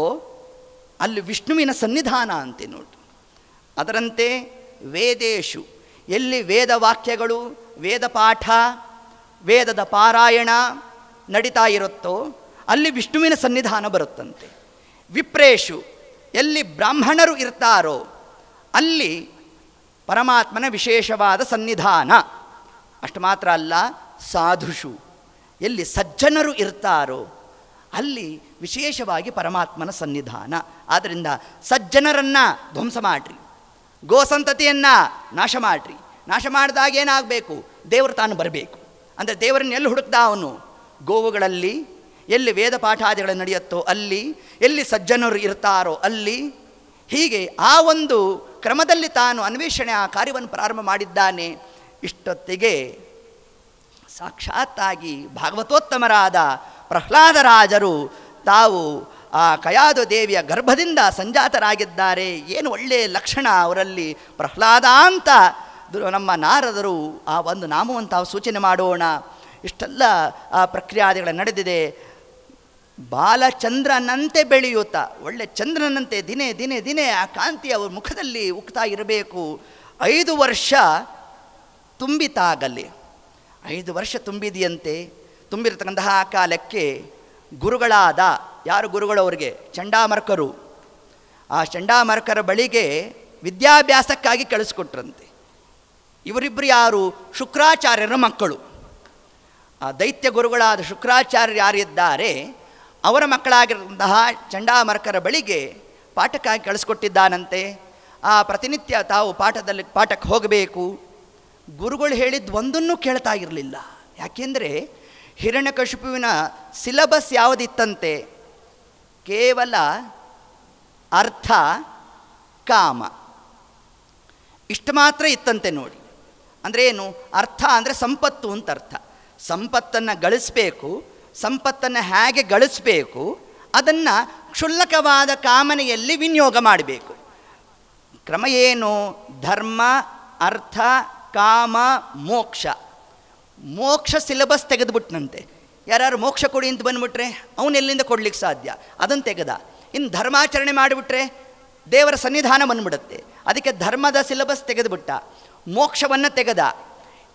ಅಲ್ಲಿ ವಿಷ್ಣುವಿನ ಸನ್ನಿಧಾನ ಅಂತೆ ನೋಡಿ. ಅದರಂತೆ ವೇದೇಶು, ಎಲ್ಲಿ ವೇದ ವಾಕ್ಯಗಳು, ವೇದ ಪಾಠ, ವೇದದ ಪಾರಾಯಣ ನಡೀತಾ ಇರುತ್ತೋ ಅಲ್ಲಿ ವಿಷ್ಣುವಿನ ಸನ್ನಿಧಾನ ಬರುತ್ತಂತೆ. ವಿಪ್ರೇಷು, ಎಲ್ಲಿ ಬ್ರಾಹ್ಮಣರು ಇರ್ತಾರೋ ಅಲ್ಲಿ ಪರಮಾತ್ಮನ ವಿಶೇಷವಾದ ಸನ್ನಿಧಾನ. ಅಷ್ಟು ಮಾತ್ರ ಅಲ್ಲ, ಸಾಧುಷು, ಎಲ್ಲಿ ಸಜ್ಜನರು ಇರ್ತಾರೋ ಅಲ್ಲಿ ವಿಶೇಷವಾಗಿ ಪರಮಾತ್ಮನ ಸನ್ನಿಧಾನ. ಆದ್ದರಿಂದ ಸಜ್ಜನರನ್ನು ಧ್ವಂಸ ಮಾಡಿರಿ, ಗೋಸಂತತಿಯನ್ನು ನಾಶ ಮಾಡಿರಿ. ನಾಶ ಮಾಡಿದಾಗ ಏನಾಗಬೇಕು? ದೇವರು ತಾನು ಬರಬೇಕು. ಅಂದರೆ ದೇವರನ್ನು ಎಲ್ಲಿ ಹುಡುಕ್ದ ಅವನು? ಗೋವುಗಳಲ್ಲಿ, ಎಲ್ಲಿ ವೇದ ಪಾಠಾದಿಗಳು ನಡೆಯುತ್ತೋ ಅಲ್ಲಿ, ಎಲ್ಲಿ ಸಜ್ಜನರು ಇರ್ತಾರೋ ಅಲ್ಲಿ. ಹೀಗೆ ಆ ಒಂದು ಕ್ರಮದಲ್ಲಿ ತಾನು ಅನ್ವೇಷಣೆ ಆ ಕಾರ್ಯವನ್ನು ಪ್ರಾರಂಭ ಮಾಡಿದ್ದಾನೆ. ಇಷ್ಟೊತ್ತಿಗೆ ಸಾಕ್ಷಾತ್ತಾಗಿ ಭಾಗವತೋತ್ತಮರಾದ ಪ್ರಹ್ಲಾದರಾಜರು ತಾವು ಆ ಕಯಾದು ದೇವಿಯ ಗರ್ಭದಿಂದ ಸಂಜಾತರಾಗಿದ್ದಾರೆ. ಏನು ಒಳ್ಳೆಯ ಲಕ್ಷಣ ಅವರಲ್ಲಿ. ಪ್ರಹ್ಲಾದ ಅಂತ ನಮ್ಮ ನಾರದರು ಆ ಒಂದು ನಾಮವನ್ನು ತಾವು ಸೂಚನೆ ಮಾಡೋಣ. ಇಷ್ಟೆಲ್ಲ ಆ ಪ್ರಕ್ರಿಯಾದಿಗಳು ನಡೆದಿದೆ. ಬಾಲಚಂದ್ರನಂತೆ ಬೆಳೆಯುತ್ತಾ, ಒಳ್ಳೆ ಚಂದ್ರನಂತೆ ದಿನೇ ದಿನೇ ದಿನೇ ಆ ಕಾಂತಿ ಅವ್ರ ಮುಖದಲ್ಲಿ ಉಕ್ತಾ ಇರಬೇಕು. 5 ವರ್ಷ ತುಂಬಿತಾಗಲಿ. 5 ವರ್ಷ ತುಂಬಿದೆಯಂತೆ. ತುಂಬಿರತಕ್ಕಂತಹ ಕಾಲಕ್ಕೆ ಗುರುಗಳಾದ, ಯಾರು ಗುರುಗಳವರಿಗೆ? ಚಂಡಾಮರ್ಕರು. ಆ ಚಂಡಾಮರ್ಕರ ಬಳಿಗೆ ವಿದ್ಯಾಭ್ಯಾಸಕ್ಕಾಗಿ ಕಳಿಸ್ಕೊಟ್ರಂತೆ. ಇವರಿಬ್ಬರು ಯಾರು? ಶುಕ್ರಾಚಾರ್ಯರ ಮಕ್ಕಳು. ಆ ದೈತ್ಯ ಗುರುಗಳಾದ ಶುಕ್ರಾಚಾರ್ಯರು ಯಾರಿದ್ದಾರೆ ಅವರ ಮಕ್ಕಳಾಗಿರುವಂತಹ ಚಂಡಾಮರ್ಕರ ಬಳಿಗೆ ಪಾಠಕ್ಕಾಗಿ ಕಳಿಸ್ಕೊಟ್ಟಿದ್ದಾನಂತೆ. ಆ ಪ್ರತಿನಿತ್ಯ ತಾವು ಪಾಠಕ್ಕೆ ಹೋಗಬೇಕು. ಗುರುಗಳು ಹೇಳಿದ್ದು ಒಂದನ್ನು ಕೇಳ್ತಾ ಇರಲಿಲ್ಲ. ಯಾಕೆಂದರೆ ಹಿರಣ್ಯಕಶಿಪುವಿನ ಸಿಲಬಸ್ ಯಾವುದಿತ್ತಂತೆ? ಕೇವಲ ಅರ್ಥ, ಕಾಮ, ಇಷ್ಟು ಮಾತ್ರ ಇತ್ತಂತೆ. ನೋಡಿ, ಅಂದರೆ ಏನು? ಅರ್ಥ ಅಂದರೆ ಸಂಪತ್ತು ಅಂತ ಅರ್ಥ. ಸಂಪತ್ತನ್ನು ಗಳಿಸಬೇಕು, ಸಂಪತ್ತನ್ನು ಹೇಗೆ ಗಳಿಸಬೇಕು ಅದನ್ನು ಕ್ಷುಲ್ಲಕವಾದ ಕಾಮನೆಯಲ್ಲಿ ವಿನಿಯೋಗ ಮಾಡಬೇಕು. ಕ್ರಮ ಏನು? ಧರ್ಮ, ಅರ್ಥ, ಕಾಮ, ಮೋಕ್ಷ. ಮೋಕ್ಷ ಸಿಲೆಬಸ್ ತೆಗೆದುಬಿಟ್ನಂತೆ. ಯಾರು ಮೋಕ್ಷ ಕೊಡಿ ಅಂತ ಬಂದುಬಿಟ್ರೆ ಅವನು ಎಲ್ಲಿಂದ ಕೊಡ್ಲಿಕ್ಕೆ ಸಾಧ್ಯ? ಅದನ್ನು ತೆಗೆದ. ಇನ್ನು ಧರ್ಮಾಚರಣೆ ಮಾಡಿಬಿಟ್ರೆ ದೇವರ ಸನ್ನಿಧಾನ ಬಂದ್ಬಿಡುತ್ತೆ. ಅದಕ್ಕೆ ಧರ್ಮದ ಸಿಲೆಬಸ್ ತೆಗೆದುಬಿಟ್ಟ, ಮೋಕ್ಷವನ್ನು ತೆಗೆದ,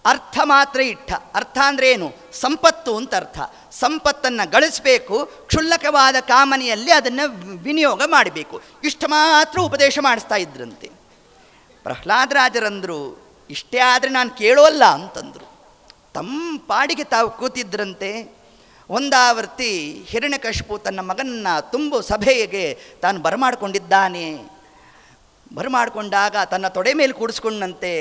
ಅರ್ಥ ಮಾತ್ರ ಇಟ್ಟ. ಅರ್ಥ ಅಂದರೆ ಏನು? ಸಂಪತ್ತು ಅಂತ ಅರ್ಥ. ಸಂಪತ್ತನ್ನು ಗಳಿಸಬೇಕು, ಕ್ಷುಲ್ಲಕವಾದ ಕಾಮನೆಯಲ್ಲಿ ಅದನ್ನು ವಿನಿಯೋಗ ಮಾಡಬೇಕು. ಇಷ್ಟು ಮಾತ್ರ ಉಪದೇಶ ಮಾಡಿಸ್ತಾ ಇದ್ರಂತೆ. ಪ್ರಹ್ಲಾದರಾಜರಂದರು, ಇಷ್ಟೇ ಆದರೆ ನಾನು ಕೇಳೋಲ್ಲ ಅಂತಂದರು. ತಮ್ಮ ಪಾಡಿಗೆ ತಾವು ಕೂತಿದ್ರಂತೆ. ಒಂದಾವರ್ತಿ ಹಿರಣ್ಯಕಶಿಪು ತನ್ನ ಮಗನನ್ನು ತುಂಬು ಸಭೆಗೆ ತಾನು ಬರಮಾಡಿಕೊಂಡಿದ್ದಾನೆ. ಬರಮಾಡಿಕೊಂಡಾಗ ತನ್ನ ತೊಡೆ ಮೇಲೆ ಕೂಡಿಸ್ಕೊಂಡಂತೆ.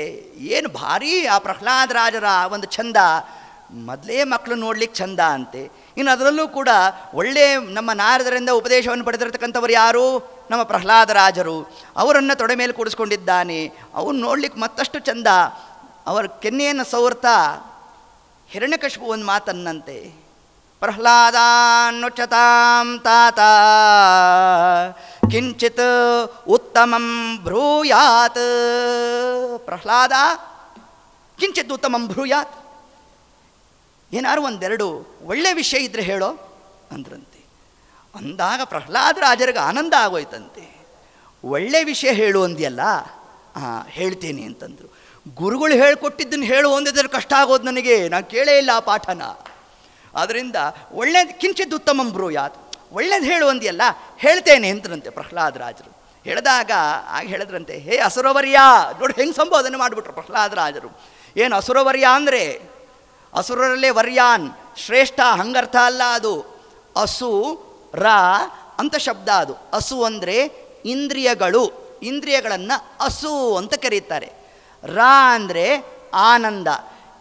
ಏನು ಭಾರೀ ಆ ಪ್ರಹ್ಲಾದರಾಜರ ಒಂದು ಚಂದ! ಮೊದಲೇ ಮಕ್ಕಳು ನೋಡ್ಲಿಕ್ಕೆ ಚಂದ ಅಂತೆ. ಇನ್ನು ಅದರಲ್ಲೂ ಕೂಡ ಒಳ್ಳೆ ನಮ್ಮ ನಾರದರಿಂದ ಉಪದೇಶವನ್ನು ಪಡೆದಿರತಕ್ಕಂಥವ್ರು ಯಾರು? ನಮ್ಮ ಪ್ರಹ್ಲಾದರಾಜರು. ಅವರನ್ನು ತೊಡೆ ಮೇಲೆ ಕೂಡಿಸ್ಕೊಂಡಿದ್ದಾನೆ. ಅವನು ನೋಡ್ಲಿಕ್ಕೆ ಮತ್ತಷ್ಟು ಚಂದ. ಅವರ ಕೆನ್ನೆಯನ್ನು ಸವರ್ತಾ ಹಿರಣ್ಯಕಶಿಪು ಒಂದು ಮಾತನ್ನಂತೆ, ಪ್ರಹ್ಲಾದಾನ್ನುಚ್ಯತಾಂ ತಾತ ಕಿಂಚಿತ್ ಉತ್ತಮಂ ಬ್ರೂಯಾತ್. ಪ್ರಹ್ಲಾದ, ಕಿಂಚಿತ್ ಉತ್ತಮಂ ಬ್ರೂಯಾತ್, ಏನಾರು ಒಂದೆರಡು ಒಳ್ಳೆ ವಿಷಯ ಇದ್ದರೆ ಹೇಳೋ ಅಂದ್ರಂತೆ. ಅಂದಾಗ ಪ್ರಹ್ಲಾದರಾಜರಿಗೆ ಆನಂದ ಆಗೋಯ್ತಂತೆ. ಒಳ್ಳೆ ವಿಷಯ ಹೇಳು ಅಂದ್ಯಲ್ಲ, ಹಾಂ ಹೇಳ್ತೇನೆ ಅಂತಂದರು. ಗುರುಗಳು ಹೇಳ್ಕೊಟ್ಟಿದ್ದನ್ನು ಹೇಳು ಅಂದಿದ್ರೆ ಕಷ್ಟ ಆಗೋದು ನನಗೆ, ನಾನು ಕೇಳೇ ಇಲ್ಲ ಆ ಪಾಠನ. ಆದ್ದರಿಂದ ಒಳ್ಳೇದು, ಕಿಂಚಿತ್ ಉತ್ತಮಂ ಬ್ರೂಯಾತ್, ಒಳ್ಳೇದು ಹೇಳು ಅಂದ್ಯಲ್ಲ, ಹೇಳ್ತೇನೆ ಅಂತರಂತೆ ಪ್ರಹ್ಲಾದರಾಜರು. ಹೇಳಿದಾಗ ಆಗ ಹೇಳಿದ್ರಂತೆ, ಹೇ ಅಸುರವರ್ಯ, ನೋಡಿ ಹೆಂಗೆ ಸಂಬೋಧನೆ ಮಾಡಿಬಿಟ್ರು ಪ್ರಹ್ಲಾದರಾಜರು. ಏನು ಅಸುರವರ್ಯ ಅಂದರೆ? ಅಸುರರಲ್ಲೇ ವರ್ಯಾನ್ ಶ್ರೇಷ್ಠ, ಹಂಗರ್ಥ ಅಲ್ಲ ಅದು. ಅಸು ರ ಅಂತ ಶಬ್ದ ಅದು. ಅಸು ಅಂದರೆ ಇಂದ್ರಿಯಗಳು, ಇಂದ್ರಿಯಗಳನ್ನು ಅಸು ಅಂತ ಕರೀತಾರೆ. ರ ಅಂದರೆ ಆನಂದ,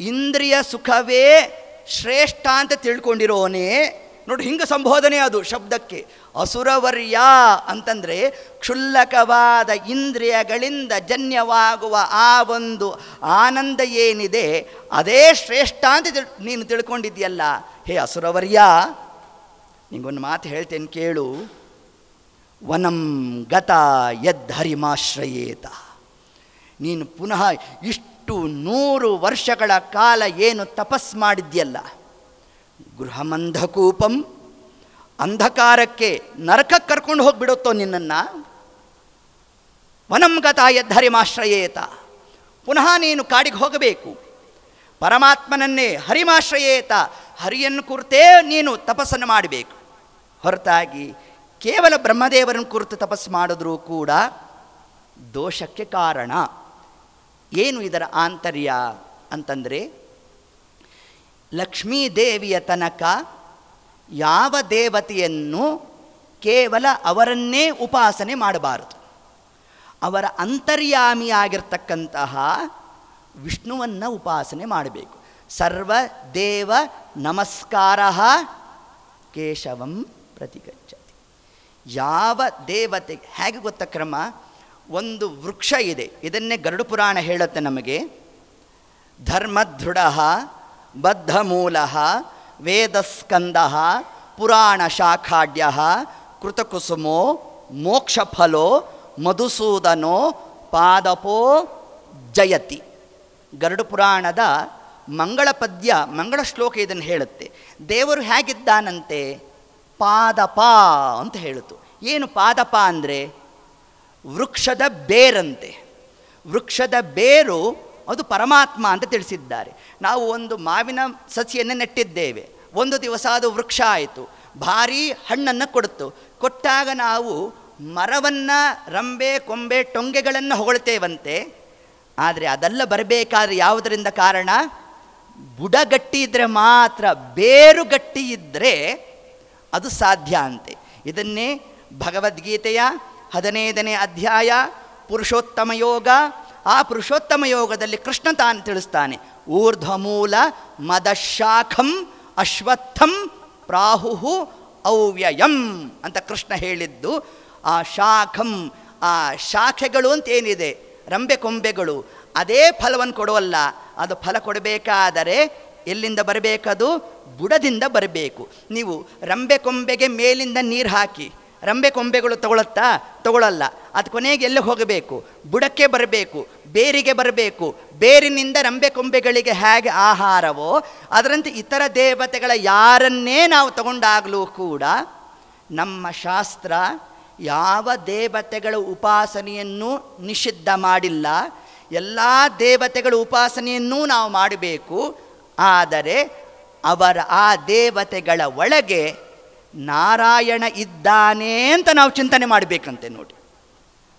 ಇಂದ್ರಿಯ ಸುಖವೇ ಶ್ರೇಷ್ಠ ಅಂತ ತಿಳ್ಕೊಂಡಿರೋನೇ. ನೋಡಿ ಹಿಂಗೆ ಸಂಬೋಧನೆ ಅದು ಶಬ್ದಕ್ಕೆ. ಅಸುರವರ್ಯ ಅಂತಂದರೆ ಕ್ಷುಲ್ಲಕವಾದ ಇಂದ್ರಿಯಗಳಿಂದ ಜನ್ಯವಾಗುವ ಆ ಒಂದು ಆನಂದ ಏನಿದೆ ಅದೇ ಶ್ರೇಷ್ಠ ಅಂತ ನೀನು ತಿಳ್ಕೊಂಡಿದ್ಯಲ್ಲ. ಹೇ ಅಸುರವರ್ಯ, ನಿಂಗೊಂದು ಮಾತು ಹೇಳ್ತೇನೆ ಕೇಳು. ವನಂ ಗತ ಯದ್ಹರಿಮಾಶ್ರಯೇತ. ನೀನು ಪುನಃ ಇಷ್ಟು 100 ವರ್ಷಗಳ ಕಾಲ ಏನು ತಪಸ್ ಮಾಡಿದ್ಯಲ್ಲ, ಗೃಹಮಂಧಕೂಪಂ, ಅಂಧಕಾರಕ್ಕೆ ನರಕಕ್ಕೆ ಕರ್ಕೊಂಡು ಹೋಗಿಬಿಡುತ್ತೋ ನಿನ್ನನ್ನು. ವನಂ ಗತ ಯದ್ಹರಿಮಾಶ್ರಯೇತ, ಪುನಃ ನೀನು ಕಾಡಿಗೆ ಹೋಗಬೇಕು. ಪರಮಾತ್ಮನನ್ನೇ ಹರಿಮಾಶ್ರಯೇತ, ಹರಿಯನ್ನು ಕುರಿತೇ ನೀನು ತಪಸ್ಸನ್ನು ಮಾಡಬೇಕು. ಹೊರತಾಗಿ ಕೇವಲ ಬ್ರಹ್ಮದೇವರನ್ನು ಕುರಿತು ತಪಸ್ಸು ಮಾಡಿದ್ರೂ ಕೂಡ ದೋಷಕ್ಕೆ ಕಾರಣ. ಏನು ಇದರ ಆಂತರ್ಯ ಅಂತಂದರೆ, ಲಕ್ಷ್ಮೀದೇವಿಯ ತನಕ ಯಾವ ದೇವತೆಯನ್ನು ಕೇವಲ ಅವರನ್ನೇ ಉಪಾಸನೆ ಮಾಡಬಾರದು, ಅವರ ಅಂತರ್ಯಾಮಿಯಾಗಿರ್ತಕ್ಕಂತಹ ವಿಷ್ಣುವನ್ನು ಉಪಾಸನೆ ಮಾಡಬೇಕು. ಸರ್ವದೇವ ನಮಸ್ಕಾರ ಕೇಶವಂ ಪ್ರತಿಗಚ್ಚತಿ. ಯಾವ ದೇವತೆ, ಹೇಗೆ ಗೊತ್ತ ಕ್ರಮ? ಒಂದು ವೃಕ್ಷ ಇದೆ, ಇದನ್ನೇ ಗರುಡ ಪುರಾಣ ಹೇಳುತ್ತೆ ನಮಗೆ. ಧರ್ಮದೃಢ ಬದ್ಧಮೂಲ ವೇದಸ್ಕಂದ ಪುರಾಣ ಶಾಖಾಢ್ಯ ಕೃತಕುಸುಮೋ ಮೋಕ್ಷಫಲೋ ಮಧುಸೂದನೋ ಪಾದಪೋ ಜಯತಿ. ಗರುಡ ಪುರಾಣದ ಮಂಗಳ ಪದ್ಯ, ಮಂಗಳ ಶ್ಲೋಕ ಇದನ್ನು ಹೇಳುತ್ತೆ. ದೇವರು ಹೇಗಿದ್ದಾನಂತೆ? ಪಾದಪ ಅಂತ ಹೇಳಿತು. ಏನು ಪಾದಪ ಅಂದರೆ? ವೃಕ್ಷದ ಬೇರಂತೆ. ವೃಕ್ಷದ ಬೇರು ಅದು ಪರಮಾತ್ಮ ಅಂತ ತಿಳಿಸಿದ್ದಾರೆ. ನಾವು ಒಂದು ಮಾವಿನ ಸಸಿಯನ್ನು ನೆಟ್ಟಿದ್ದೇವೆ, ಒಂದು ದಿವಸ ಅದು ವೃಕ್ಷ ಆಯಿತು, ಭಾರೀ ಹಣ್ಣನ್ನು ಕೊಡ್ತು. ಕೊಟ್ಟಾಗ ನಾವು ಮರವನ್ನು, ರಂಬೆ ಕೊಂಬೆ ಟೊಂಗೆಗಳನ್ನು ಹೊಗಳ್ತೇವಂತೆ. ಆದರೆ ಅದೆಲ್ಲ ಬರಬೇಕಾದ್ರೆ ಯಾವುದರಿಂದ ಕಾರಣ? ಬುಡ ಗಟ್ಟಿ ಇದ್ದರೆ ಮಾತ್ರ, ಬೇರು ಗಟ್ಟಿ ಇದ್ದರೆ ಅದು ಸಾಧ್ಯ ಅಂತೆ. ಇದನ್ನೇ ಭಗವದ್ಗೀತೆಯ 15ನೇ ಅಧ್ಯಾಯ ಪುರುಷೋತ್ತಮ ಯೋಗ, ಆ ಪುರುಷೋತ್ತಮ ಯೋಗದಲ್ಲಿ ಕೃಷ್ಣ ತಾನು ತಿಳಿಸ್ತಾನೆ. ಊರ್ಧ್ವಮೂಲ ಮದಶಾಖಂ ಅಶ್ವತ್ಥಂ ಪ್ರಾಹುಹು ಅವ್ಯಯಂ ಅಂತ ಕೃಷ್ಣ ಹೇಳಿದ್ದು. ಆ ಶಾಖಂ, ಆ ಶಾಖೆಗಳು ಅಂತ ಏನಿದೆ, ರಂಬೆ ಕೊಂಬೆಗಳು, ಅದೇ ಫಲವನ್ನು ಕೊಡುವಲ್ಲ. ಅದು ಫಲ ಕೊಡಬೇಕಾದರೆ ಎಲ್ಲಿಂದ ಬರಬೇಕದು? ಬುಡದಿಂದ ಬರಬೇಕು. ನೀವು ರಂಬೆ ಕೊಂಬೆಗೆ ಮೇಲಿಂದ ನೀರು ಹಾಕಿ ರಂಬೆ ಕೊಂಬೆಗಳು ತಗೊಳುತ್ತಾ? ತಗೊಳ್ಳಲ್ಲ. ಅದು ಕೊನೆಗೆ ಎಲ್ಲಿ ಹೋಗಬೇಕು? ಬುಡಕ್ಕೆ ಬರಬೇಕು, ಬೇರಿಗೆ ಬರಬೇಕು. ಬೇರಿನಿಂದ ರಂಬೆ ಕೊಂಬೆಗಳಿಗೆ ಹೇಗೆ ಆಹಾರವೋ ಅದರಂತೆ ಇತರ ದೇವತೆಗಳ ಯಾರನ್ನೇ ನಾವು ತಗೊಂಡಾಗಲೂ ಕೂಡ ನಮ್ಮ ಶಾಸ್ತ್ರ ಯಾವ ದೇವತೆಗಳ ಉಪಾಸನೆಯನ್ನು ನಿಷಿದ್ಧ ಮಾಡಿಲ್ಲ. ಎಲ್ಲ ದೇವತೆಗಳ ಉಪಾಸನೆಯನ್ನೂ ನಾವು ಮಾಡಬೇಕು. ಆದರೆ ಅವರ ಆ ದೇವತೆಗಳ ಒಳಗೆ ನಾರಾಯಣ ಇದ್ದಾನೆ ಅಂತ ನಾವು ಚಿಂತನೆ ಮಾಡಬೇಕಂತೆ. ನೋಡಿ,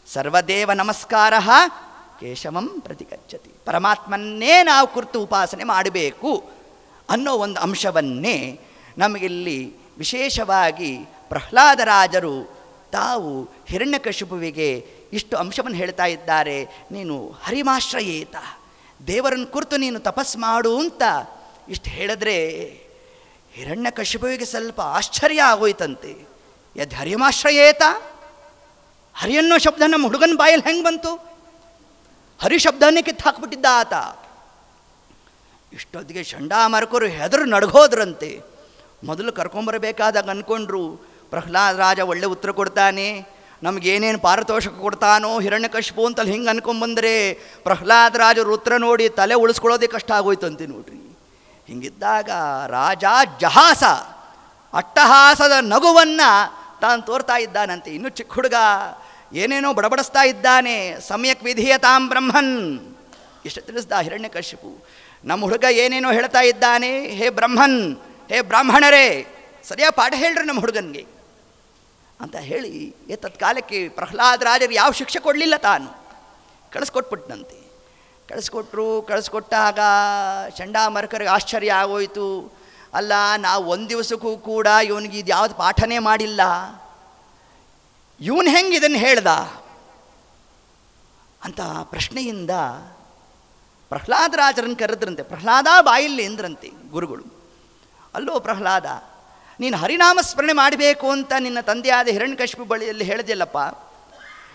ಸರ್ವದೇವ ನಮಸ್ಕಾರ ಕೇಶವಂ ಪ್ರತಿಗಚ್ಚತಿ. ಪರಮಾತ್ಮನ್ನೇ ನಾವು ಕುರಿತು ಉಪಾಸನೆ ಮಾಡಬೇಕು ಅನ್ನೋ ಒಂದು ಅಂಶವನ್ನೇ ನಮಗಿಲ್ಲಿ ವಿಶೇಷವಾಗಿ ಪ್ರಹ್ಲಾದರಾಜರು ತಾವು ಹಿರಣ್ಯಕಶಿಪುವಿಗೆ ಇಷ್ಟು ಅಂಶವನ್ನು ಹೇಳ್ತಾ ಇದ್ದಾರೆ. ನೀನು ಹರಿಮಾಶ್ರಯೇತ, ದೇವರನ್ನು ಕುರಿತು ನೀನು ತಪಸ್ ಮಾಡು ಅಂತ ಇಷ್ಟು ಹೇಳಿದ್ರೆ ಹಿರಣ್ಯಕಶಿಪುವಿಗೆ ಸ್ವಲ್ಪ ಆಶ್ಚರ್ಯ ಆಗೋಯ್ತಂತೆ. ಯದ್ ಹರಿಮಾಶ್ರಯೇತ, ಹರಿ ಅನ್ನೋ ಶಬ್ದ ನಮ್ಮ ಹುಡುಗನ ಬಾಯಲ್ಲಿ ಹೆಂಗೆ ಬಂತು? ಹರಿ ಶಬ್ದನೇ ಕಿತ್ತು ಹಾಕ್ಬಿಟ್ಟಿದ್ದ ಆತ. ಇಷ್ಟೊತ್ತಿಗೆ ಚಂಡಾಮರ್ಕರು ಹೆದರು ನಡ್ಗೋದ್ರಂತೆ. ಮೊದಲು ಕರ್ಕೊಂಬರಬೇಕಾದಾಗ ಅಂದ್ಕೊಂಡ್ರು ಪ್ರಹ್ಲಾದ ರಾಜ ಒಳ್ಳೆ ಉತ್ತರ ಕೊಡ್ತಾನೆ, ನಮಗೇನೇನು ಪಾರಿತೋಷಕ ಕೊಡ್ತಾನೋ ಹಿರಣ್ಯಕಶಿಪು ಅಂತಲ್ಲಿ ಹಿಂಗೆ ಅನ್ಕೊಂಬಂದರೆ ಪ್ರಹ್ಲಾದ ರಾಜರು ಉತ್ತರ ನೋಡಿ ತಲೆ ಉಳಿಸ್ಕೊಳ್ಳೋದೇ ಕಷ್ಟ ಆಗೋಯ್ತಂತೆ. ನೋಡ್ರಿ, ಹಿಂಗಿದ್ದಾಗ ರಾಜ ಜಹಾಸ, ಅಟ್ಟಹಾಸದ ನಗುವನ್ನು ತಾನು ತೋರ್ತಾ ಇದ್ದಾನಂತೆ. ಇನ್ನೂ ಚಿಕ್ಕ ಹುಡುಗ ಏನೇನೋ ಬಡಬಡಿಸ್ತಾ ಇದ್ದಾನೆ. ಸಮ್ಯಕ್ ವಿಧೀಯತಾಂ ಬ್ರಹ್ಮನ್ ಇಷ್ಟು ತಿಳಿಸ್ದ ಹಿರಣ್ಯಕಶಿಪು. ನಮ್ಮ ಹುಡುಗ ಏನೇನೋ ಹೇಳ್ತಾ ಇದ್ದಾನೆ, ಹೇ ಬ್ರಹ್ಮನ್, ಹೇ ಬ್ರಾಹ್ಮಣರೇ, ಸರಿಯಾಗಿ ಪಾಠ ಹೇಳ್ರಿ ನಮ್ಮ ಹುಡುಗನಿಗೆ ಅಂತ ಹೇಳಿ ತತ್ಕಾಲಕ್ಕೆ ಪ್ರಹ್ಲಾದ ರಾಜರು ಯಾವ ಶಿಕ್ಷೆ ಕೊಡಲಿಲ್ಲ, ತಾನು ಕಳಿಸ್ಕೊಟ್ಬಿಟ್ನಂತೆ. ಕಳಿಸ್ಕೊಟ್ಟಾಗ ಚಂಡಾಮರ್ಕರಿಗೆ ಆಶ್ಚರ್ಯ ಆಗೋಯ್ತು. ಅಲ್ಲ, ನಾವು ಒಂದು ದಿವಸಕ್ಕೂ ಕೂಡ ಇವನಿಗೆ ಇದು ಯಾವುದು ಪಾಠನೇ ಮಾಡಿಲ್ಲ, ಇವನು ಹೆಂಗೆ ಇದನ್ನು ಹೇಳ್ದ ಅಂತ ಪ್ರಶ್ನೆಯಿಂದ ಪ್ರಹ್ಲಾದ ರಾಜರನ್ನು ಕರೆದ್ರಂತೆ. ಪ್ರಹ್ಲಾದ ಬಾಯಿಲ್ಲಿ ಎಂದ್ರಂತೆ ಗುರುಗಳು. ಅಲ್ಲೋ ಪ್ರಹ್ಲಾದ, ನೀನು ಹರಿನಾಮ ಸ್ಮರಣೆ ಮಾಡಬೇಕು ಅಂತ ನಿನ್ನ ತಂದೆಯಾದ ಹಿರಣ್ಯಕಶಿಪು ಬಳಿಯಲ್ಲಿ ಹೇಳಿದೆಯಲ್ಲಪ್ಪ,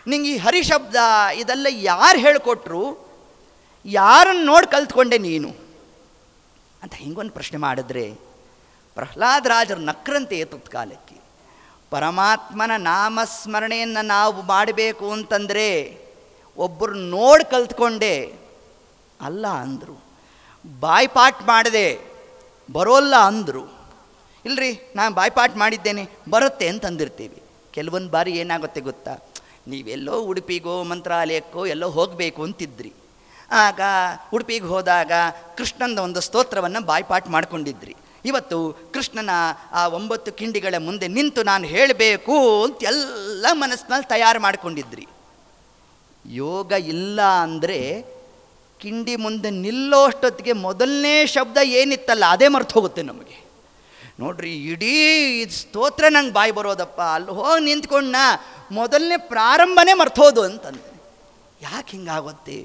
ನಿಂಗೆ ಈ ಹರಿ ಶಬ್ದ ಇದೆಲ್ಲ ಯಾರು ಹೇಳಿಕೊಟ್ರು, ಯಾರನ್ನು ನೋಡಿ ಕಲ್ತ್ಕೊಂಡೆ ನೀನು ಅಂತ ಹಿಂಗೊಂದು ಪ್ರಶ್ನೆ ಮಾಡಿದ್ರೆ ಪ್ರಹ್ಲಾದ ರಾಜರು ನಕ್ರಂತೆ ತತ್ಕಾಲಕ್ಕೆ. ಪರಮಾತ್ಮನ ನಾಮಸ್ಮರಣೆಯನ್ನು ನಾವು ಮಾಡಬೇಕು ಅಂತಂದರೆ ಒಬ್ಬರು ನೋಡಿ ಕಲ್ತ್ಕೊಂಡೆ ಅಲ್ಲ ಅಂದರು. ಬಾಯ್ಪಾಟ್ ಮಾಡಿದೆ ಬರೋಲ್ಲ ಅಂದರು. ಇಲ್ರಿ, ನಾನು ಬಾಯ್ಪಾಟ್ ಮಾಡಿದ್ದೇನೆ ಬರುತ್ತೆ ಅಂತಂದಿರ್ತೀವಿ. ಕೆಲವೊಂದು ಬಾರಿ ಏನಾಗುತ್ತೆ ಗೊತ್ತಾ, ನೀವೆಲ್ಲೋ ಉಡುಪಿಗೋ ಮಂತ್ರಾಲಯಕ್ಕೋ ಎಲ್ಲೋ ಹೋಗಬೇಕು ಅಂತಿದ್ರಿ. ಆಗ ಉಡುಪಿಗೆ ಹೋದಾಗ ಕೃಷ್ಣನ ಒಂದು ಸ್ತೋತ್ರವನ್ನು ಬಾಯ್ಪಾಟ್ ಮಾಡ್ಕೊಂಡಿದ್ರಿ. ಇವತ್ತು ಕೃಷ್ಣನ ಆ 9 ಕಿಂಡಿಗಳ ಮುಂದೆ ನಿಂತು ನಾನು ಹೇಳಬೇಕು ಅಂತ ಎಲ್ಲ ಮನಸ್ಸಿನಲ್ಲಿ ತಯಾರು ಮಾಡಿಕೊಂಡಿದ್ರಿ. ಯೋಗ ಇಲ್ಲ ಅಂದರೆ ಕಿಂಡಿ ಮುಂದೆ ನಿಲ್ಲೋಷ್ಟೊತ್ತಿಗೆ ಮೊದಲನೇ ಶಬ್ದ ಏನಿತ್ತಲ್ಲ ಅದೇ ಮರ್ತು ಹೋಗುತ್ತೆ ನಮಗೆ. ನೋಡ್ರಿ, ಇಡೀ ಸ್ತೋತ್ರ ನಂಗೆ ಬಾಯಿ ಬರೋದಪ್ಪ, ಅಲ್ಲಿ ಹೋಗಿ ನಿಂತ್ಕೊಂಡ ಮೊದಲನೇ ಪ್ರಾರಂಭನೇ ಮರ್ತೋದು ಅಂತಂದೆ. ಯಾಕೆ ಹಿಂಗಾಗುತ್ತೆ?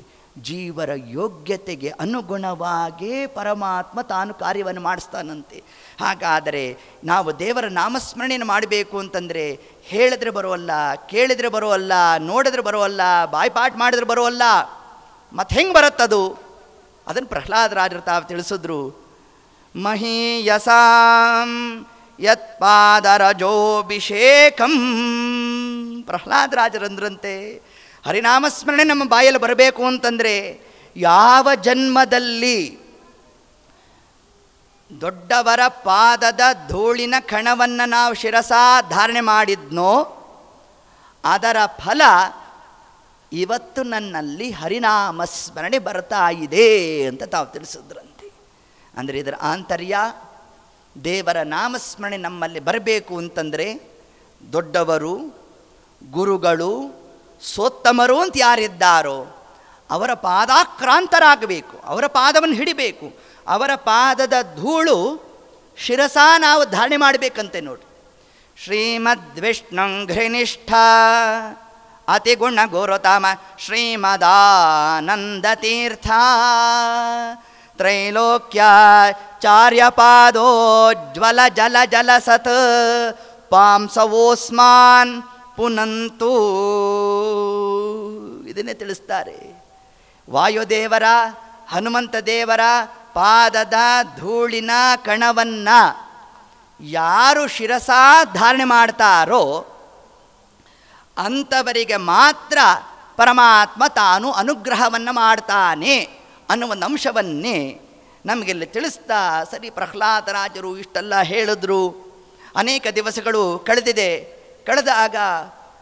ಜೀವರ ಯೋಗ್ಯತೆಗೆ ಅನುಗುಣವಾಗಿ ಪರಮಾತ್ಮ ತಾನು ಕಾರ್ಯವನ್ನು ಮಾಡಿಸ್ತಾನಂತೆ. ಹಾಗಾದರೆ ನಾವು ದೇವರ ನಾಮಸ್ಮರಣೆಯನ್ನು ಮಾಡಬೇಕು ಅಂತಂದರೆ ಹೇಳಿದ್ರೆ ಬರೋಲ್ಲ, ಕೇಳಿದ್ರೆ ಬರೋಲ್ಲ, ನೋಡಿದ್ರೆ ಬರೋಲ್ಲ, ಬಾಯ್ಪಾಠ ಮಾಡಿದ್ರೆ ಬರೋಲ್ಲ. ಮತ್ತು ಹೆಂಗೆ ಬರುತ್ತದು? ಅದನ್ನು ಪ್ರಹ್ಲಾದರಾಜರು ತಾವು ತಿಳಿಸಿದ್ರು. ಮಹೀಯಸಾಂ ಯತ್ಪಾದರಜೋಭಿಷೇಕಂ. ಪ್ರಹ್ಲಾದರಾಜರಂದ್ರಂತೆ ಹರಿನಾಮಸ್ಮರಣೆ ನಮ್ಮ ಬಾಯಲ್ಲಿ ಬರಬೇಕು ಅಂತಂದರೆ ಯಾವ ಜನ್ಮದಲ್ಲಿ ದೊಡ್ಡವರ ಪಾದದ ಧೂಳಿನ ಕಣವನ್ನು ನಾವು ಶಿರಸ ಧಾರಣೆ ಮಾಡಿದ್ನೋ ಅದರ ಫಲ ಇವತ್ತು ನನ್ನಲ್ಲಿ ಹರಿನಾಮಸ್ಮರಣೆ ಬರ್ತಾ ಇದೆ ಅಂತ ತಾವು ತಿಳಿಸಿದ್ರಂತೆ. ಅಂದರೆ ಇದರ ಆಂತರ್ಯ, ದೇವರ ನಾಮಸ್ಮರಣೆ ನಮ್ಮಲ್ಲಿ ಬರಬೇಕು ಅಂತಂದರೆ ದೊಡ್ಡವರು, ಗುರುಗಳು, ಸೋತ್ತಮರು ಅಂತ ಯಾರಿದ್ದಾರೋ ಅವರ ಪಾದಾಕ್ರಾಂತರಾಗಬೇಕು, ಅವರ ಪಾದವನ್ನು ಹಿಡಿಬೇಕು. ಅವರ ಪಾದದ ಧೂಳು ಶಿರಸ ನಾವು ಧಾರಣೆ ಮಾಡಬೇಕಂತೆ. ನೋಡಿ, ಶ್ರೀಮದ್ವಿಷ್ಣುಘ್ರಿನಿಷ್ಠ ಅತಿಗುಣ ಗುರುತಮ ಶ್ರೀಮದಾನಂದತೀರ್ಥ ತ್ರೈಲೋಕ್ಯಾಚಾರ್ಯಪಾದೋಜ್ವಲ ಜಲ ಜಲಸತ್ ಪಾಂಸವೋಸ್ಮಾನ್ ಪುನಂತೂ. ಇದನ್ನೇ ತಿಳಿಸ್ತಾರೆ. ವಾಯುದೇವರ, ಹನುಮಂತ ದೇವರ ಪಾದದ ಧೂಳಿನ ಕಣವನ್ನು ಯಾರು ಶಿರಸ ಧಾರಣೆ ಮಾಡ್ತಾರೋ ಅಂಥವರಿಗೆ ಮಾತ್ರ ಪರಮಾತ್ಮ ತಾನು ಅನುಗ್ರಹವನ್ನು ಮಾಡ್ತಾನೆ ಅನ್ನುವ ಒಂದು ಅಂಶವನ್ನೇ ನಮಗೆಲ್ಲ ತಿಳಿಸ್ತಾ ಸರಿ ಪ್ರಹ್ಲಾದರಾಜರು ಇಷ್ಟೆಲ್ಲ ಹೇಳಿದ್ರು. ಅನೇಕ ದಿವಸಗಳು ಕಳೆದಿದೆ. ಕಳೆದಾಗ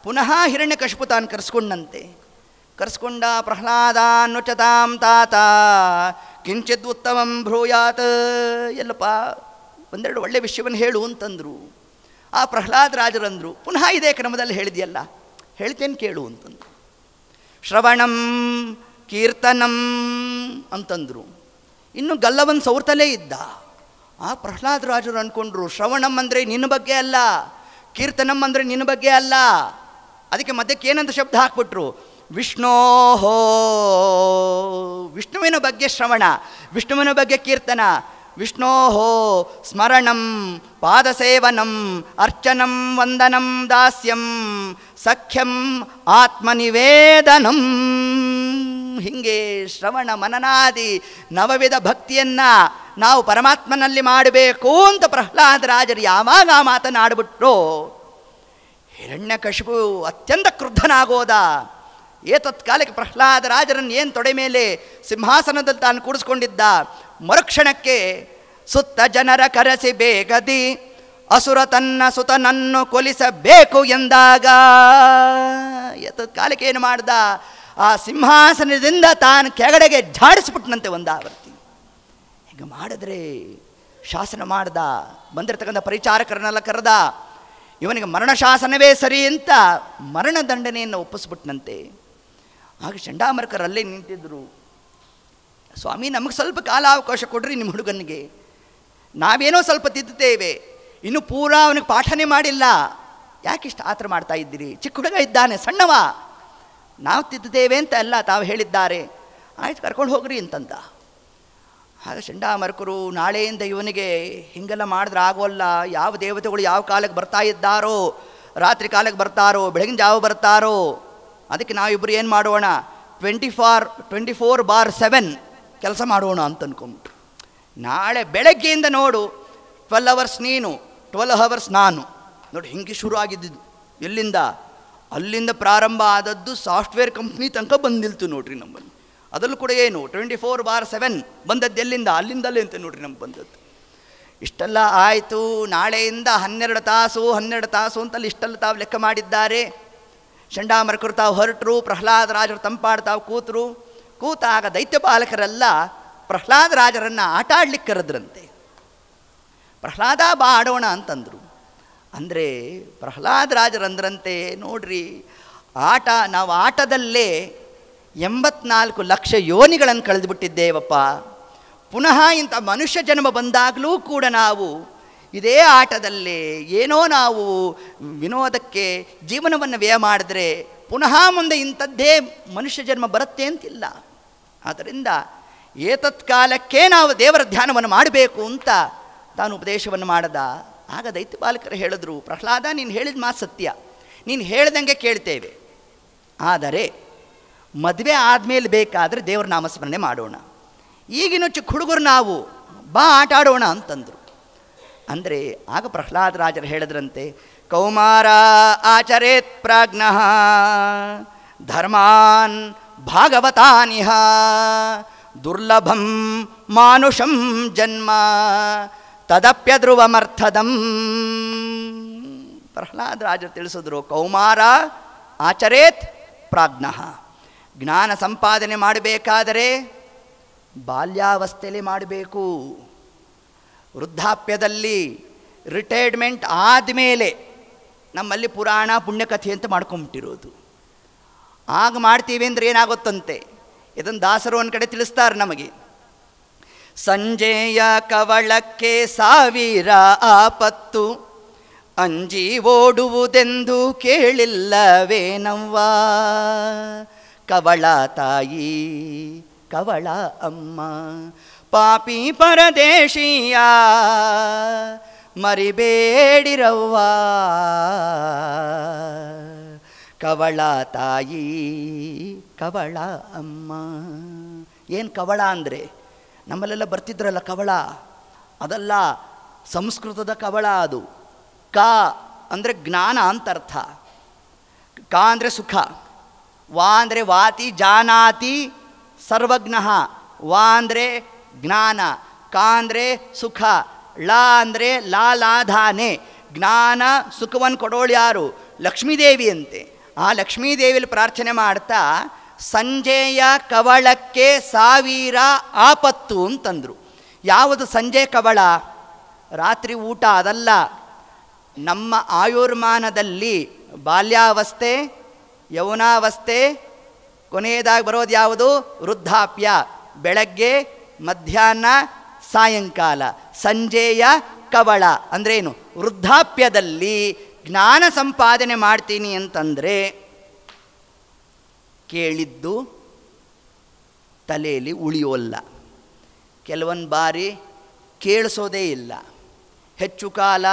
ಪುನಃ ಹಿರಣ್ಯಕಶಿಪು ತಾನು ಕರೆಸ್ಕೊಂಡಂತೆ. ಕರೆಸ್ಕೊಂಡ ಪ್ರಹ್ಲಾದಾನ್ನುಚತಾಂ ತಾತ ಕಿಂಚಿದ್ ಉತ್ತಮಂ ಭ್ರೂಯಾತ್. ಎಲ್ಲಪ್ಪ ಒಂದೆರಡು ಒಳ್ಳೆ ವಿಷಯವನ್ನು ಹೇಳು ಅಂತಂದರು. ಆ ಪ್ರಹ್ಲಾದರಾಜರಂದರು, ಪುನಃ ಇದೇ ಕ್ರಮದಲ್ಲಿ ಹೇಳಿದೆಯಲ್ಲ, ಹೇಳ್ತೇನೆ ಕೇಳು ಅಂತಂದರು. ಶ್ರವಣಂ ಕೀರ್ತನಂ ಅಂತಂದರು. ಇನ್ನು ಗಲ್ಲವನ್ನು ಸೌರ್ತಲೇ ಇದ್ದ. ಆ ಪ್ರಹ್ಲಾದರಾಜರು ಅಂದ್ಕೊಂಡ್ರು, ಶ್ರವಣಂ ಅಂದರೆ ನಿನ್ನ ಬಗ್ಗೆ ಅಲ್ಲ, ಕೀರ್ತನಂ ಅಂದರೆ ನಿನ್ನ ಬಗ್ಗೆ ಅಲ್ಲ. ಅದಕ್ಕೆ ಮಧ್ಯಕ್ಕೆ ಏನಂತ ಶಬ್ದ ಹಾಕ್ಬಿಟ್ರು, ವಿಷ್ಣೋಹೋ, ವಿಷ್ಣುವಿನ ಬಗ್ಗೆ ಶ್ರವಣ, ವಿಷ್ಣುವಿನ ಬಗ್ಗೆ ಕೀರ್ತನ, ವಿಷ್ಣೋಹೋ ಸ್ಮರಣಂ ಪಾದಸೇವನಂ ಅರ್ಚನಂ ವಂದನಂ ದಾಸ್ಯಂ ಸಖ್ಯಂ ಆತ್ಮನಿವೇದನಂ. ಹೀಗೆ ಶ್ರವಣ ಮನನಾದಿ ನವವಿಧ ಭಕ್ತಿಯನ್ನು ನಾವು ಪರಮಾತ್ಮನಲ್ಲಿ ಮಾಡಬೇಕು ಅಂತ ಪ್ರಹ್ಲಾದರಾಜರು ಯಾವಾಗ ಮಾತನಾಡಿಬಿಟ್ರೋ ಹಿರಣ್ಯಕಶಿಪು ಅತ್ಯಂತ ಕ್ರುದ್ಧನಾಗೋದ. ಏತತ್ಕಾಲಕ್ಕೆ ಪ್ರಹ್ಲಾದರಾಜರನ್ನು ಏನು ತೊಡೆ ಮೇಲೆ ಸಿಂಹಾಸನದಲ್ಲಿ ತಾನು ಕೂಡಿಸ್ಕೊಂಡಿದ್ದ. ಮರುಕ್ಷಣಕ್ಕೆ ಸುತ್ತ ಜನರ ಕರೆಸಿ ಬೇಗದಿ ಅಸುರ ತನ್ನ ಸುತನನ್ನು ಕೊಲಿಸಬೇಕು ಎಂದಾಗ ಏತತ್ಕಾಲಕ್ಕೆ ಏನು ಮಾಡ್ದ, ಆ ಸಿಂಹಾಸನದಿಂದ ತಾನು ಕೆಳಗಡೆಗೆ ಝಾಡಿಸ್ಬಿಟ್ನಂತೆ ಒಂದಾವರ್ತಿ. ಹೀಗೆ ಮಾಡಿದ್ರೆ ಶಾಸನ ಮಾಡ್ದ. ಬಂದಿರತಕ್ಕಂಥ ಪರಿಚಾರಕರನ್ನೆಲ್ಲ ಕರೆದ. ಇವನಿಗೆ ಮರಣಶಾಸನವೇ ಸರಿ ಅಂತ ಮರಣದಂಡನೆಯನ್ನು ಒಪ್ಪಿಸ್ಬಿಟ್ನಂತೆ. ಆಗ ಚಂಡಾಮರ್ಕರಲ್ಲೇ ನಿಂತಿದ್ದರು. ಸ್ವಾಮಿ, ನಮಗೆ ಸ್ವಲ್ಪ ಕಾಲಾವಕಾಶ ಕೊಡ್ರಿ ನಿಮ್ಮ ಹುಡುಗನಿಗೆ, ನಾವೇನೋ ಸ್ವಲ್ಪ ತಿದ್ದುತ್ತೇವೆ, ಇನ್ನು ಪೂರಾ ಅವನಿಗೆ ಪಾಠನೇ ಮಾಡಿಲ್ಲ, ಯಾಕಿಷ್ಟು ಆತರ ಮಾಡ್ತಾ ಇದ್ದೀರಿ? ಚಿಕ್ಕ ಹುಡುಗ ಇದ್ದಾನೆ, ಸಣ್ಣವ, ನಾವು ತಿದ್ದುತ್ತೇವೆ ಅಂತ ಎಲ್ಲ ತಾವು ಹೇಳಿದ್ದಾರೆ, ಆಯ್ತು ಕರ್ಕೊಂಡು ಹೋಗ್ರಿ ಅಂತಂದ. ಆಗ ಚಂಡಾಮರ್ಕರು, ನಾಳೆಯಿಂದ ಇವನಿಗೆ ಹಿಂಗೆಲ್ಲ ಮಾಡಿದ್ರೆ ಆಗೋಲ್ಲ, ಯಾವ ದೇವತೆಗಳು ಯಾವ ಕಾಲಕ್ಕೆ ಬರ್ತಾ ಇದ್ದಾರೋ, ರಾತ್ರಿ ಕಾಲಕ್ಕೆ ಬರ್ತಾರೋ, ಬೆಳಗಿನ ಜಾವ ಬರ್ತಾರೋ, ಅದಕ್ಕೆ ನಾವಿಬ್ಬರು ಏನು ಮಾಡೋಣ, 24/7 ಕೆಲಸ ಮಾಡೋಣ ಅಂತ ಅನ್ಕೊಂಬಿಟ್ರು. ನಾಳೆ ಬೆಳಗ್ಗೆಯಿಂದ ನೋಡು 12 ಅವರ್ಸ್ ನೀನು, 12 ಅವರ್ಸ್ ನಾನು. ನೋಡಿ ಹಿಂಗೆ ಶುರು ಆಗಿದ್ದು ಎಲ್ಲಿಂದ, ಅಲ್ಲಿಂದ ಪ್ರಾರಂಭ ಆದದ್ದು ಸಾಫ್ಟ್ವೇರ್ ಕಂಪ್ನಿ ತನಕ ಬಂದಿಲ್ತು ನೋಡ್ರಿ ನಮ್ಮಲ್ಲಿ. ಅದರಲ್ಲೂ ಕೂಡ ಏನು 24/7 ಬಂದದ್ದು ಎಲ್ಲಿಂದ, ಅಲ್ಲಿಂದಲೇ ಅಂತ ನೋಡ್ರಿ ನಮ್ಗೆ ಬಂದದ್ದು. ಇಷ್ಟೆಲ್ಲ ಆಯಿತು. ನಾಳೆಯಿಂದ 12 ತಾಸು ಅಂತಲ್ಲಿ ಇಷ್ಟೆಲ್ಲ ತಾವು ಲೆಕ್ಕ ಮಾಡಿದ್ದಾರೆ. ಚಂಡಾಮರ್ಕರು ತಾವು ಹೊರಟರು, ಪ್ರಹ್ಲಾದರಾಜರು ತಂಪಾಡು ತಾವು ಕೂತಾಗ ದೈತ್ಯಪಾಲಕರೆಲ್ಲ ಪ್ರಹ್ಲಾದರಾಜರನ್ನು ಆಟ ಆಡ್ಲಿಕ್ಕೆ ಕರೆದ್ರಂತೆ. ಪ್ರಹ್ಲಾದ ಬಾ ಆಡೋಣ ಅಂತಂದರು. ಅಂದರೆ ಪ್ರಹ್ಲಾದರಾಜರಂದ್ರಂತೆ, ನೋಡ್ರಿ ನಾವು ಆಟದಲ್ಲೇ 84 ಲಕ್ಷ ಯೋನಿಗಳನ್ನು ಕಳೆದುಬಿಟ್ಟಿದ್ದೇವಪ್ಪ. ಪುನಃ ಇಂಥ ಮನುಷ್ಯ ಜನ್ಮ ಬಂದಾಗಲೂ ಕೂಡ ನಾವು ಇದೇ ಆಟದಲ್ಲೇ ಏನೋ ನಾವು ವಿನೋದಕ್ಕೆ ಜೀವನವನ್ನು ವ್ಯಯ ಮಾಡಿದ್ರೆ ಪುನಃ ಮುಂದೆ ಇಂಥದ್ದೇ ಮನುಷ್ಯ ಜನ್ಮ ಬರುತ್ತೆ ಅಂತಿಲ್ಲ. ಆದ್ದರಿಂದ ಏತತ್ಕಾಲಕ್ಕೆ ನಾವು ದೇವರ ಧ್ಯಾನವನ್ನು ಮಾಡಬೇಕು ಅಂತ ತಾನು ಉಪದೇಶವನ್ನು ಮಾಡದ. ಆಗ ದೈತ್ಯ ಬಾಲಕರು ಹೇಳಿದ್ರು, ಪ್ರಹ್ಲಾದ ನೀನು ಹೇಳಿದ ಮಾತು ಸತ್ಯ, ನೀನು ಹೇಳ್ದಂಗೆ ಕೇಳ್ತೇವೆ, ಆದರೆ ಮದುವೆ ಆದಮೇಲೆ ಬೇಕಾದರೆ ದೇವರ ನಾಮಸ್ಮರಣೆ ಮಾಡೋಣ, ಈಗಿನ ಚಿಕ್ಕ ಹುಡುಗರು ನಾವು ಬಾ ಆಟ ಆಡೋಣ ಅಂತಂದರು. ಅಂದರೆ ಆಗ ಪ್ರಹ್ಲಾದ ರಾಜರು ಹೇಳಿದ್ರಂತೆ, ಕೌಮಾರ ಆಚರೇತ್ ಪ್ರಾಜ್ಞಃ ಧರ್ಮಾನ್ ಭಾಗವತಾನಿಹ ದುರ್ಲಭಂ ಮಾನುಷಂ ಜನ್ಮ ತದಪ್ಯಧ್ರುವಮರ್ಥದಂ. ಪ್ರಹ್ಲಾದ ರಾಜರು ತಿಳಿಸಿದ್ರು, ಕೌಮಾರ ಆಚರೇತ್ ಪ್ರಾಜ್ಞಃ, ಜ್ಞಾನ ಸಂಪಾದನೆ ಮಾಡಬೇಕಾದರೆ ಬಾಲ್ಯಾವಸ್ಥೆಯಲ್ಲಿ ಮಾಡಬೇಕು. ವೃದ್ಧಾಪ್ಯದಲ್ಲಿ ರಿಟೈರ್ಮೆಂಟ್ ಆದಮೇಲೆ ನಮ್ಮಲ್ಲಿ ಪುರಾಣ ಪುಣ್ಯಕಥೆ ಅಂತ ಮಾಡ್ಕೊಂಬಿಟ್ಟಿರೋದು. ಆಗ ಮಾಡ್ತೀವಿ ಅಂದರೆ ಏನಾಗುತ್ತಂತೆ, ಇದನ್ನು ದಾಸರು ಒಂದು ಕಡೆ ತಿಳಿಸ್ತಾರೆ ನಮಗೆ. ಸಂಜೆಯ ಕವಳಕ್ಕೆ 1000 ಆಪತ್ತು, ಅಂಜಿ ಓಡುವುದೆಂದು ಕೇಳಿಲ್ಲವೇನವ್ವ, ಕವಳ ತಾಯಿ ಕವಳ ಅಮ್ಮ, ಪಾಪಿ ಪರದೇಶೀಯ ಮರಿಬೇಡಿರವ್ವ, ಕವಳ ತಾಯಿ ಕವಳ ಅಮ್ಮ. ಏನು ಕವಳ ಅಂದರೆ ನಮ್ಮಲ್ಲೆಲ್ಲ ಬರ್ತಿದ್ರಲ್ಲ ಕವಳ, ಅದಲ್ಲ, ಸಂಸ್ಕೃತದ ಕವಳ ಅದು. ಕ ಅಂದರೆ ಜ್ಞಾನ ಅಂತ ಅರ್ಥ, ಕ ಅಂದರೆ ಸುಖ, ವಾ ಅಂದರೆ ವಾತಿ ಜಾನಾತಿ ಸರ್ವಜ್ಞ, ವಾ ಅಂದರೆ ಜ್ಞಾನ, ಕ ಅಂದರೆ ಸುಖ, ಳ ಅಂದರೆ ಲಾಧಾನೆ, ಜ್ಞಾನ ಸುಖವನ್ನು ಕೊಡೋಳು ಯಾರು? ಲಕ್ಷ್ಮೀದೇವಿ ಅಂತೆ. ಆ ಲಕ್ಷ್ಮೀದೇವಿಯಲ್ಲಿ ಪ್ರಾರ್ಥನೆ ಮಾಡ್ತಾ ಸಂಜೆಯ ಕವಳಕ್ಕೆ 1000 ಆಪತ್ತು ಅಂತಂದರು. ಯಾವುದು ಸಂಜೆ ಕವಳ? ರಾತ್ರಿ ಊಟ ಅದಲ್ಲ. ನಮ್ಮ ಆಯುರ್ಮಾನದಲ್ಲಿ ಬಾಲ್ಯಾವಸ್ಥೆ, ಯೌವನಾವಸ್ಥೆ, ಕೊನೆಯದಾಗಿ ಬರೋದು ಯಾವುದು? ವೃದ್ಧಾಪ್ಯ. ಬೆಳಗ್ಗೆ, ಮಧ್ಯಾಹ್ನ, ಸಾಯಂಕಾಲ. ಸಂಜೆಯ ಕವಳ ಅಂದ್ರೇನು? ವೃದ್ಧಾಪ್ಯದಲ್ಲಿ ಜ್ಞಾನ ಸಂಪಾದನೆ ಮಾಡ್ತೀನಿ ಅಂತಂದರೆ ಕೇಳಿದ್ದು ತಲೆಯಲ್ಲಿ ಉಳಿಯೋಲ್ಲ, ಕೆಲವೊಂದು ಬಾರಿ ಕೇಳಿಸೋದೇ ಇಲ್ಲ, ಹೆಚ್ಚು ಕಾಲ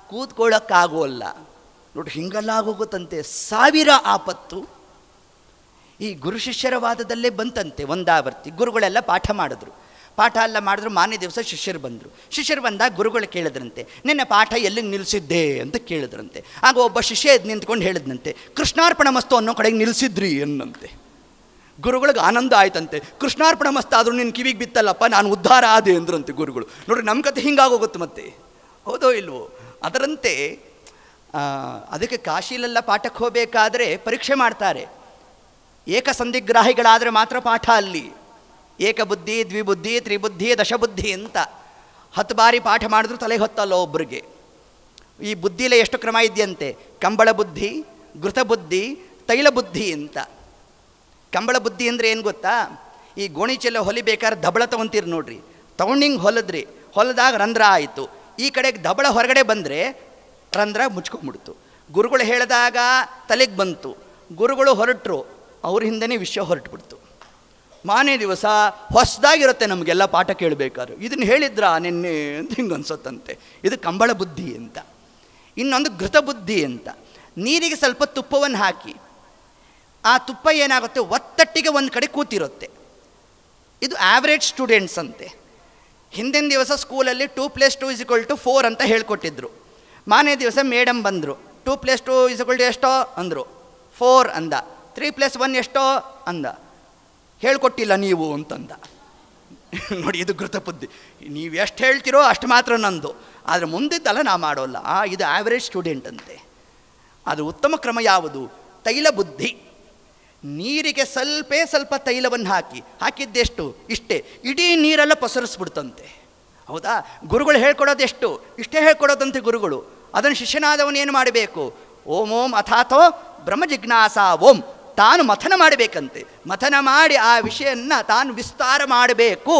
ಕೂತ್ಕೊಳ್ಳೋಕ್ಕಾಗೋಲ್ಲ. ನೋಡಿ ಹಿಂಗೆಲ್ಲ ಆಗೋಗುತ್ತಂತೆ. 1000 ಆಪತ್ತು ಈ ಗುರು ಶಿಷ್ಯರ ವಾದದಲ್ಲೇ ಬಂತಂತೆ. ಒಂದಾವರ್ತಿ ಗುರುಗಳೆಲ್ಲ ಪಾಠ ಮಾಡಿದ್ರು. ಪಾಠ ಎಲ್ಲ ಮಾಡಿದ್ರು. ಮಾನ್ಯ ದಿವಸ ಶಿಷ್ಯರು ಬಂದಾಗ ಗುರುಗಳು ಕೇಳಿದ್ರಂತೆ, ನಿನ್ನೆ ಪಾಠ ಎಲ್ಲಿಗೆ ನಿಲ್ಲಿಸಿದ್ದೆ ಅಂತ ಕೇಳಿದ್ರಂತೆ. ಆಗ ಒಬ್ಬ ಶಿಷ್ಯ ಎದ್ದು ನಿಂತ್ಕೊಂಡು ಹೇಳಿದ್ನಂತೆ, ಕೃಷ್ಣಾರ್ಪಣ ಮಸ್ತು ಅನ್ನೋ ಕಡೆಗೆ ನಿಲ್ಲಿಸಿದ್ರಿ ಅನ್ನಂತೆ. ಗುರುಗಳಿಗೆ ಆನಂದ ಆಯ್ತಂತೆ. ಕೃಷ್ಣಾರ್ಪಣ ಮಸ್ತು ಆದರೂ ನಿನ್ನ ಕಿವಿಗೆ ಬಿತ್ತಲ್ಲಪ್ಪ, ನಾನು ಉದ್ಧಾರ ಆದೆ ಅಂದ್ರಂತೆ ಗುರುಗಳು. ನೋಡಿ ನಮ್ಮ ಕತೆ ಹಿಂಗಾಗೋಗುತ್ತೆ ಮತ್ತೆ, ಹೌದೋ ಇಲ್ವೋ? ಅದರಂತೆ ಅದಕ್ಕೆ ಕಾಶಿಲೆಲ್ಲ ಪಾಠಕ್ಕೆ ಹೋಗಬೇಕಾದ್ರೆ ಪರೀಕ್ಷೆ ಮಾಡ್ತಾರೆ. ಏಕಸಂಧಿಗ್ರಾಹಿಗಳಾದರೆ ಮಾತ್ರ ಪಾಠ ಅಲ್ಲಿ. ಏಕಬುದ್ಧಿ, ದ್ವಿಬುದ್ಧಿ, ತ್ರಿಬುದ್ಧಿ, ದಶಬುದ್ಧಿ ಅಂತ 10 ಬಾರಿ ಪಾಠ ಮಾಡಿದ್ರು ತಲೆಗೆ ಹೊತ್ತಲ್ಲ ಒಬ್ಬರಿಗೆ. ಈ ಬುದ್ಧಿಲೇ ಎಷ್ಟು ಕ್ರಮ ಇದೆಯಂತೆ? ಕಂಬಳ ಬುದ್ಧಿ, ಘೃತ ಬುದ್ಧಿ, ತೈಲ ಬುದ್ಧಿ ಅಂತ. ಕಂಬಳ ಬುದ್ಧಿ ಅಂದರೆ ಏನು ಗೊತ್ತಾ? ಈ ಗೋಣಿಚೆಲ್ಲ ಹೊಲಿಬೇಕಾದ್ರೆ ದಬಳ ತೊಗೊತೀರಿ ನೋಡ್ರಿ, ತಗೊಂಡಿಂಗೆ ಹೊಲಿದ್ರಿ, ಹೊಲಿದಾಗ ರಂಧ್ರ ಆಯಿತು. ಈ ಕಡೆಗೆ ದಬಳ ಹೊರಗಡೆ ಬಂದರೆ ರಂಧ್ರ ಮುಚ್ಕೊಂಡ್ಬಿಡ್ತು. ಗುರುಗಳು ಹೇಳಿದಾಗ ತಲೆಗೆ ಬಂತು, ಗುರುಗಳು ಹೊರಟರು, ಅವ್ರ ಹಿಂದೆನೇ ವಿಷಯ ಹೊರಟುಬಿಡ್ತು. ಮಾನೇ ದಿವಸ ಹೊಸದಾಗಿರುತ್ತೆ ನಮಗೆಲ್ಲ ಪಾಠ ಕೇಳಬೇಕಾದ್ರೆ, ಇದನ್ನು ಹೇಳಿದ್ರಾ ನಿನ್ನೆ ಅಂತ ಹಿಂಗೆ ಅನ್ಸತ್ತಂತೆ. ಇದು ಕಂಬಳ ಬುದ್ಧಿ ಅಂತ. ಇನ್ನೊಂದು ಘೃತ ಬುದ್ಧಿ ಅಂತ. ನೀರಿಗೆ ಸ್ವಲ್ಪ ತುಪ್ಪವನ್ನು ಹಾಕಿ, ಆ ತುಪ್ಪ ಏನಾಗುತ್ತೆ, ಒತ್ತಟ್ಟಿಗೆ ಒಂದು ಕಡೆ ಕೂತಿರುತ್ತೆ. ಇದು ಆವ್ರೇಜ್ ಸ್ಟೂಡೆಂಟ್ಸ್ ಅಂತೆ. ಹಿಂದಿನ ದಿವಸ ಸ್ಕೂಲಲ್ಲಿ 2+2 = 4 ಅಂತ ಹೇಳ್ಕೊಟ್ಟಿದ್ರು. ಮಾನೇ ದಿವಸ ಮೇಡಮ್ ಬಂದರು, 2+2 ಎಷ್ಟೋ ಅಂದರು, 4 ಅಂದ. 3+1 ಎಷ್ಟೋ ಅಂದ, ಹೇಳ್ಕೊಟ್ಟಿಲ್ಲ ನೀವು ಅಂತಂದ. ನೋಡಿ, ಇದು ಘೃತ ಬುದ್ಧಿ. ನೀವು ಎಷ್ಟು ಹೇಳ್ತಿರೋ ಅಷ್ಟು ಮಾತ್ರ ನಂದು, ಆದರೆ ಮುಂದಿದ್ದಲ್ಲ ನಾ ಮಾಡೋಲ್ಲ. ಇದು ಆವ್ರೇಜ್ ಸ್ಟೂಡೆಂಟ್ ಅಂತೆ. ಅದು ಉತ್ತಮ ಕ್ರಮ ಯಾವುದು? ತೈಲ ಬುದ್ಧಿ. ನೀರಿಗೆ ಸ್ವಲ್ಪ ತೈಲವನ್ನು ಹಾಕಿದ್ದೆಷ್ಟು? ಇಷ್ಟೇ, ಇಡೀ ನೀರೆಲ್ಲ ಪಸರಿಸ್ಬಿಡ್ತಂತೆ. ಹೌದಾ? ಗುರುಗಳು ಹೇಳ್ಕೊಡೋದು ಎಷ್ಟು? ಇಷ್ಟೇ ಹೇಳ್ಕೊಡೋದಂತೆ ಗುರುಗಳು. ಅದನ್ನು ಶಿಷ್ಯನಾದವನು ಏನು ಮಾಡಬೇಕು? ಓಂ ಓಂ ಅಥಾಥೋ ಬ್ರಹ್ಮ ಜಿಜ್ಞಾಸ ಓಂ. ತಾನು ಮಥನ ಮಾಡಬೇಕಂತೆ. ಮಥನ ಮಾಡಿ ಆ ವಿಷಯವನ್ನು ತಾನು ವಿಸ್ತಾರ ಮಾಡಬೇಕು.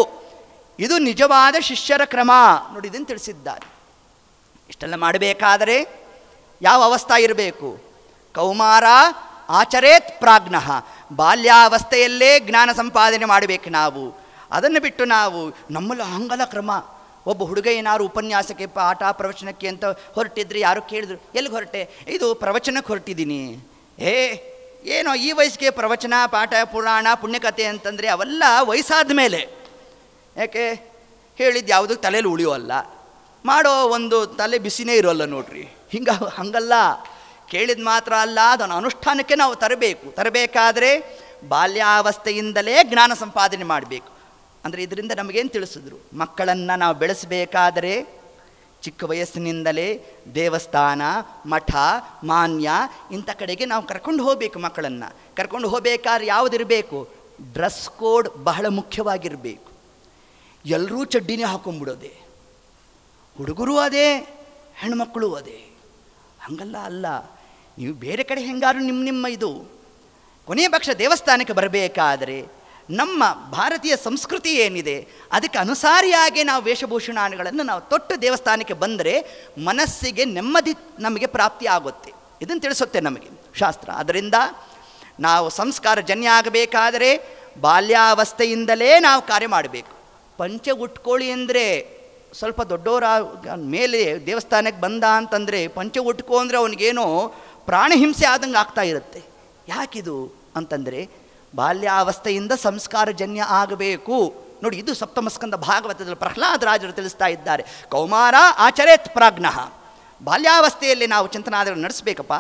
ಇದು ನಿಜವಾದ ಶಿಷ್ಯರ ಕ್ರಮ. ನೋಡಿ, ಇದನ್ನು ತಿಳಿಸಿದ್ದಾರೆ. ಇಷ್ಟೆಲ್ಲ ಮಾಡಬೇಕಾದರೆ ಯಾವ ಅವಸ್ಥೆ ಇರಬೇಕು? ಕೌಮಾರ ಆಚರೇತ್ ಪ್ರಾಜ್ಞಃ, ಬಾಲ್ಯಾವಸ್ಥೆಯಲ್ಲೇ ಜ್ಞಾನ ಸಂಪಾದನೆ ಮಾಡಬೇಕು ನಾವು. ಅದನ್ನು ಬಿಟ್ಟು ನಾವು ನಮ್ಮಲ್ಲಿ ಹಂಗಲ್ಲ ಕ್ರಮ. ಒಬ್ಬ ಹುಡುಗ ಏನಾದ್ರು ಉಪನ್ಯಾಸಕ್ಕೆ ಪಾಠ ಪ್ರವಚನಕ್ಕೆ ಅಂತ ಹೊರಟಿದ್ರೆ ಯಾರು ಕೇಳಿದ್ರು, ಎಲ್ಲಿಗೆ ಹೊರಟೆ? ಇದು ಪ್ರವಚನಕ್ಕೆ ಹೊರಟಿದ್ದೀನಿ. ಏನೋ ಈ ವಯಸ್ಸಿಗೆ ಪ್ರವಚನ ಪಾಠ ಪುರಾಣ ಪುಣ್ಯಕಥೆ ಅಂತಂದರೆ ಅವೆಲ್ಲ ವಯಸ್ಸಾದ ಮೇಲೆ. ಯಾಕೆ ಹೇಳಿದ್ದು ಯಾವುದಕ್ಕೆ ತಲೆಯಲ್ಲಿ ಉಳಿಯೋಲ್ಲ, ಮಾಡೋ ಒಂದು ತಲೆ ಬಿಸಿನೇ ಇರೋಲ್ಲ ನೋಡ್ರಿ. ಹಂಗಲ್ಲ, ಕೇಳಿದ ಮಾತ್ರ ಅಲ್ಲ, ಅದನ್ನು ಅನುಷ್ಠಾನಕ್ಕೆ ನಾವು ತರಬೇಕಾದ್ರೆ ಬಾಲ್ಯಾವಸ್ಥೆಯಿಂದಲೇ ಜ್ಞಾನ ಸಂಪಾದನೆ ಮಾಡಬೇಕು. ಅಂದರೆ ಇದರಿಂದ ನಮಗೇನು ತಿಳಿಸಿದ್ರು? ಮಕ್ಕಳನ್ನು ನಾವು ಬೆಳೆಸಬೇಕಾದರೆ ಚಿಕ್ಕ ವಯಸ್ಸಿನಿಂದಲೇ ದೇವಸ್ಥಾನ, ಮಠ, ಮಾನ್ಯ ಇಂಥ ಕಡೆಗೆ ನಾವು ಕರ್ಕೊಂಡು ಹೋಗಬೇಕು. ಮಕ್ಕಳನ್ನು ಕರ್ಕೊಂಡು ಹೋಗಬೇಕಾದ್ರೆ ಯಾವುದಿರಬೇಕು? ಡ್ರೆಸ್ ಕೋಡ್ ಬಹಳ ಮುಖ್ಯವಾಗಿರಬೇಕು. ಎಲ್ಲರೂ ಚಡ್ಡಿನೇ ಹಾಕೊಂಡ್ಬಿಡೋದೆ, ಹುಡುಗರು ಅದೇ, ಹೆಣ್ಮಕ್ಕಳು ಅದೇ. ಹಂಗಲ್ಲ ಅಲ್ಲ. ನೀವು ಬೇರೆ ಕಡೆ ಹೆಂಗಾರು ನಿಮ್ಮ ಇದು ಕೊನೆಯ ಪಕ್ಷ ದೇವಸ್ಥಾನಕ್ಕೆ ಬರಬೇಕಾದರೆ ನಮ್ಮ ಭಾರತೀಯ ಸಂಸ್ಕೃತಿ ಏನಿದೆ ಅದಕ್ಕೆ ಅನುಸಾರಿಯಾಗಿ ನಾವು ವೇಷಭೂಷಣಗಳನ್ನು ನಾವು ತೊಟ್ಟು ದೇವಸ್ಥಾನಕ್ಕೆ ಬಂದರೆ ಮನಸ್ಸಿಗೆ ನೆಮ್ಮದಿ ನಮಗೆ ಪ್ರಾಪ್ತಿ ಆಗುತ್ತೆ. ಇದನ್ನು ತಿಳಿಸುತ್ತೆ ನಮಗೆ ಶಾಸ್ತ್ರ. ಅದರಿಂದ ನಾವು ಸಂಸ್ಕಾರ ಜನ್ಯ ಆಗಬೇಕಾದರೆ ಬಾಲ್ಯಾವಸ್ಥೆಯಿಂದಲೇ ನಾವು ಕಾರ್ಯ ಮಾಡಬೇಕು. ಪಂಚೆ ಉಟ್ಕೊಳ್ಳಿ ಅಂದರೆ ಸ್ವಲ್ಪ ದೊಡ್ಡವರ ಮೇಲೆ ದೇವಸ್ಥಾನಕ್ಕೆ ಬಂದ ಅಂತಂದರೆ ಪಂಚೆ ಉಟ್ಕೊ ಅಂದರೆ ಅವನಿಗೇನೋ ಪ್ರಾಣಹಿಂಸೆ ಆದಂಗೆ ಆಗ್ತಾ ಇರುತ್ತೆ. ಯಾಕಿದು ಅಂತಂದರೆ ಬಾಲ್ಯಾವಸ್ಥೆಯಿಂದ ಸಂಸ್ಕಾರ ಜನ್ಯ ಆಗಬೇಕು. ನೋಡಿ, ಇದು ಸಪ್ತಮಸ್ಕಂದ ಭಾಗವತದಲ್ಲಿ ಪ್ರಹ್ಲಾದರಾಜರು ತಿಳಿಸ್ತಾ ಇದ್ದಾರೆ. ಕೌಮಾರ ಆಚರೇತ್ ಪ್ರಾಜ್ಞಃ, ಬಾಲ್ಯಾವಸ್ಥೆಯಲ್ಲಿ ನಾವು ಚಿಂತನಾದಿಗಳನ್ನು ನಡೆಸಬೇಕಪ್ಪ.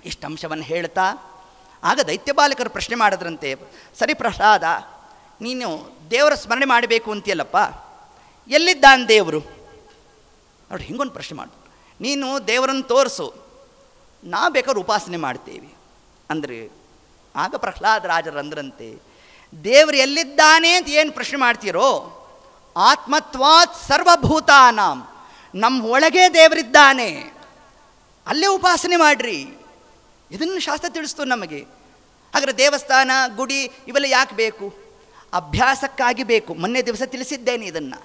ಇಷ್ಟು ಅಂಶವನ್ನು ಹೇಳ್ತಾ ಆಗ ದೈತ್ಯ ಬಾಲಕರು ಪ್ರಶ್ನೆ ಮಾಡಿದ್ರಂತೆ, ಸರಿ ಪ್ರಹ್ಲಾದ, ನೀನು ದೇವರ ಸ್ಮರಣೆ ಮಾಡಬೇಕು ಅಂತೀಯಲ್ಲಪ್ಪ, ಎಲ್ಲಿದ್ದಾನೆ ದೇವರು? ನೋಡಿ, ಹಿಂಗೊಂದು ಪ್ರಶ್ನೆ ಮಾಡು. ನೀನು ದೇವರನ್ನು ತೋರಿಸು, ನಾ ಬೇಕಾದ್ರೆ ಉಪಾಸನೆ ಮಾಡ್ತೇವೆ ಅಂದರೆ. ಆಗ ಪ್ರಹ್ಲಾದರಾಜರು ಅಂದ್ರಂತೆ, ದೇವರು ಎಲ್ಲಿದ್ದಾನೆ ಅಂತ ಏನು ಪ್ರಶ್ನೆ ಮಾಡ್ತೀರೋ? ಆತ್ಮತ್ವಾತ್ ಸರ್ವಭೂತಾನಾಂ, ನಮ್ಮ ಒಳಗೆ ದೇವರಿದ್ದಾನೆ, ಅಲ್ಲೇ ಉಪಾಸನೆ ಮಾಡ್ರಿ. ಇದನ್ನು ಶಾಸ್ತ್ರ ತಿಳಿಸ್ತು ನಮಗೆ. ಹಾಗಾದರೆ ದೇವಸ್ಥಾನ, ಗುಡಿ ಇವೆಲ್ಲ ಯಾಕೆ ಬೇಕು? ಅಭ್ಯಾಸಕ್ಕಾಗಿ ಬೇಕು. ಮೊನ್ನೆ ದಿವಸ ತಿಳಿಸಿದ್ದೇನೆ ಇದನ್ನು.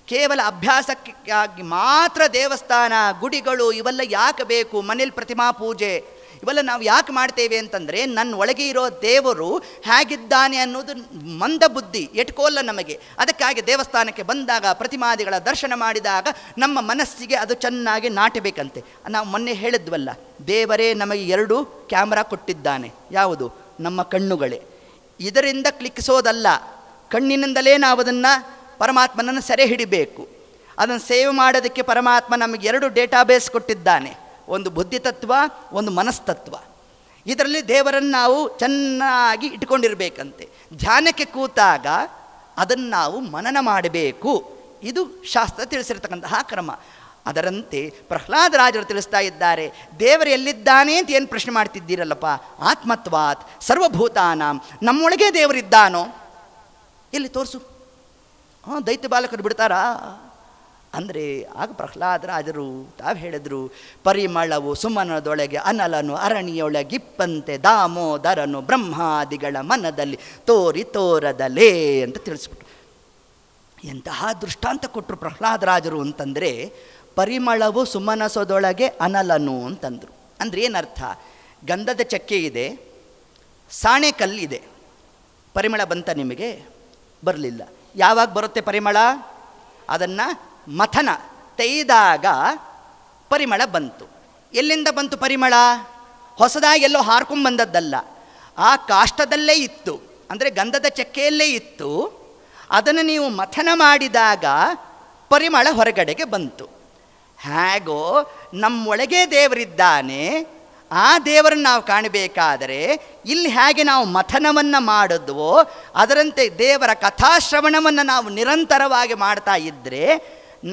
ಕೇವಲ ಅಭ್ಯಾಸಕ್ಕಾಗಿ ಮಾತ್ರ ದೇವಸ್ಥಾನ, ಗುಡಿಗಳು ಇವೆಲ್ಲ ಯಾಕೆ ಬೇಕು? ಮನೇಲಿ ಪ್ರತಿಮಾ ಪೂಜೆ ಇವೆಲ್ಲ ನಾವು ಯಾಕೆ ಮಾಡ್ತೇವೆ ಅಂತಂದರೆ, ನನ್ನ ಒಳಗೆ ಇರೋ ದೇವರು ಹೇಗಿದ್ದಾನೆ ಅನ್ನೋದು ಮಂದ ಬುದ್ಧಿ ಎಟ್ಕೋಲ್ಲ ನಮಗೆ. ಅದಕ್ಕಾಗಿ ದೇವಸ್ಥಾನಕ್ಕೆ ಬಂದಾಗ ಪ್ರತಿಮಾದಿಗಳ ದರ್ಶನ ಮಾಡಿದಾಗ ನಮ್ಮ ಮನಸ್ಸಿಗೆ ಅದು ಚೆನ್ನಾಗಿ ನಾಟಬೇಕಂತೆ. ನಾವು ಮೊನ್ನೆ ಹೇಳಿದ್ವಲ್ಲ, ದೇವರೇ ನಮಗೆ 2 ಕ್ಯಾಮ್ರಾ ಕೊಟ್ಟಿದ್ದಾನೆ. ಯಾವುದು? ನಮ್ಮ ಕಣ್ಣುಗಳೇ. ಇದರಿಂದ ಕ್ಲಿಕ್ಕಿಸೋದಲ್ಲ, ಕಣ್ಣಿನಿಂದಲೇ ನಾವು ಅದನ್ನು ಪರಮಾತ್ಮನನ್ನು ಸೆರೆ ಹಿಡಿಬೇಕು. ಅದನ್ನು ಸೇವ್ ಮಾಡೋದಕ್ಕೆ ಪರಮಾತ್ಮ ನಮಗೆ 2 ಡೇಟಾಬೇಸ್ ಕೊಟ್ಟಿದ್ದಾನೆ, ಒಂದು ಬುದ್ಧಿತತ್ವ, ಒಂದು ಮನಸ್ತತ್ವ. ಇದರಲ್ಲಿ ದೇವರನ್ನು ನಾವು ಚೆನ್ನಾಗಿ ಇಟ್ಕೊಂಡಿರಬೇಕಂತೆ. ಧ್ಯಾನಕ್ಕೆ ಕೂತಾಗ ಅದನ್ನು ನಾವು ಮನನ ಮಾಡಬೇಕು. ಇದು ಶಾಸ್ತ್ರ ತಿಳಿಸಿರ್ತಕ್ಕಂತಹ ಕ್ರಮ. ಅದರಂತೆ ಪ್ರಹ್ಲಾದರಾಜರು ತಿಳಿಸ್ತಾ ಇದ್ದಾರೆ, ದೇವರು ಎಲ್ಲಿದ್ದಾನೆ ಅಂತ ಏನು ಪ್ರಶ್ನೆ ಮಾಡ್ತಿದ್ದೀರಲ್ಲಪ್ಪ? ಆತ್ಮತ್ವಾತ್ ಸರ್ವಭೂತಾನಾಂ, ನಮ್ಮೊಳಗೆ ದೇವರಿದ್ದಾನೋ? ಎಲ್ಲಿ ತೋರಿಸು. ದೈತ್ಯ ಬಾಲಕರು ಬಿಡ್ತಾರಾ ಅಂದರೆ ಆಗ ಪ್ರಹ್ಲಾದರಾಜರು ತಾವು ಹೇಳಿದ್ರು, ಪರಿಮಳವು ಸುಮನದೊಳಗೆ ಅನಲನು ಅರಣಿಯೊಳಗಿಪ್ಪಂತೆ ದಾಮೋದರನು ಬ್ರಹ್ಮಾದಿಗಳ ಮನದಲ್ಲಿ ತೋರದಲೇ ಅಂತ ತಿಳಿಸ್ಬಿಟ್ರು. ಎಂತಹ ದೃಷ್ಟಾಂತ ಕೊಟ್ಟರು ಪ್ರಹ್ಲಾದರಾಜರು ಅಂತಂದರೆ, ಪರಿಮಳವು ಸುಮನಸದೊಳಗೆ ಅನಲನು ಅಂತಂದರು. ಅಂದರೆ ಏನರ್ಥ? ಗಂಧದ ಚಕ್ಕೆ ಇದೆ, ಸಾಣೆ ಕಲ್ಲಿದೆ, ಪರಿಮಳ ಬಂತ ನಿಮಗೆ? ಬರಲಿಲ್ಲ. ಯಾವಾಗ ಬರುತ್ತೆ ಪರಿಮಳ? ಅದನ್ನು ಮಥನ ತೆಯ್ದಾಗ ಪರಿಮಳ ಬಂತು. ಎಲ್ಲಿಂದ ಬಂತು ಪರಿಮಳ? ಹೊಸದಾಗಿ ಎಲ್ಲೋ ಹಾರ್ಕೊಂಬಂದದ್ದಲ್ಲ, ಆ ಕಾಷ್ಟದಲ್ಲೇ ಇತ್ತು, ಅಂದರೆ ಗಂಧದ ಚಕ್ಕೆಯಲ್ಲೇ ಇತ್ತು. ಅದನ್ನು ನೀವು ಮಥನ ಮಾಡಿದಾಗ ಪರಿಮಳ ಹೊರಗಡೆಗೆ ಬಂತು. ಹೇಗೋ ನಮ್ಮೊಳಗೆ ದೇವರಿದ್ದಾನೆ, ಆ ದೇವರನ್ನು ನಾವು ಕಾಣಬೇಕಾದರೆ ಇಲ್ಲಿ ಹೇಗೆ ನಾವು ಮಥನವನ್ನು ಮಾಡಿದ್ವೋ ಅದರಂತೆ ದೇವರ ಕಥಾಶ್ರವಣವನ್ನು ನಾವು ನಿರಂತರವಾಗಿ ಮಾಡ್ತಾ ಇದ್ದರೆ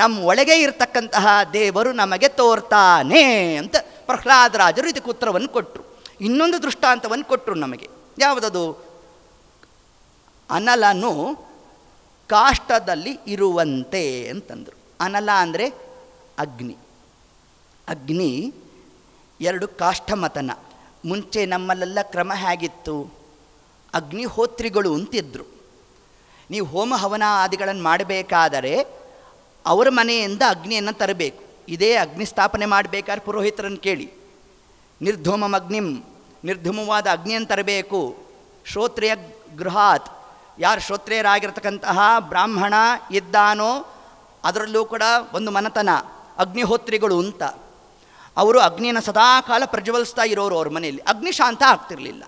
ನಮ್ಮ ಒಳಗೆ ಇರತಕ್ಕಂತಹ ದೇವರು ನಮಗೆ ತೋರ್ತಾನೆ ಅಂತ ಪ್ರಹ್ಲಾದರಾಜರು ಇದಕ್ಕೆ ಉತ್ತರವನ್ನು ಕೊಟ್ಟರು. ಇನ್ನೊಂದು ದೃಷ್ಟಾಂತವನ್ನು ಕೊಟ್ಟರು ನಮಗೆ. ಯಾವುದದು? ಅನಲನು ಕಾಷ್ಟದಲ್ಲಿ ಇರುವಂತೆ ಅಂತಂದರು. ಅನಲ ಅಂದರೆ ಅಗ್ನಿ. ಅಗ್ನಿ 2 ಕಾಷ್ಠಮತನ. ಮುಂಚೆ ನಮ್ಮಲ್ಲೆಲ್ಲ ಕ್ರಮ ಹೇಗಿತ್ತು? ಅಗ್ನಿಹೋತ್ರಿಗಳು ಅಂತಿದ್ರು. ನೀವು ಹೋಮ ಹವನ ಆದಿಗಳನ್ನು ಮಾಡಬೇಕಾದರೆ ಅವರ ಮನೆಯಿಂದ ಅಗ್ನಿಯನ್ನು ತರಬೇಕು. ಇದೇ ಅಗ್ನಿ ಸ್ಥಾಪನೆ ಮಾಡಬೇಕಾದ್ರೆ ಪುರೋಹಿತರನ್ನು ಕೇಳಿ, ನಿರ್ಧೂಮಮಗ್ನಿಂ, ನಿರ್ಧೂಮವಾದ ಅಗ್ನಿಯನ್ನು ತರಬೇಕು. ಶ್ರೋತ್ರಿಯ ಗೃಹಾತ್, ಯಾರು ಶ್ರೋತ್ರಿಯರಾಗಿರ್ತಕ್ಕಂತಹ ಬ್ರಾಹ್ಮಣ ಇದ್ದಾನೋ ಅದರಲ್ಲೂ ಕೂಡ ಒಂದು ಮನತನ, ಅಗ್ನಿಹೋತ್ರಿಗಳು ಅಂತ, ಅವರು ಅಗ್ನಿಯನ್ನು ಸದಾಕಾಲ ಪ್ರಜ್ವಲಿಸ್ತಾ ಇರೋರು. ಅವ್ರ ಮನೆಯಲ್ಲಿ ಅಗ್ನಿ ಶಾಂತ ಆಗ್ತಿರಲಿಲ್ಲ.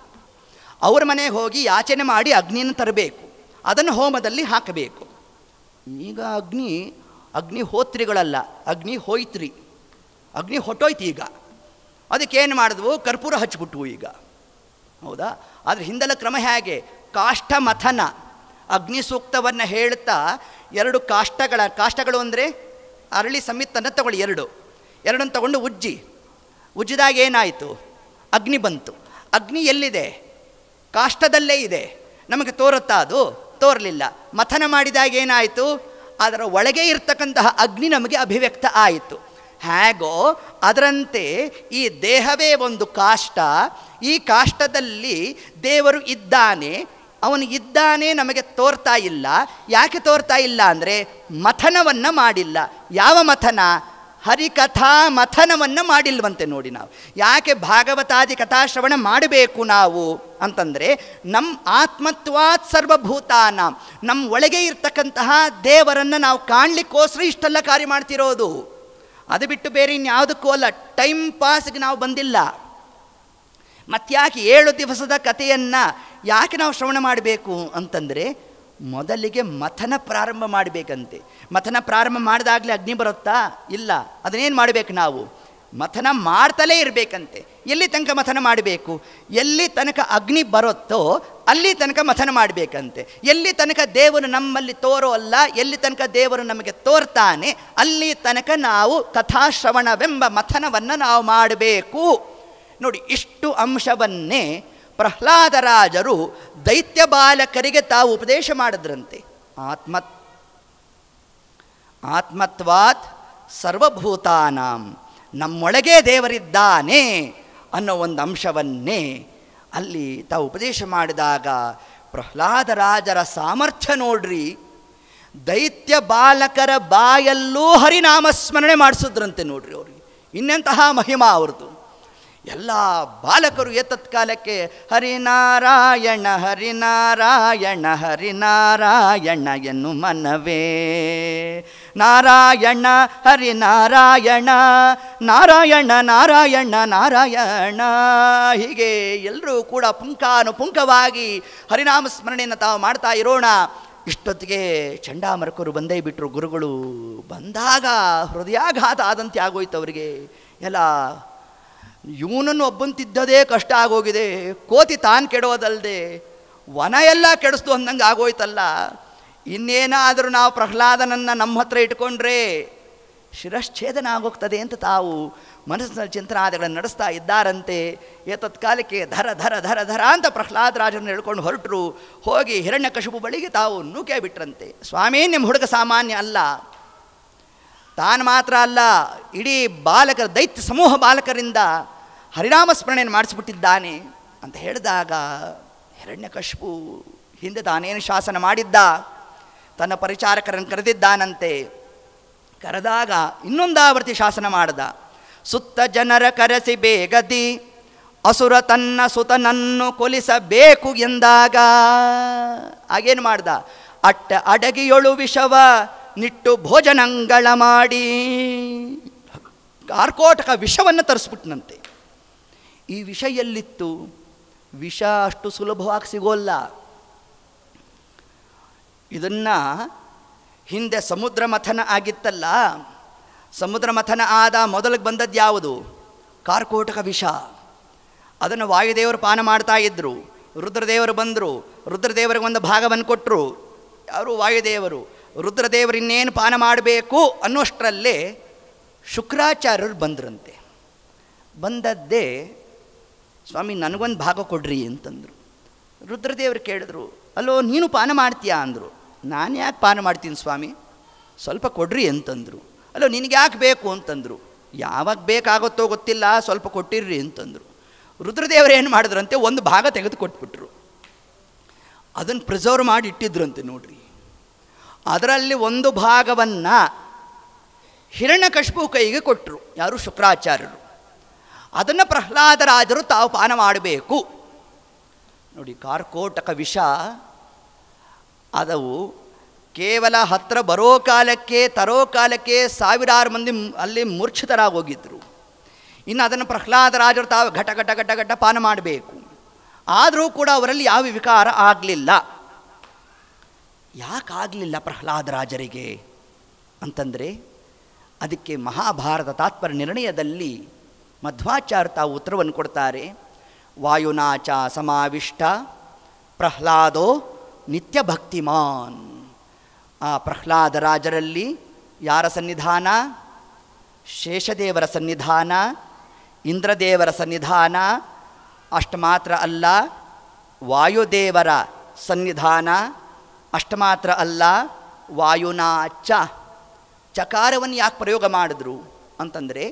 ಅವ್ರ ಮನೆಗೆ ಹೋಗಿ ಯಾಚನೆ ಮಾಡಿ ಅಗ್ನಿಯನ್ನು ತರಬೇಕು, ಅದನ್ನು ಹೋಮದಲ್ಲಿ ಹಾಕಬೇಕು. ಈಗ ಅಗ್ನಿಹೋತ್ರಿಗಳಲ್ಲ, ಅಗ್ನಿ ಹೋಯ್ತ್ರಿ, ಅಗ್ನಿ ಹೊಟ್ಟೋಯ್ತು. ಈಗ ಅದಕ್ಕೇನು ಮಾಡಿದ್ವು, ಕರ್ಪೂರ ಹಚ್ಬಿಟ್ವು ಈಗ. ಹೌದಾ? ಆದರೆ ಹಿಂದೆಲ್ಲ ಕ್ರಮ ಹೇಗೆ, ಕಾಷ್ಠ ಮಥನ, ಅಗ್ನಿ ಸೂಕ್ತವನ್ನು ಹೇಳ್ತಾ 2 ಕಾಷ್ಟಗಳು ಅಂದರೆ ಅರಳಿ ಸಮಿತನ್ನು ತಗೊಳ್ಳಿ, ಎರಡನ್ನು ತಗೊಂಡು ಉಜ್ಜಿದಾಗ ಏನಾಯಿತು, ಅಗ್ನಿ ಬಂತು. ಅಗ್ನಿ ಎಲ್ಲಿದೆ, ಕಾಷ್ಟದಲ್ಲೇ ಇದೆ. ನಮಗೆ ತೋರುತ್ತಾ ಅದು? ತೋರಲಿಲ್ಲ. ಮಥನ ಮಾಡಿದಾಗ ಏನಾಯಿತು, ಅದರ ಒಳಗೆ ಇರ್ತಕ್ಕಂತಹ ಅಗ್ನಿ ನಮಗೆ ಅಭಿವ್ಯಕ್ತ ಆಯಿತು. ಹೇಗೋ ಅದರಂತೆ ಈ ದೇಹವೇ ಒಂದು ಕಾಷ್ಟ, ಈ ಕಾಷ್ಟದಲ್ಲಿ ದೇವರು ಇದ್ದಾನೆ, ಅವನು ಇದ್ದಾನೆ ನಮಗೆ ತೋರ್ತಾ ಇಲ್ಲ. ಯಾಕೆ ತೋರ್ತಾ ಇಲ್ಲ ಅಂದರೆ ಮಥನವನ್ನು ಮಾಡಿಲ್ಲ. ಯಾವ ಮಥನ? ಹರಿಕಥಾ ಮಥನವನ್ನು ಮಾಡಿಲ್ವಂತೆ. ನೋಡಿ, ನಾವು ಯಾಕೆ ಭಾಗವತಾದಿ ಕಥಾಶ್ರವಣ ಮಾಡಬೇಕು ನಾವು ಅಂತಂದರೆ, ನಮ್ಮ ಆತ್ಮತ್ವಾತ್ ಸರ್ವಭೂತಾನ, ನಮ್ಮ ಒಳಗೆ ಇರ್ತಕ್ಕಂತಹ ದೇವರನ್ನು ನಾವು ಕಾಣಲಿಕ್ಕೋಸ್ಕರ ಇಷ್ಟೆಲ್ಲ ಕಾರ್ಯ ಮಾಡ್ತಿರೋದು. ಅದು ಬಿಟ್ಟು ಬೇರೆ ಇನ್ಯಾವುದಕ್ಕೂ ಅಲ್ಲ. ಟೈಮ್ ಪಾಸ್ಗೆ ನಾವು ಬಂದಿಲ್ಲ. ಮತ್ತ್ಯಾಕೆ 7 ದಿವಸದ ಕಥೆಯನ್ನು ಯಾಕೆ ನಾವು ಶ್ರವಣ ಮಾಡಬೇಕು ಅಂತಂದರೆ, ಮೊದಲಿಗೆ ಮಥನ ಪ್ರಾರಂಭ ಮಾಡಬೇಕಂತೆ. ಮಥನ ಪ್ರಾರಂಭ ಮಾಡಿದಾಗಲೇ ಅಗ್ನಿ ಬರುತ್ತಾ? ಇಲ್ಲ. ಅದನ್ನೇನು ಮಾಡಬೇಕು ನಾವು? ಮಥನ ಮಾಡ್ತಲೇ ಇರಬೇಕಂತೆ. ಎಲ್ಲಿ ತನಕ ಮಥನ ಮಾಡಬೇಕು? ಎಲ್ಲಿ ತನಕ ಅಗ್ನಿ ಬರುತ್ತೋ ಅಲ್ಲಿ ತನಕ ಮಥನ ಮಾಡಬೇಕಂತೆ. ಎಲ್ಲಿ ತನಕ ದೇವರು ನಮ್ಮಲ್ಲಿ ತೋರೋ ಅಲ್ಲ, ಎಲ್ಲಿ ತನಕ ದೇವರು ನಮಗೆ ತೋರ್ತಾನೆ ಅಲ್ಲಿ ತನಕ ನಾವು ಕಥಾಶ್ರವಣವೆಂಬ ಮಥನವನ್ನು ನಾವು ಮಾಡಬೇಕು. ನೋಡಿ, ಇಷ್ಟು ಅಂಶವನ್ನೇ ಪ್ರಹ್ಲಾದರಾಜರು ದೈತ್ಯ ಬಾಲಕರಿಗೆ ತಾವು ಉಪದೇಶ ಮಾಡಿದ್ರಂತೆ. ಆತ್ಮತ್ವಾತ್ ಸರ್ವಭೂತಾನಾಂ, ನಮ್ಮೊಳಗೆ ದೇವರಿದ್ದಾನೆ ಅನ್ನೋ ಒಂದು ಅಂಶವನ್ನೇ ಅಲ್ಲಿ ತಾವು ಉಪದೇಶ ಮಾಡಿದಾಗ ಪ್ರಹ್ಲಾದರಾಜರ ಸಾಮರ್ಥ್ಯ ನೋಡ್ರಿ. ದೈತ್ಯ ಬಾಲಕರ ಬಾಯಲ್ಲೂ ಹರಿನಾಮಸ್ಮರಣೆ ಮಾಡಿಸಿದ್ರಂತೆ ನೋಡ್ರಿ ಅವ್ರಿಗೆ. ಇನ್ನೆಂತಹ ಮಹಿಮಾ ಅವ್ರದ್ದು. ಎಲ್ಲ ಬಾಲಕರು ಏತತ್ಕಾಲಕ್ಕೆ ಹರಿನಾರಾಯಣ ಹರಿನಾರಾಯಣ ಹರಿನಾರಾಯಣ ಎನ್ನು ಮನವೇ, ನಾರಾಯಣ ಹರಿನಾರಾಯಣ ನಾರಾಯಣ ನಾರಾಯಣ ನಾರಾಯಣ, ಹೀಗೆ ಎಲ್ಲರೂ ಕೂಡ ಪುಂಖಾನುಪುಂಖವಾಗಿ ಹರಿನಾಮ ಸ್ಮರಣೆಯನ್ನು ತಾವು ಮಾಡ್ತಾ ಇರೋಣ. ಇಷ್ಟೊತ್ತಿಗೆ ಚಂಡಾಮರ್ಕರು ಬಂದೇ ಬಿಟ್ಟರು. ಗುರುಗಳು ಬಂದಾಗ ಹೃದಯಾಘಾತ ಆದಂತೆ ಆಗೋಯ್ತು ಅವರಿಗೆ. ಎಲ್ಲ ಇವನನ್ನು ಒಬ್ಬಂತಿದ್ದದೇ ಕಷ್ಟ ಆಗೋಗಿದೆ, ಕೋತಿ ತಾನು ಕೆಡೋದಲ್ಲದೆ ವನ ಎಲ್ಲ ಕೆಡಿಸ್ತು ಅಂದಂಗೆ ಆಗೋಯ್ತಲ್ಲ. ಇನ್ನೇನಾದರೂ ನಾವು ಪ್ರಹ್ಲಾದನನ್ನು ನಮ್ಮ ಹತ್ರ ಇಟ್ಕೊಂಡ್ರೆ ಶಿರಶ್ಛೇದನ ಆಗೋಗ್ತದೆ ಅಂತ ತಾವು ಮನಸ್ಸಿನಲ್ಲಿ ಚಿಂತನಾದಿಗಳನ್ನು ನಡೆಸ್ತಾ ಇದ್ದಾರಂತೆ. ಏತತ್ಕಾಲಕ್ಕೆ ಧರ ಧರ ಧರ ಧರ ಅಂತ ಪ್ರಹ್ಲಾದರಾಜರನ್ನು ಹೇಳ್ಕೊಂಡು ಹೊರಟರು. ಹೋಗಿ ಹಿರಣ್ಯಕಶಿಪು ಬಳಿಗೆ ತಾವು ನೂಕೆ ಬಿಟ್ರಂತೆ. ಸ್ವಾಮಿ, ನಿಮ್ಮ ಹುಡುಗ ಸಾಮಾನ್ಯ ಅಲ್ಲ, ತಾನು ಮಾತ್ರ ಅಲ್ಲ, ಇಡೀ ಬಾಲಕರ ದೈತ್ಯ ಸಮೂಹ ಬಾಲಕರಿಂದ ಹರಿನಾಮ ಸ್ಮರಣೆಯನ್ನು ಮಾಡಿಸ್ಬಿಟ್ಟಿದ್ದಾನೆ ಅಂತ ಹೇಳಿದಾಗ ಹಿರಣ್ಯಕಶಿಪು ಹಿಂದೆ ತಾನೇನು ಶಾಸನ ಮಾಡಿದ್ದ, ತನ್ನ ಪರಿಚಾರಕರನ್ನು ಕರೆದಿದ್ದಾನಂತೆ. ಕರೆದಾಗ ಇನ್ನೊಂದಾವರ್ತಿ ಶಾಸನ ಮಾಡ್ದ. ಸುತ್ತ ಜನರ ಕರೆಸಿ ಬೇಗದಿ ಅಸುರ ತನ್ನ ಸುತನನ್ನು ಕೊಲಿಸಬೇಕು ಎಂದಾಗ ಆಗೇನು ಮಾಡ್ದ, ಅಡಗಿಯೊಳು ವಿಷವ ನಿಟ್ಟು ಭೋಜನಂಗಳ ಮಾಡಿ ಕಾರ್ಕೋಟಕ ವಿಷವನ್ನು ತರಿಸ್ಬಿಟ್ನಂತೆ. ಈ ವಿಷ ಎಲ್ಲಿತ್ತು? ವಿಷ ಅಷ್ಟು ಸುಲಭವಾಗಿ ಸಿಗೋಲ್ಲ. ಇದನ್ನು ಹಿಂದೆ ಸಮುದ್ರ ಮಥನ ಆಗಿತ್ತಲ್ಲ, ಸಮುದ್ರ ಮಥನ ಆದ ಮೊದಲಿಗೆ ಬಂದದ್ದು ಯಾವುದು? ಕಾರ್ಕೋಟಕ ವಿಷ. ಅದನ್ನು ವಾಯುದೇವರು ಪಾನ ಮಾಡ್ತಾ ಇದ್ದರು. ರುದ್ರದೇವರು ಬಂದರು, ರುದ್ರದೇವರಿಗೆ ಒಂದು ಭಾಗವನ್ನು ಕೊಟ್ಟರು. ಯಾರು? ವಾಯುದೇವರು. ರುದ್ರದೇವರು ಇನ್ನೇನು ಪಾನ ಮಾಡಬೇಕು ಅನ್ನೋಷ್ಟರಲ್ಲೇ ಶುಕ್ರಾಚಾರ್ಯರು ಬಂದ್ರಂತೆ. ಬಂದದ್ದೇ, ಸ್ವಾಮಿ ನನಗೊಂದು ಭಾಗ ಕೊಡ್ರಿ ಅಂತಂದರು. ರುದ್ರದೇವರು ಕೇಳಿದ್ರು, ಅಲ್ಲೋ ನೀನು ಪಾನ ಮಾಡ್ತೀಯಾ ಅಂದರು. ನಾನು ಯಾಕೆ ಪಾನ ಮಾಡ್ತೀನಿ ಸ್ವಾಮಿ, ಸ್ವಲ್ಪ ಕೊಡ್ರಿ ಅಂತಂದರು. ಅಲ್ಲೋ ನಿನಗೆ ಯಾಕೆ ಬೇಕು ಅಂತಂದರು. ಯಾವಾಗ ಬೇಕಾಗುತ್ತೋ ಗೊತ್ತಿಲ್ಲ, ಸ್ವಲ್ಪ ಕೊಟ್ಟಿರ್ರಿ ಅಂತಂದರು. ರುದ್ರದೇವರು ಏನು ಮಾಡಿದ್ರಂತೆ, ಒಂದು ಭಾಗ ತೆಗೆದು ಕೊಟ್ಬಿಟ್ರು. ಅದನ್ನು ಪ್ರಿಸರ್ವ್ ಮಾಡಿ ಇಟ್ಟಿದ್ರಂತೆ ನೋಡ್ರಿ. ಅದರಲ್ಲಿ ಒಂದು ಭಾಗವನ್ನು ಹಿರಣ್ಯಕಶಿಪು ಕೈಗೆ ಕೊಟ್ಟರು. ಯಾರು? ಶುಕ್ರಾಚಾರ್ಯರು. ಅದನ್ನು ಪ್ರಹ್ಲಾದರಾಜರು ತಾವು ಪಾನ ಮಾಡಬೇಕು. ನೋಡಿ, ಕಾರ್ಕೋಟಕ ವಿಷ ಅದು ಕೇವಲ ಹತ್ತಿರ ಬರೋ ಕಾಲಕ್ಕೆ ತರೋ ಕಾಲಕ್ಕೆ ಸಾವಿರಾರು ಮಂದಿ ಅಲ್ಲಿ ಮೂರ್ಛಿತರಾಗೋಗಿದ್ದರು. ಇನ್ನು ಅದನ್ನು ಪ್ರಹ್ಲಾದರಾಜರು ತಾವು ಘಟ ಘಟ ಘಟ ಘಟ ಪಾನ ಮಾಡಬೇಕು. ಆದರೂ ಕೂಡ ಅವರಲ್ಲಿ ಯಾವ ವಿಕಾರ ಆಗಲಿಲ್ಲ. ಯಾಕಾಗಲಿಲ್ಲ ಪ್ರಹ್ಲಾದರಾಜರಿಗೆ ಅಂತಂದರೆ ಅದಕ್ಕೆ ಮಹಾಭಾರತ ತಾತ್ಪರ್ಯ ನಿರ್ಣಯದಲ್ಲಿ ಮಧ್ವಾಚಾರ್ಯ ತಾವು ಉತ್ತರವನ್ನು ಕೊಡ್ತಾರೆ. ವಾಯುನಾಚ ಸಮಾವಿಷ್ಟ ಪ್ರಹ್ಲಾದೋ ನಿತ್ಯ ಭಕ್ತಿಮಾನ್. ಆ ಪ್ರಹ್ಲಾದರಾಜರಲ್ಲಿ ಯಾರ ಸನ್ನಿಧಾನ? ಶೇಷದೇವರ ಸನ್ನಿಧಾನ, ಇಂದ್ರದೇವರ ಸನ್ನಿಧಾನ. ಅಷ್ಟು ಮಾತ್ರ ಅಲ್ಲ, ವಾಯುದೇವರ ಸನ್ನಿಧಾನ. ಅಷ್ಟು ಮಾತ್ರ ಅಲ್ಲ, ವಾಯುನಾಚ. ಚಕಾರವನ್ನು ಯಾಕೆ ಪ್ರಯೋಗ ಮಾಡಿದ್ರು ಅಂತಂದರೆ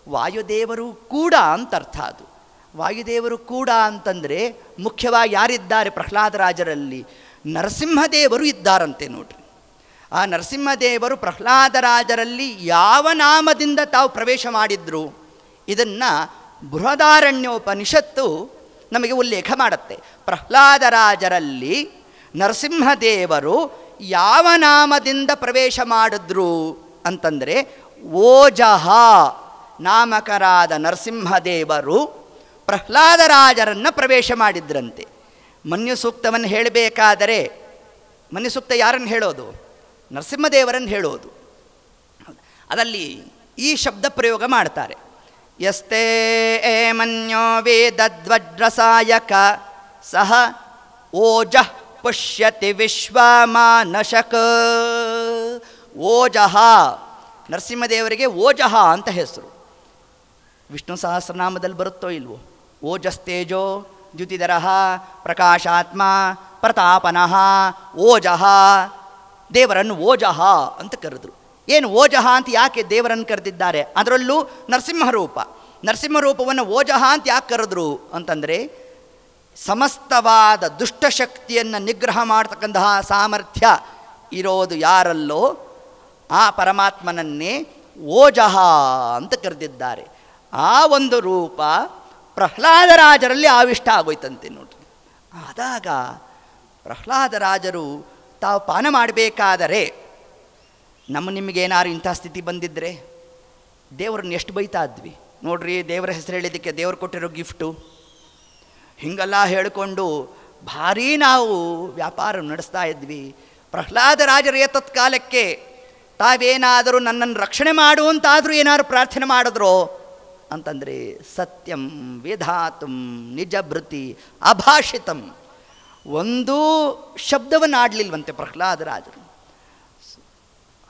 ವಾಯುದೇವರು ಕೂಡ ಅಂತ ಅರ್ಥ. ಅದು ವಾಯುದೇವರು ಕೂಡ ಅಂತಂದರೆ ಮುಖ್ಯವಾಗಿ ಯಾರಿದ್ದಾರೆ ಪ್ರಹ್ಲಾದರಾಜರಲ್ಲಿ? ನರಸಿಂಹದೇವರು ಇದ್ದಾರಂತೆ. ನೋಡ್ರಿ, ಆ ನರಸಿಂಹದೇವರು ಪ್ರಹ್ಲಾದರಾಜರಲ್ಲಿ ಯಾವ ನಾಮದಿಂದ ತಾವು ಪ್ರವೇಶ ಮಾಡಿದ್ರು ಇದನ್ನು ಬೃಹದಾರಣ್ಯೋಪನಿಷತ್ತು ನಮಗೆ ಉಲ್ಲೇಖ ಮಾಡುತ್ತೆ. ಪ್ರಹ್ಲಾದರಾಜರಲ್ಲಿ ನರಸಿಂಹದೇವರು ಯಾವ ನಾಮದಿಂದ ಪ್ರವೇಶ ಮಾಡಿದ್ರು ಅಂತಂದರೆ ಓಜಃ ನಾಮಕರಾದ ನರಸಿಂಹದೇವರು ಪ್ರಹ್ಲಾದರಾಜರನ್ನು ಪ್ರವೇಶ ಮಾಡಿದ್ರಂತೆ. ಮನ್ಯು ಸೂಕ್ತವನ್ನು ಹೇಳಬೇಕಾದರೆ ಮನ್ಯು ಸೂಕ್ತ ಯಾರನ್ನು ಹೇಳೋದು? ನರಸಿಂಹದೇವರನ್ನು ಹೇಳೋದು. ಅದರಲ್ಲಿ ಈ ಶಬ್ದ ಪ್ರಯೋಗ ಮಾಡ್ತಾರೆ. ಯಸ್ತೆ ಮನ್ಯೋ ವೇದದ್ವಜ್ರಸಾಯಕ ಸಹ ಓಜಃ ಪುಷ್ಯತಿ ವಿಶ್ವಮಾನಶಕ. ಓಜಃ, ನರಸಿಂಹದೇವರಿಗೆ ಓಜಃ ಅಂತ ಹೆಸರು. ವಿಷ್ಣು ಸಹಸ್ರನಾಮದಲ್ಲಿ ಬರುತ್ತೋ ಇಲ್ವೋ? ಓಜಸ್ತೇಜೋ ದ್ಯುತಿಧರಃ ಪ್ರಕಾಶಾತ್ಮ ಪ್ರತಾಪನಃ ಓಜಃ. ದೇವರನ್ನು ಓಜಃ ಅಂತ ಕರೆದ್ರು. ಏನು ಓಜಃ ಅಂತ ಯಾಕೆ ದೇವರನ್ನು ಕರೆದಿದ್ದಾರೆ? ಅದರಲ್ಲೂ ನರಸಿಂಹರೂಪ. ನರಸಿಂಹರೂಪವನ್ನು ಓಜಃ ಅಂತ ಯಾಕೆ ಕರೆದ್ರು ಅಂತಂದರೆ ಸಮಸ್ತವಾದ ದುಷ್ಟಶಕ್ತಿಯನ್ನು ನಿಗ್ರಹ ಮಾಡ್ತಕ್ಕಂತಹ ಸಾಮರ್ಥ್ಯ ಇರೋದು ಯಾರಲ್ಲೋ ಆ ಪರಮಾತ್ಮನನ್ನೇ ಓಜಃ ಅಂತ ಕರೆದಿದ್ದಾರೆ. ಆ ಒಂದು ರೂಪ ಪ್ರಹ್ಲಾದರಾಜರಲ್ಲಿ ಆವಿಷ್ಟ ಆಗೋಯ್ತಂತೆ. ನೋಡ್ರಿ, ಆದಾಗ ಪ್ರಹ್ಲಾದರಾಜರು ತಾವು ಪಾನ ಮಾಡಬೇಕಾದರೆ ನಿಮಗೇನಾದ್ರು ಇಂಥ ಸ್ಥಿತಿ ಬಂದಿದ್ದರೆ ದೇವರನ್ನ ಎಷ್ಟು ಬೈತಾ ಇದ್ವಿ ನೋಡ್ರಿ. ದೇವರ ಹೆಸರು ಹೇಳಿದ್ದಕ್ಕೆ ದೇವರು ಕೊಟ್ಟಿರೋ ಗಿಫ್ಟು ಹೀಗೆಲ್ಲ ಹೇಳಿಕೊಂಡು ಭಾರೀ ನಾವು ವ್ಯಾಪಾರ ನಡೆಸ್ತಾ ಇದ್ವಿ. ಪ್ರಹ್ಲಾದರಾಜರೇ ತತ್ಕಾಲಕ್ಕೆ ತಾವೇನಾದರೂ ನನ್ನನ್ನು ರಕ್ಷಣೆ ಮಾಡುವಂತಾದರೂ ಏನಾದರೂ ಪ್ರಾರ್ಥನೆ ಮಾಡಿದ್ರೋ ಅಂತಂದರೆ ಸತ್ಯಂ ವಿಧಾತುಂ ನಿಜಭೃತಿ ಅಭಾಷಿತಂ, ಒಂದೂ ಶಬ್ದವನ್ನು ಆಡಲಿಲ್ವಂತೆ ಪ್ರಹ್ಲಾದರಾಜರು.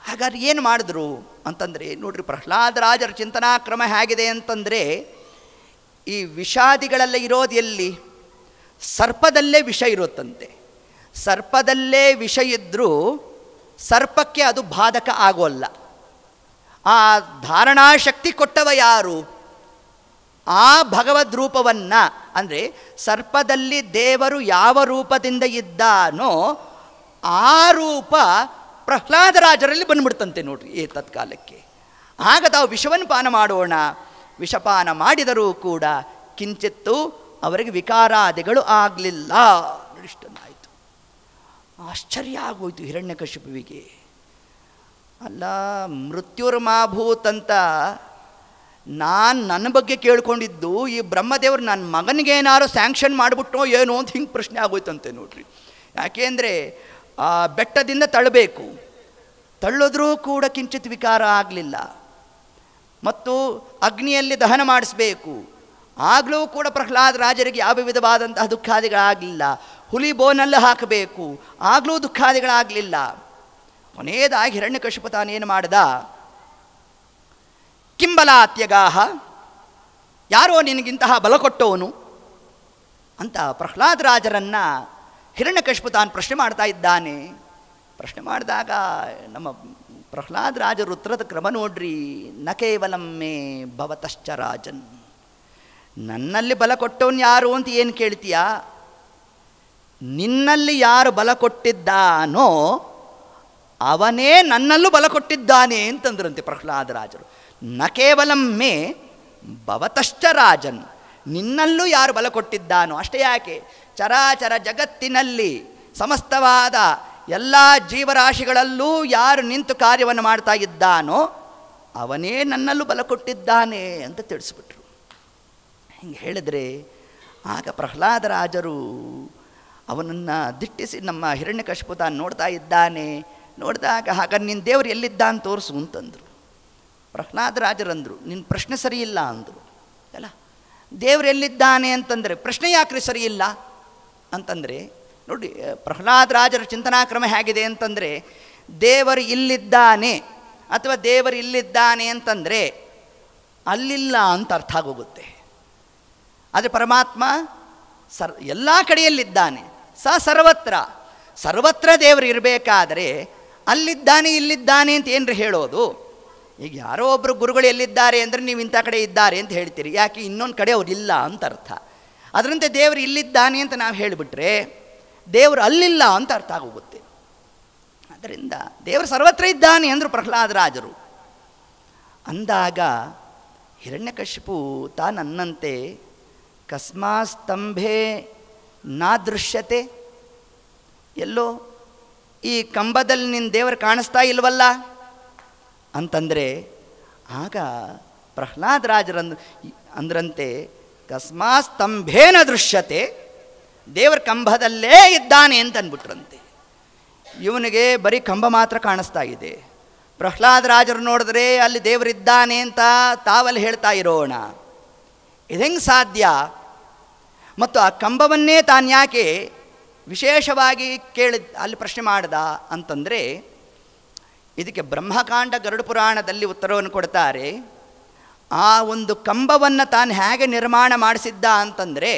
ಹಾಗಾದ್ರೆ ಏನು ಮಾಡಿದ್ರು ಅಂತಂದರೆ ನೋಡ್ರಿ, ಪ್ರಹ್ಲಾದರಾಜರ ಚಿಂತನಾ ಕ್ರಮ ಹೇಗಿದೆ ಅಂತಂದರೆ ಈ ವಿಷಾದಿಗಳೆಲ್ಲ ಇರೋದು ಎಲ್ಲಿ? ಸರ್ಪದಲ್ಲೇ ವಿಷ ಇರುತ್ತಂತೆ. ಸರ್ಪದಲ್ಲೇ ವಿಷ ಇದ್ದರೂ ಸರ್ಪಕ್ಕೆ ಅದು ಬಾಧಕ ಆಗೋಲ್ಲ. ಆ ಧಾರಣಾಶಕ್ತಿ ಕೊಟ್ಟವ ಯಾರು? ಆ ಭಗವದ್ ರೂಪವನ್ನು, ಅಂದರೆ ಸರ್ಪದಲ್ಲಿ ದೇವರು ಯಾವ ರೂಪದಿಂದ ಇದ್ದಾನೋ ಆ ರೂಪ ಪ್ರಹ್ಲಾದರಾಜರಲ್ಲಿ ಬಂದ್ಬಿಡ್ತಂತೆ ನೋಡ್ರಿ ಈ ತತ್ಕಾಲಕ್ಕೆ. ಆಗ ತಾವು ವಿಷವನ್ನು ಪಾನ ಮಾಡೋಣ. ವಿಷಪಾನ ಮಾಡಿದರೂ ಕೂಡ ಕಿಂಚಿತ್ತು ಅವರಿಗೆ ವಿಕಾರಾದಿಗಳು ಆಗಲಿಲ್ಲ. ಇಷ್ಟನಾಯಿತು. ಆಶ್ಚರ್ಯ ಆಗೋಯ್ತು ಹಿರಣ್ಯಕಶಿಪುವಿಗೆ. ಅಲ್ಲ, ಮೃತ್ಯುರ್ಮಾಭೂತ್ ಅಂತ ನನ್ನ ಬಗ್ಗೆ ಕೇಳ್ಕೊಂಡಿದ್ದು ಈ ಬ್ರಹ್ಮದೇವರು ನನ್ನ ಮಗನಿಗೇನಾರು ಸ್ಯಾಂಕ್ಷನ್ ಮಾಡಿಬಿಟ್ಟೋ ಏನೋ ಅಂತ ಹಿಂಗೆ ಪ್ರಶ್ನೆ ಆಗೋಯ್ತಂತೆ ನೋಡ್ರಿ. ಯಾಕೆಂದರೆ ಆ ಬೆಟ್ಟದಿಂದ ತಳ್ಳಬೇಕು, ತಳ್ಳೋದ್ರೂ ಕೂಡ ಕಿಂಚಿತ್ ವಿಕಾರ ಆಗಲಿಲ್ಲ. ಮತ್ತು ಅಗ್ನಿಯಲ್ಲಿ ದಹನ ಮಾಡಿಸ್ಬೇಕು, ಆಗಲೂ ಕೂಡ ಪ್ರಹ್ಲಾದರಾಜರಿಗೆ ಯಾವ ವಿಧವಾದಂತಹ ದುಃಖಾದಿಗಳಾಗಲಿಲ್ಲ. ಹುಲಿ ಬೋನಲ್ಲಿ ಹಾಕಬೇಕು, ಆಗಲೂ ದುಃಖಾದಿಗಳಾಗಲಿಲ್ಲ. ಕೊನೆಯದಾಗಿ ಹಿರಣ್ಯಕಶಿಪು ತಾನೇನು ಮಾಡ್ದ? ಕಿಂಬಲಾತ್ಯಗಾಹ, ಯಾರೋ ನಿನಗಿಂತಹ ಬಲ ಕೊಟ್ಟವನು ಅಂತ ಪ್ರಹ್ಲಾದರಾಜರನ್ನು ಹಿರಣ್ಯಕಶಿಪು ತಾನು ಪ್ರಶ್ನೆ ಮಾಡ್ತಾ ಇದ್ದಾನೆ. ಪ್ರಶ್ನೆ ಮಾಡಿದಾಗ ನಮ್ಮ ಪ್ರಹ್ಲಾದರಾಜರು ಉತ್ತರದ ಕ್ರಮ ನೋಡ್ರಿ. ನ ಕೇವಲಂ ಮೇ ಭವತಶ್ಚ ರಾಜನ್, ನನ್ನಲ್ಲಿ ಬಲ ಕೊಟ್ಟವನು ಯಾರು ಅಂತ ಏನು ಕೇಳ್ತೀಯಾ? ನಿನ್ನಲ್ಲಿ ಯಾರು ಬಲ ಕೊಟ್ಟಿದ್ದಾನೋ ಅವನೇ ನನ್ನಲ್ಲೂ ಬಲ ಕೊಟ್ಟಿದ್ದಾನೆ ಅಂತಂದ್ರಂತೆ ಪ್ರಹ್ಲಾದರಾಜರು. ನ ಕೇವಲಂ ಮೇ ಭವತಶ್ಚ ರಾಜನ್, ನಿನ್ನಲ್ಲೂ ಯಾರು ಬಲ ಕೊಟ್ಟಿದ್ದಾನೋ, ಅಷ್ಟೇ ಯಾಕೆ ಚರಾಚರ ಜಗತ್ತಿನಲ್ಲಿ ಸಮಸ್ತವಾದ ಎಲ್ಲ ಜೀವರಾಶಿಗಳಲ್ಲೂ ಯಾರು ನಿಂತು ಕಾರ್ಯವನ್ನು ಮಾಡ್ತಾ ಇದ್ದಾನೋ ಅವನೇ ನನ್ನಲ್ಲೂ ಬಲ ಕೊಟ್ಟಿದ್ದಾನೆ ಅಂತ ತಿಳಿಸ್ಬಿಟ್ರು. ಹಿಂಗೆ ಹೇಳಿದ್ರೆ ಆಗ ಪ್ರಹ್ಲಾದರಾಜರು ಅವನನ್ನು ದಿಟ್ಟಿಸಿ ನಮ್ಮ ಹಿರಣ್ಯಕಶಿಪು ತಾನು ನೋಡ್ತಾ ಇದ್ದಾನೆ. ನೋಡಿದಾಗ ಹಾಗಾದ್ರೆ ನಿನ್ನ ದೇವರು ಎಲ್ಲಿದ್ದಾನೆ ತೋರಿಸು ಅಂತಂದರು. ಪ್ರಹ್ಲಾದರಾಜರಂದರು, ನಿನ್ನ ಪ್ರಶ್ನೆ ಸರಿ ಇಲ್ಲ ಅಂದರು. ಅಲ್ಲ, ದೇವರು ಎಲ್ಲಿದ್ದಾನೆ ಅಂತಂದರೆ ಪ್ರಶ್ನೆ ಯಾಕ್ರಿ ಸರಿ ಇಲ್ಲ ಅಂತಂದರೆ, ನೋಡಿ ಪ್ರಹ್ಲಾದರಾಜರ ಚಿಂತನಾಕ್ರಮ ಹೇಗಿದೆ ಅಂತಂದರೆ, ದೇವರು ಇಲ್ಲಿದ್ದಾನೆ ಅಥವಾ ದೇವರು ಇಲ್ಲಿದ್ದಾನೆ ಅಂತಂದರೆ ಅಲ್ಲಿಲ್ಲ ಅಂತ ಅರ್ಥ ಆಗೋಗುತ್ತೆ. ಆದರೆ ಪರಮಾತ್ಮ ಎಲ್ಲ ಕಡೆಯಲ್ಲಿದ್ದಾನೆ. ಸರ್ವತ್ರ ಸರ್ವತ್ರ ದೇವರು ಇರಬೇಕಾದರೆ ಅಲ್ಲಿದ್ದಾನೆ ಇಲ್ಲಿದ್ದಾನೆ ಅಂತ ಏನ್ರಿ ಹೇಳೋದು? ಈಗ ಯಾರೋ ಒಬ್ಬರು ಗುರುಗಳು ಎಲ್ಲಿದ್ದಾರೆ ಅಂದರೆ ನೀವು ಇಂಥ ಕಡೆ ಇದ್ದಾರೆ ಅಂತ ಹೇಳ್ತೀರಿ, ಯಾಕೆ ಇನ್ನೊಂದು ಕಡೆ ಅವ್ರು ಇಲ್ಲ ಅಂತ ಅರ್ಥ. ಅದರಂತೆ ದೇವರು ಇಲ್ಲಿದ್ದಾನೆ ಅಂತ ನಾವು ಹೇಳಿಬಿಟ್ರೆ ದೇವರು ಅಲ್ಲಿಲ್ಲ ಅಂತ ಅರ್ಥ ಆಗೋಗುತ್ತೆ. ಆದ್ದರಿಂದ ದೇವರು ಸರ್ವತ್ರ ಇದ್ದಾನೆ ಅಂದರು ಪ್ರಹ್ಲಾದರಾಜರು. ಅಂದಾಗ ಹಿರಣ್ಯಕಶಿಪು ತಾನನ್ನಂತೆ ಕಸ್ಮಾಸ್ತಂಭೆ ನಾದೃಶ್ಯತೆ, ಎಲ್ಲೋ ಈ ಕಂಬದಲ್ಲಿ ನಿನ್ನ ದೇವರು ಕಾಣಿಸ್ತಾ ಇಲ್ವಲ್ಲ ಅಂತಂದರೆ, ಆಗ ಪ್ರಹ್ಲಾದರಾಜರಂದು ಅಂದ್ರಂತೆ ಕಸ್ಮಾಸ್ತಂಭೇನ ದೃಶ್ಯತೆ, ದೇವರ ಕಂಬದಲ್ಲೇ ಇದ್ದಾನೆ ಅಂತ ಅಂದ್ಬಿಟ್ರಂತೆ. ಇವನಿಗೆ ಬರೀ ಕಂಬ ಮಾತ್ರ ಕಾಣಿಸ್ತಾ ಇದೆ. ಪ್ರಹ್ಲಾದರಾಜರು ನೋಡಿದ್ರೆ ಅಲ್ಲಿ ದೇವರಿದ್ದಾನೆ ಅಂತ ತಾವಲ್ಲಿ ಹೇಳ್ತಾ ಇರೋಣ, ಇದು ಹೆಂಗೆ ಸಾಧ್ಯ? ಮತ್ತು ಆ ಕಂಬವನ್ನೇ ತಾನು ಯಾಕೆ ವಿಶೇಷವಾಗಿ ಅಲ್ಲಿ ಪ್ರಶ್ನೆ ಮಾಡ್ದ ಅಂತಂದರೆ, ಇದಕ್ಕೆ ಬ್ರಹ್ಮಕಾಂಡ ಗರುಡ ಪುರಾಣದಲ್ಲಿ ಉತ್ತರವನ್ನು ಕೊಡ್ತಾರೆ. ಆ ಒಂದು ಕಂಬವನ್ನು ತಾನು ಹೇಗೆ ನಿರ್ಮಾಣ ಮಾಡಿಸಿದ್ದ ಅಂತಂದರೆ,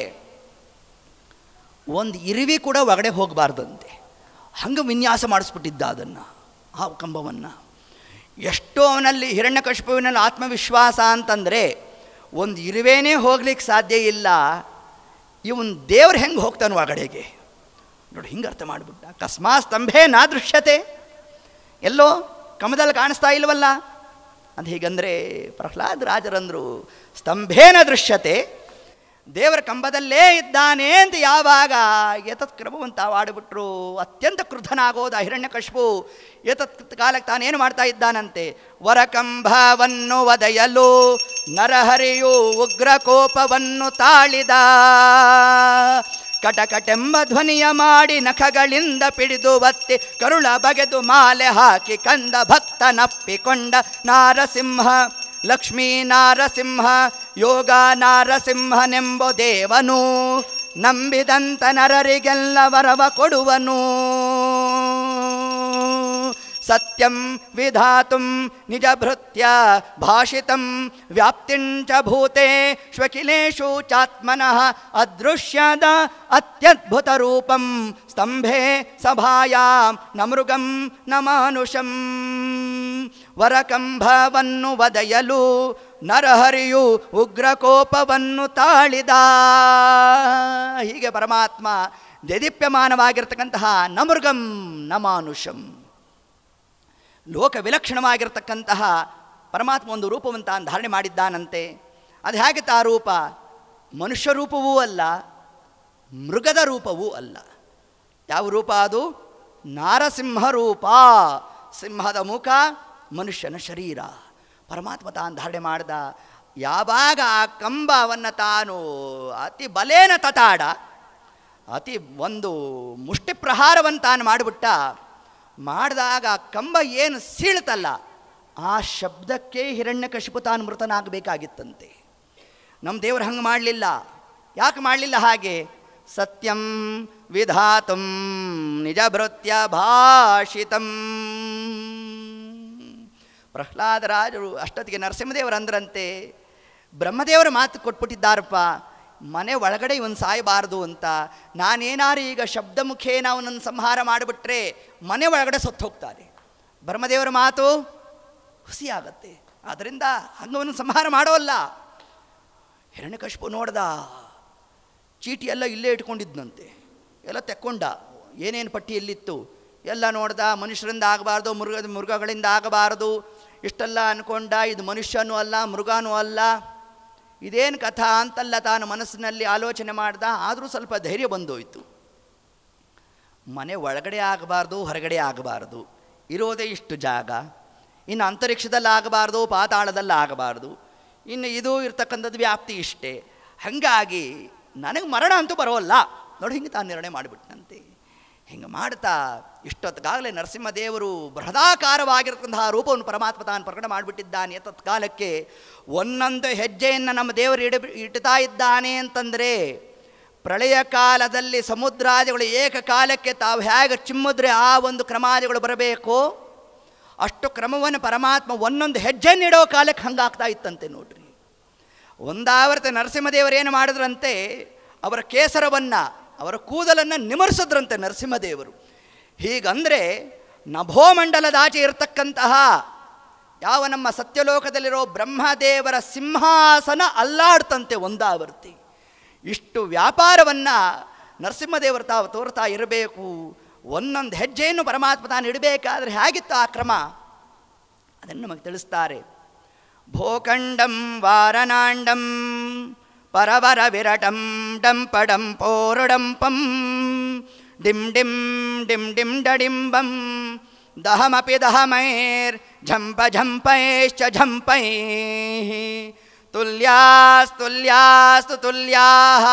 ಒಂದು ಇರುವಿ ಕೂಡ ಒಳಗಡೆ ಹೋಗಬಾರ್ದಂತೆ, ಹಂಗೆ ವಿನ್ಯಾಸ ಮಾಡಿಸ್ಬಿಟ್ಟಿದ್ದ ಅದನ್ನು, ಆ ಕಂಬವನ್ನು. ಎಷ್ಟೋ ಅವನಲ್ಲಿ ಹಿರಣ್ಯಕಶಿಪುವಿನಲ್ಲಿ ಆತ್ಮವಿಶ್ವಾಸ ಅಂತಂದರೆ ಒಂದು ಇರುವೇನೇ ಹೋಗ್ಲಿಕ್ಕೆ ಸಾಧ್ಯ ಇಲ್ಲ, ಇವನು ದೇವ್ರು ಹೆಂಗೆ ಹೋಗ್ತಾನೆ ಒಳಗಡೆಗೆ ನೋಡಿ, ಹಿಂಗೆ ಅರ್ಥ ಮಾಡಿಬಿಟ್ಟ. ಕಸ್ಮಾತ್ ಸ್ತಂಭೇ ನಾ ದೃಶ್ಯತೆ, ಎಲ್ಲೋ ಕಮದಲ್ಲಿ ಕಾಣಿಸ್ತಾ ಇಲ್ವಲ್ಲ ಅಂತ ಹೀಗಂದರೆ ಪ್ರಹ್ಲಾದರಾಜರಂದರು ಸ್ತಂಭೇನ ದೃಶ್ಯತೆ, ದೇವರ ಕಂಬದಲ್ಲೇ ಇದ್ದಾನೆ ಅಂತ ಯಾವಾಗ ಏತತ್ ಕ್ರಮವಂತ ಆಡಿಬಿಟ್ರು ಅತ್ಯಂತ ಕ್ರುದ್ಧನಾಗೋದ ಹಿರಣ್ಯಕಶಿಪು. ಏತತ್ ಕಾಲಕ್ಕೆ ತಾನೇನು ಮಾಡ್ತಾ ಇದ್ದಾನಂತೆ, ವರಕಂಭವನ್ನು ಒದೆಯಲು ನರಹರಿಯು ಉಗ್ರ ಕೋಪವನ್ನು ತಾಳಿದ, ಕಟಕಟೆಂಬ ಧ್ವನಿಯ ಮಾಡಿ ನಖಗಳಿಂದ ಪಿಡಿದು ಒತ್ತಿ ಕರುಳ ಬಗೆದು ಮಾಲೆ ಹಾಕಿ ಕಂದ ಭಕ್ತನಪ್ಪಿಕೊಂಡ ನಾರಸಿಂಹ, ಲಕ್ಷ್ಮೀ ನಾರಸಿಂಹ, ಯೋಗ ನಾರಸಿಂಹನೆಂಬ ದೇವನು, ನಂಬಿದಂತ ನರರಿಗೆಲ್ಲ ವರವ ಕೊಡುವನು. ಸತ್ಯಂ ವಿಧಾತುಂ ನಿಜಭೃತ್ಯ ಭಾಷಿತಂ ವ್ಯಾಪ್ತಿಂಚ ಭೂತೆ ಶ್ವಕಿಲೇಶು ಚಾತ್ಮನಃ ಅದೃಶ್ಯದ ಅತ್ಯದ್ಭುತ ರೂಪಂ ಸ್ತಂಭೆ ಸಭಾಯಾಂ ನ ಮೃಗಂ ನ ಮಾನುಷಂ. ವರಕಂಭವನ್ನು ಒದೆಯಲು ನರಹರಿಯು ಉಗ್ರಕೋಪವನ್ನು ತಾಳಿದ. ಹೀಗೆ ಪರಮಾತ್ಮ ದೇದೀಪ್ಯಮಾನವಾಗಿರ್ತಕ್ಕಂತಹ ನ ಮೃಗಂ ನ ಮಾನುಷಂ, ಲೋಕ ವಿಲಕ್ಷಣವಾಗಿರ್ತಕ್ಕಂತಹ ಪರಮಾತ್ಮ ಒಂದು ರೂಪವನ್ನು ತಾನು ಧಾರಣೆ ಮಾಡಿದ್ದಾನಂತೆ. ಅದು ಹೇಗೆ ತಾ ರೂಪ? ಮನುಷ್ಯ ರೂಪವೂ ಅಲ್ಲ, ಮೃಗದ ರೂಪವೂ ಅಲ್ಲ. ಯಾವ ರೂಪ ಅದು? ನಾರಸಿಂಹ ರೂಪ. ಸಿಂಹದ ಮುಖ, ಮನುಷ್ಯನ ಶರೀರ. ಪರಮಾತ್ಮ ತಾನು ಧಾರಣೆ ಮಾಡ್ದ. ಯಾವಾಗ ಆ ಕಂಬವನ್ನು ತಾನು ಅತಿ ಬಲೇನ ತತಾಡ, ಅತಿ ಒಂದು ಮುಷ್ಟಿ ಪ್ರಹಾರವನ್ನು ತಾನು ಮಾಡಿಬಿಟ್ಟ. ಮಾಡಿದಾಗ ಕಂಬ ಏನು ಸೀಳ್ತಲ್ಲ, ಆ ಶಬ್ದಕ್ಕೆ ಹಿರಣ್ಯಕಶಿಪು ತಾನು ಮೃತನಾಗಬೇಕಾಗಿತ್ತಂತೆ. ನಮ್ಮ ದೇವರು ಹಂಗೆ ಮಾಡಲಿಲ್ಲ. ಯಾಕೆ ಮಾಡಲಿಲ್ಲ ಹಾಗೆ? ಸತ್ಯಂ ವಿಧಾತುಂ ನಿಜಭೃತ್ಯ ಭಾಷಿತಂ. ಪ್ರಹ್ಲಾದರಾಜರು ಅಷ್ಟೊತ್ತಿಗೆ ನರಸಿಂಹದೇವರು ಅಂದ್ರಂತೆ, ಬ್ರಹ್ಮದೇವರ ಮಾತು ಕೊಟ್ಬಿಟ್ಟಿದ್ದಾರಪ್ಪ, ಮನೆ ಒಳಗಡೆ ಇವನು ಸಾಯಬಾರ್ದು ಅಂತ. ನಾನೇನಾರು ಈಗ ಶಬ್ದ ಮುಖೇನ ಅವನನ್ನು ಸಂಹಾರ ಮಾಡಿಬಿಟ್ರೆ ಮನೆ ಒಳಗಡೆ ಸತ್ತು ಹೋಗ್ತಾನೆ. ಬ್ರಹ್ಮದೇವರ ಮಾತು ಹುಸಿಯಾಗತ್ತೆ, ಆದ್ದರಿಂದ ಹಂಗವನ್ನು ಸಂಹಾರ ಮಾಡೋಲ್ಲ. ಹಿರಣ್ಯಕಶಿಪು ನೋಡ್ದ, ಚೀಟಿ ಎಲ್ಲ ಇಲ್ಲೇ ಇಟ್ಕೊಂಡಿದ್ದಂತೆ, ಎಲ್ಲ ತೆಕ್ಕೊಂಡ. ಏನೇನು ಪಟ್ಟಿಯಲ್ಲಿತ್ತು ಎಲ್ಲ ನೋಡ್ದ, ಮನುಷ್ಯರಿಂದ ಆಗಬಾರ್ದು, ಮೃಗಗಳಿಂದ ಆಗಬಾರ್ದು, ಇಷ್ಟೆಲ್ಲ ಅಂದ್ಕೊಂಡ. ಇದು ಮನುಷ್ಯನೂ ಅಲ್ಲ, ಮೃಗನೂ ಅಲ್ಲ, ಇದೇನು ಕಥಾ ಅಂತಲ್ಲ ತಾನು ಮನಸ್ಸಿನಲ್ಲಿ ಆಲೋಚನೆ ಮಾಡ್ದ. ಆದರೂ ಸ್ವಲ್ಪ ಧೈರ್ಯ ಬಂದೋಯ್ತು. ಮನೆ ಒಳಗಡೆ ಆಗಬಾರ್ದು, ಹೊರಗಡೆ ಆಗಬಾರ್ದು, ಇರೋದೇ ಇಷ್ಟು ಜಾಗ, ಇನ್ನು ಅಂತರಿಕ್ಷದಲ್ಲಿ ಆಗಬಾರ್ದು, ಪಾತಾಳದಲ್ಲಿ ಆಗಬಾರ್ದು, ಇನ್ನು ಇದು ಇರ್ತಕ್ಕಂಥದ್ದು ವ್ಯಾಪ್ತಿ ಇಷ್ಟೇ. ಹಾಗಾಗಿ ನನಗೆ ಮರಣ ಅಂತೂ ಬರೋಲ್ಲ ನೋಡಿ, ಹಿಂಗೆ ತಾನು ನಿರ್ಣಯ ಮಾಡಿಬಿಟ್ಟನಂತೆ. ಹಿಂಗೆ ಮಾಡ್ತಾ ಇಷ್ಟೊತ್ತಿಗಾಗಲೇ ನರಸಿಂಹದೇವರು ಬೃಹದಾಕಾರವಾಗಿರ್ತಕ್ಕಂತಹ ರೂಪವನ್ನು ಪರಮಾತ್ಮ ತಾನು ಪ್ರಕಟ ಮಾಡಿಬಿಟ್ಟಿದ್ದಾನೆ. ತತ್ಕಾಲಕ್ಕೆ ಒಂದೊಂದು ಹೆಜ್ಜೆಯನ್ನು ನಮ್ಮ ದೇವರು ಇಡ್ತಾ ಇದ್ದಾನೆ ಅಂತಂದರೆ, ಪ್ರಳಯ ಕಾಲದಲ್ಲಿ ಸಮುದ್ರಾದಿಗಳು ಏಕಕಾಲಕ್ಕೆ ತಾವು ಹೇಗೆ ಚಿಮ್ಮಿದ್ರೆ ಆ ಒಂದು ಕ್ರಮಾದಿಗಳು ಬರಬೇಕು, ಅಷ್ಟು ಕ್ರಮವನ್ನು ಪರಮಾತ್ಮ ಒಂದೊಂದು ಹೆಜ್ಜೆ ನೀಡೋ ಕಾಲಕ್ಕೆ ಹಂಗಾಗ್ತಾ ಇತ್ತಂತೆ ನೋಡ್ರಿ. ಒಂದಾವರ್ತ ನರಸಿಂಹದೇವರೇನು ಮಾಡಿದ್ರಂತೆ, ಅವರ ಕೇಸರವನ್ನು, ಅವರ ಕೂದಲನ್ನು ನಿಮರಿಸಿದ್ರಂತೆ ನರಸಿಂಹದೇವರು. ಹೀಗಂದರೆ ನಭೋಮಂಡಲದಾಚೆ ಇರತಕ್ಕಂತಹ ಯಾವ ನಮ್ಮ ಸತ್ಯಲೋಕದಲ್ಲಿರೋ ಬ್ರಹ್ಮದೇವರ ಸಿಂಹಾಸನ ಅಲ್ಲಾಡ್ತಂತೆ ಒಂದಾವರ್ತಿ. ಇಷ್ಟು ವ್ಯಾಪಾರವನ್ನು ನರಸಿಂಹದೇವರು ತಾವು ತೋರ್ತಾ ಇರಬೇಕು. ಒಂದೊಂದು ಹೆಜ್ಜೆಯನ್ನು ಪರಮಾತ್ಮ ತಾನು ಇಡಬೇಕಾದ್ರೆ ಹೇಗಿತ್ತು ಆ ಕ್ರಮ, ಅದನ್ನು ನಮಗೆ ತಿಳಿಸ್ತಾರೆ. ಭೋಖಂಡಂ ವಾರನಾಂಡಂ ಪರವರ ವಿರಟಂ ಡಂಪಡಂ ಪೋರುಡಂಪಂ ಡಿಂ ಡಿಂ ಡಿಂ ಡಿಂ ಡಡಿಂಬಂ ದಹಮಪಿ ದಹಮೈರ್ ಝಂಪ ಝಂಪೈಶ್ಚ ಝಂಪೈ ತುಲ್ಯಾಸ್ತುಲ್ಯಾಸ್ತು ತುಲ್ಯಾಃ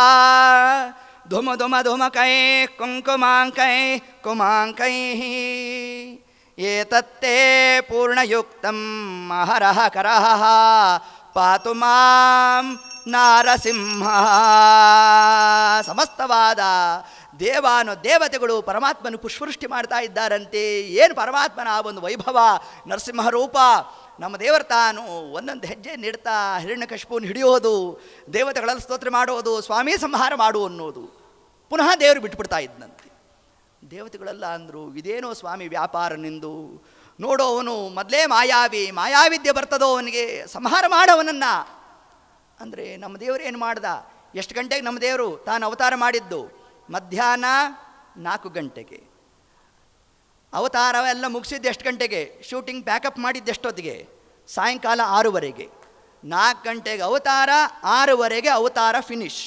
ಧುಮ ಧುಮ ಧುಮಕೈ ಕುಂಕುಮಾಂಕೈ ಕುಮಾಂಕೈಃ ಏತತ್ತೇ ಪೂರ್ಣಯುಕ್ತಂ ಮಹರಃ ಕರಃ ಪಾತು ಮಾಂ ನಾರಸಿಂಹ. ಸಮಸ್ತವಾದ ದೇವತೆಗಳು ಪರಮಾತ್ಮನ ಪುಷ್ಪವೃಷ್ಟಿ ಮಾಡ್ತಾ ಇದ್ದಾರಂತೆ. ಏನು ಪರಮಾತ್ಮನ ಆ ಒಂದು ವೈಭವ, ನರಸಿಂಹ ರೂಪ. ನಮ್ಮ ದೇವರು ತಾನು ಒಂದೊಂದು ಹೆಜ್ಜೆ ನೀಡ್ತಾ ಹಿರಣ್ಯಕಶಿಪುವನ್ನು ಹಿಡಿಯೋದು, ದೇವತೆಗಳಲ್ಲಿ ಸ್ತೋತ್ರ ಮಾಡೋದು, ಸ್ವಾಮಿ ಸಂಹಾರ ಮಾಡು ಅನ್ನೋದು, ಪುನಃ ದೇವರು ಬಿಟ್ಬಿಡ್ತಾ ಇದ್ದಂತೆ. ದೇವತೆಗಳೆಲ್ಲ ಅಂದರು, ಇದೇನೋ ಸ್ವಾಮಿ ವ್ಯಾಪಾರ ನಿಂದು, ನೋಡೋ ಅವನು ಮೊದಲೇ ಮಾಯಾವಿದ್ಯೆ ಬರ್ತದೋ ಅವನಿಗೆ, ಸಂಹಾರ ಮಾಡವನನ್ನು ಅಂದರೆ. ನಮ್ಮ ದೇವರು ಏನು ಮಾಡ್ದ, ಎಷ್ಟು ಗಂಟೆಗೆ ನಮ್ಮ ದೇವರು ತಾನು ಅವತಾರ ಮಾಡಿದ್ದು? ಮಧ್ಯಾಹ್ನ 4 ಗಂಟೆಗೆ. ಅವತಾರವೆಲ್ಲ ಮುಗಿಸಿದ್ದು ಎಷ್ಟು ಗಂಟೆಗೆ? ಶೂಟಿಂಗ್ ಪ್ಯಾಕಪ್ ಮಾಡಿದ್ದು ಎಷ್ಟೊತ್ತಿಗೆ? ಸಾಯಂಕಾಲ 6:30. 4 ಗಂಟೆಗೆ ಅವತಾರ, 6:30 ಅವತಾರ ಫಿನಿಶ್.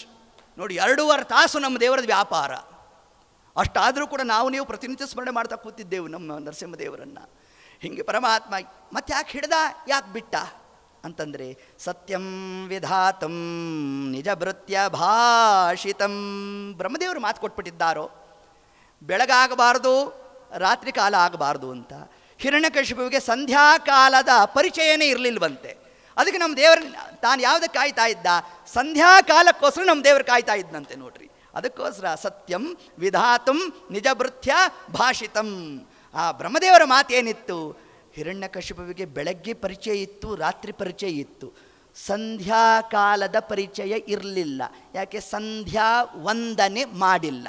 ನೋಡಿ, 2.5 ತಾಸು ನಮ್ಮ ದೇವರದ ವ್ಯಾಪಾರ. ಅಷ್ಟಾದರೂ ಕೂಡ ನೀವು ಪ್ರತಿನಿತ್ಯ ಸ್ಮರಣೆ ಮಾಡ್ತಾ ಕೂತಿದ್ದೆವು ನಮ್ಮ ನರಸಿಂಹದೇವರನ್ನು. ಹೀಗೆ ಪರಮಾತ್ಮ ಮತ್ತೆ ಯಾಕೆ ಹಿಡ್ದ, ಯಾಕೆ ಬಿಟ್ಟ ಅಂತಂದರೆ, ಸತ್ಯಂ ವಿಧಾತಂ ನಿಜ ಭೃತ್ಯ ಭಾಷಿತಂ. ಬ್ರಹ್ಮದೇವರು ಮಾತು ಕೊಟ್ಬಿಟ್ಟಿದ್ದಾರೋ, ಬೆಳಗಾಗಬಾರ್ದು, ರಾತ್ರಿ ಕಾಲ ಆಗಬಾರ್ದು ಅಂತ. ಹಿರಣ್ಯಕಶಿಪುವಿಗೆ ಸಂಧ್ಯಾಕಾಲದ ಪರಿಚಯನೇ ಇರಲಿಲ್ವಂತೆ. ಅದಕ್ಕೆ ನಮ್ಮ ದೇವರು ತಾನು ಯಾವುದಕ್ಕೆ ಕಾಯ್ತಾ ಇದ್ದ? ಸಂಧ್ಯಾಕಾಲಕ್ಕೋಸ್ಕರ ನಮ್ಮ ದೇವರು ಕಾಯ್ತಾ ಇದ್ದಂತೆ ನೋಡ್ರಿ. ಅದಕ್ಕೋಸ್ಕರ ಸತ್ಯಂ ವಿಧಾತುಂ ನಿಜ ಭೃತ್ಯ ಭಾಷಿತಂ. ಆ ಬ್ರಹ್ಮದೇವರ ಮಾತೇನಿತ್ತು, ಹಿರಣ್ಯಕಶಿಪುವಿಗೆ ಬೆಳಗ್ಗೆ ಪರಿಚಯ ಇತ್ತು, ರಾತ್ರಿ ಪರಿಚಯ ಇತ್ತು, ಸಂಧ್ಯಾಕಾಲದ ಪರಿಚಯ ಇರಲಿಲ್ಲ. ಯಾಕೆ? ಸಂಧ್ಯಾ ವಂದನೆ ಮಾಡಿಲ್ಲ.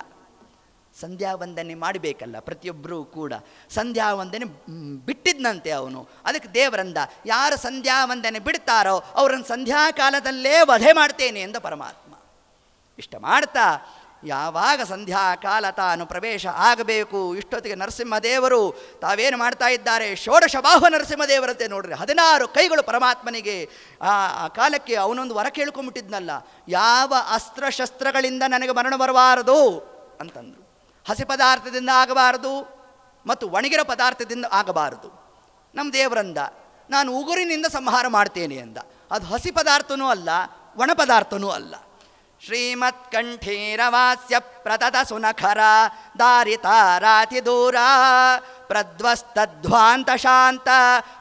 ಸಂಧ್ಯಾ ವಂದನೆ ಮಾಡಬೇಕಲ್ಲ ಪ್ರತಿಯೊಬ್ಬರೂ ಕೂಡ. ಸಂಧ್ಯಾ ವಂದನೆ ಬಿಟ್ಟಿದ್ದಂತೆ ಅವನು. ಅದಕ್ಕೆ ದೇವರಂದ, ಯಾರು ಸಂಧ್ಯಾ ವಂದನೆ ಬಿಡ್ತಾರೋ ಅವರನ್ನು ಸಂಧ್ಯಾಕಾಲದಲ್ಲೇ ವಧೆ ಮಾಡ್ತೇನೆ ಎಂದ ಪರಮಾತ್ಮ. ಇಷ್ಟ ಮಾಡ್ತಾ ಯಾವಾಗ ಸಂಧ್ಯಾಕಾಲ ತಾನು ಪ್ರವೇಶ ಆಗಬೇಕು, ಇಷ್ಟೊತ್ತಿಗೆ ನರಸಿಂಹದೇವರು ತಾವೇನು ಮಾಡ್ತಾ ಇದ್ದಾರೆ? ಷೋಡಶಬಾಹು ನರಸಿಂಹದೇವರಂತೆ ನೋಡ್ರಿ. 16 ಕೈಗಳು ಪರಮಾತ್ಮನಿಗೆ. ಆ ಕಾಲಕ್ಕೆ ಅವನೊಂದು ವರ ಕೇಳ್ಕೊಂಬಿಟ್ಟಿದ್ನಲ್ಲ, ಯಾವ ಅಸ್ತ್ರಶಸ್ತ್ರಗಳಿಂದ ನನಗೆ ಮರಣ ಬರಬಾರದು ಅಂತಂದರು. ಹಸಿ ಪದಾರ್ಥದಿಂದ ಆಗಬಾರದು ಮತ್ತು ಒಣಗಿರೋ ಪದಾರ್ಥದಿಂದ ಆಗಬಾರದು. ನಮ್ಮ ದೇವರಂದ, ನಾನು ಉಗುರಿನಿಂದ ಸಂಹಾರ ಮಾಡ್ತೇನೆ ಅಂದ. ಅದು ಹಸಿ ಪದಾರ್ಥನೂ ಅಲ್ಲ, ಒಣ ಪದಾರ್ಥನೂ ಅಲ್ಲ. ಶ್ರೀಮತ್ ಕಂಠೀರವಾಸ್ಯ ಪ್ರತತ ಸುನಖರ ದಾರಿತಾರಾತಿ ದೂರ ಪ್ರಧ್ವಸ್ತಧ್ವಾಂತ ಶಾಂತ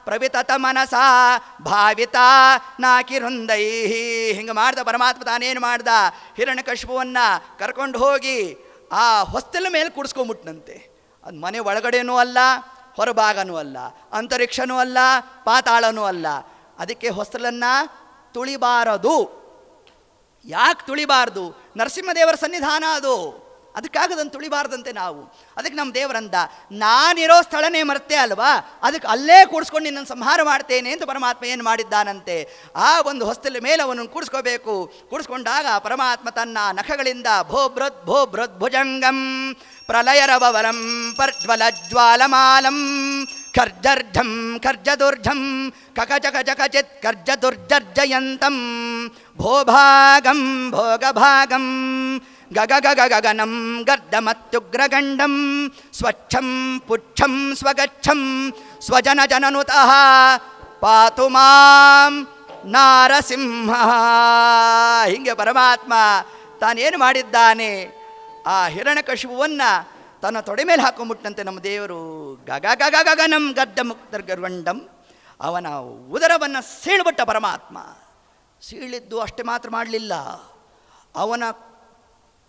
ಪ್ರವಿತತ ಮನಸ ಭಾವಿತ ನಾಕಿರುಂದೈ. ಹಿಂಗೆ ಮಾಡ್ದ ಪರಮಾತ್ಮ. ತಾನೇನು ಮಾಡ್ದ? ಹಿರಣ್ಯಕಶಿಪುವನ್ನು ಕರ್ಕೊಂಡು ಹೋಗಿ ಆ ಹೊಸ್ತಿಲ ಮೇಲೆ ಕೂಡಿಸ್ಕೊಂಬಿಟ್ನಂತೆ. ಅದು ಮನೆ ಒಳಗಡೆನೂ ಅಲ್ಲ, ಹೊರಭಾಗನೂ ಅಲ್ಲ, ಅಂತರಿಕ್ಷನೂ ಅಲ್ಲ, ಪಾತಾಳನೂ ಅಲ್ಲ. ಅದಕ್ಕೆ ಹೊಸ್ತಿಲನ್ನು ತುಳಿಬಾರದು. ಯಾಕೆ ತುಳಿಬಾರ್ದು? ನರಸಿಂಹದೇವರ ಸನ್ನಿಧಾನ ಅದು. ಅದಕ್ಕಾಗದಂತ ತುಳಿಬಾರ್ದಂತೆ ನಾವು. ಅದಕ್ಕೆ ನಮ್ಮ ದೇವರಂದ, ನಾನಿರೋ ಸ್ಥಳನೇ ಮರ್ತೆ ಅಲ್ವಾ, ಅದಕ್ಕೆ ಅಲ್ಲೇ ಕೂಡಿಸ್ಕೊಂಡು ನಿನ್ನನ್ನು ಸಂಹಾರ ಮಾಡ್ತೇನೆ ಅಂತ ಪರಮಾತ್ಮ ಏನು ಮಾಡಿದ್ದಾನಂತೆ. ಆ ಒಂದು ಹೊಸ್ತಲ ಮೇಲೆ ಅವನನ್ನು ಕೂಡಿಸ್ಕೋಬೇಕು. ಕೂಡಿಸ್ಕೊಂಡಾಗ ಪರಮಾತ್ಮ ತನ್ನ ನಖಗಳಿಂದ ಭೋ ಬೃದ್ ಭುಜಂಗಂ ಪ್ರಲಯರವರಂ ಪರ್ಜ್ವಲಜ್ವಾಲಮಾಲಂ ಕರ್ಜರ್ಜಂ ಕರ್ಜದುರ್ಜಂ ಕಕಚಕಚಕಚಿತ್ ಕರ್ಜದುರ್ಜರ್ಜಯಂತಂ ಭೋಭಾಗಂ ಭೋಗಭಾಗಂ ಗಗಗಗಗಗನಂ ಗರ್ದಮತ್ಯುಗ್ರಗಂಡಂ ಸ್ವಚ್ಛಂ ಪುಚ್ಛಂ ಸ್ವಗಚ್ಛಂ ಸ್ವಜನಜನನುತಃ ಪಾತು ಮಾಂ ನಾರಸಿಂಹ. ಹೀಗೆ ಪರಮಾತ್ಮ ತಾನೇನು ಮಾಡಿದ್ದಾನೆ, ಆ ಹಿರಣ್ಯಕಶಿಪುವನ್ನು ತನ್ನ ತೊಡೆ ಮೇಲೆ ಹಾಕೊಂಬಿಟ್ಟಂತೆ ನಮ್ಮ ದೇವರು. ಗಗಗಗಗನಂ ಗರ್ದಮುಕ್ತರ್ಗಂಡಂ, ಅವನ ಉದರವನ್ನು ಸೀಳ್ಬಿಟ್ಟ ಪರಮಾತ್ಮ. ಸೀಳಿದ್ದು ಅಷ್ಟೇ ಮಾತ್ರ ಮಾಡಲಿಲ್ಲ, ಅವನ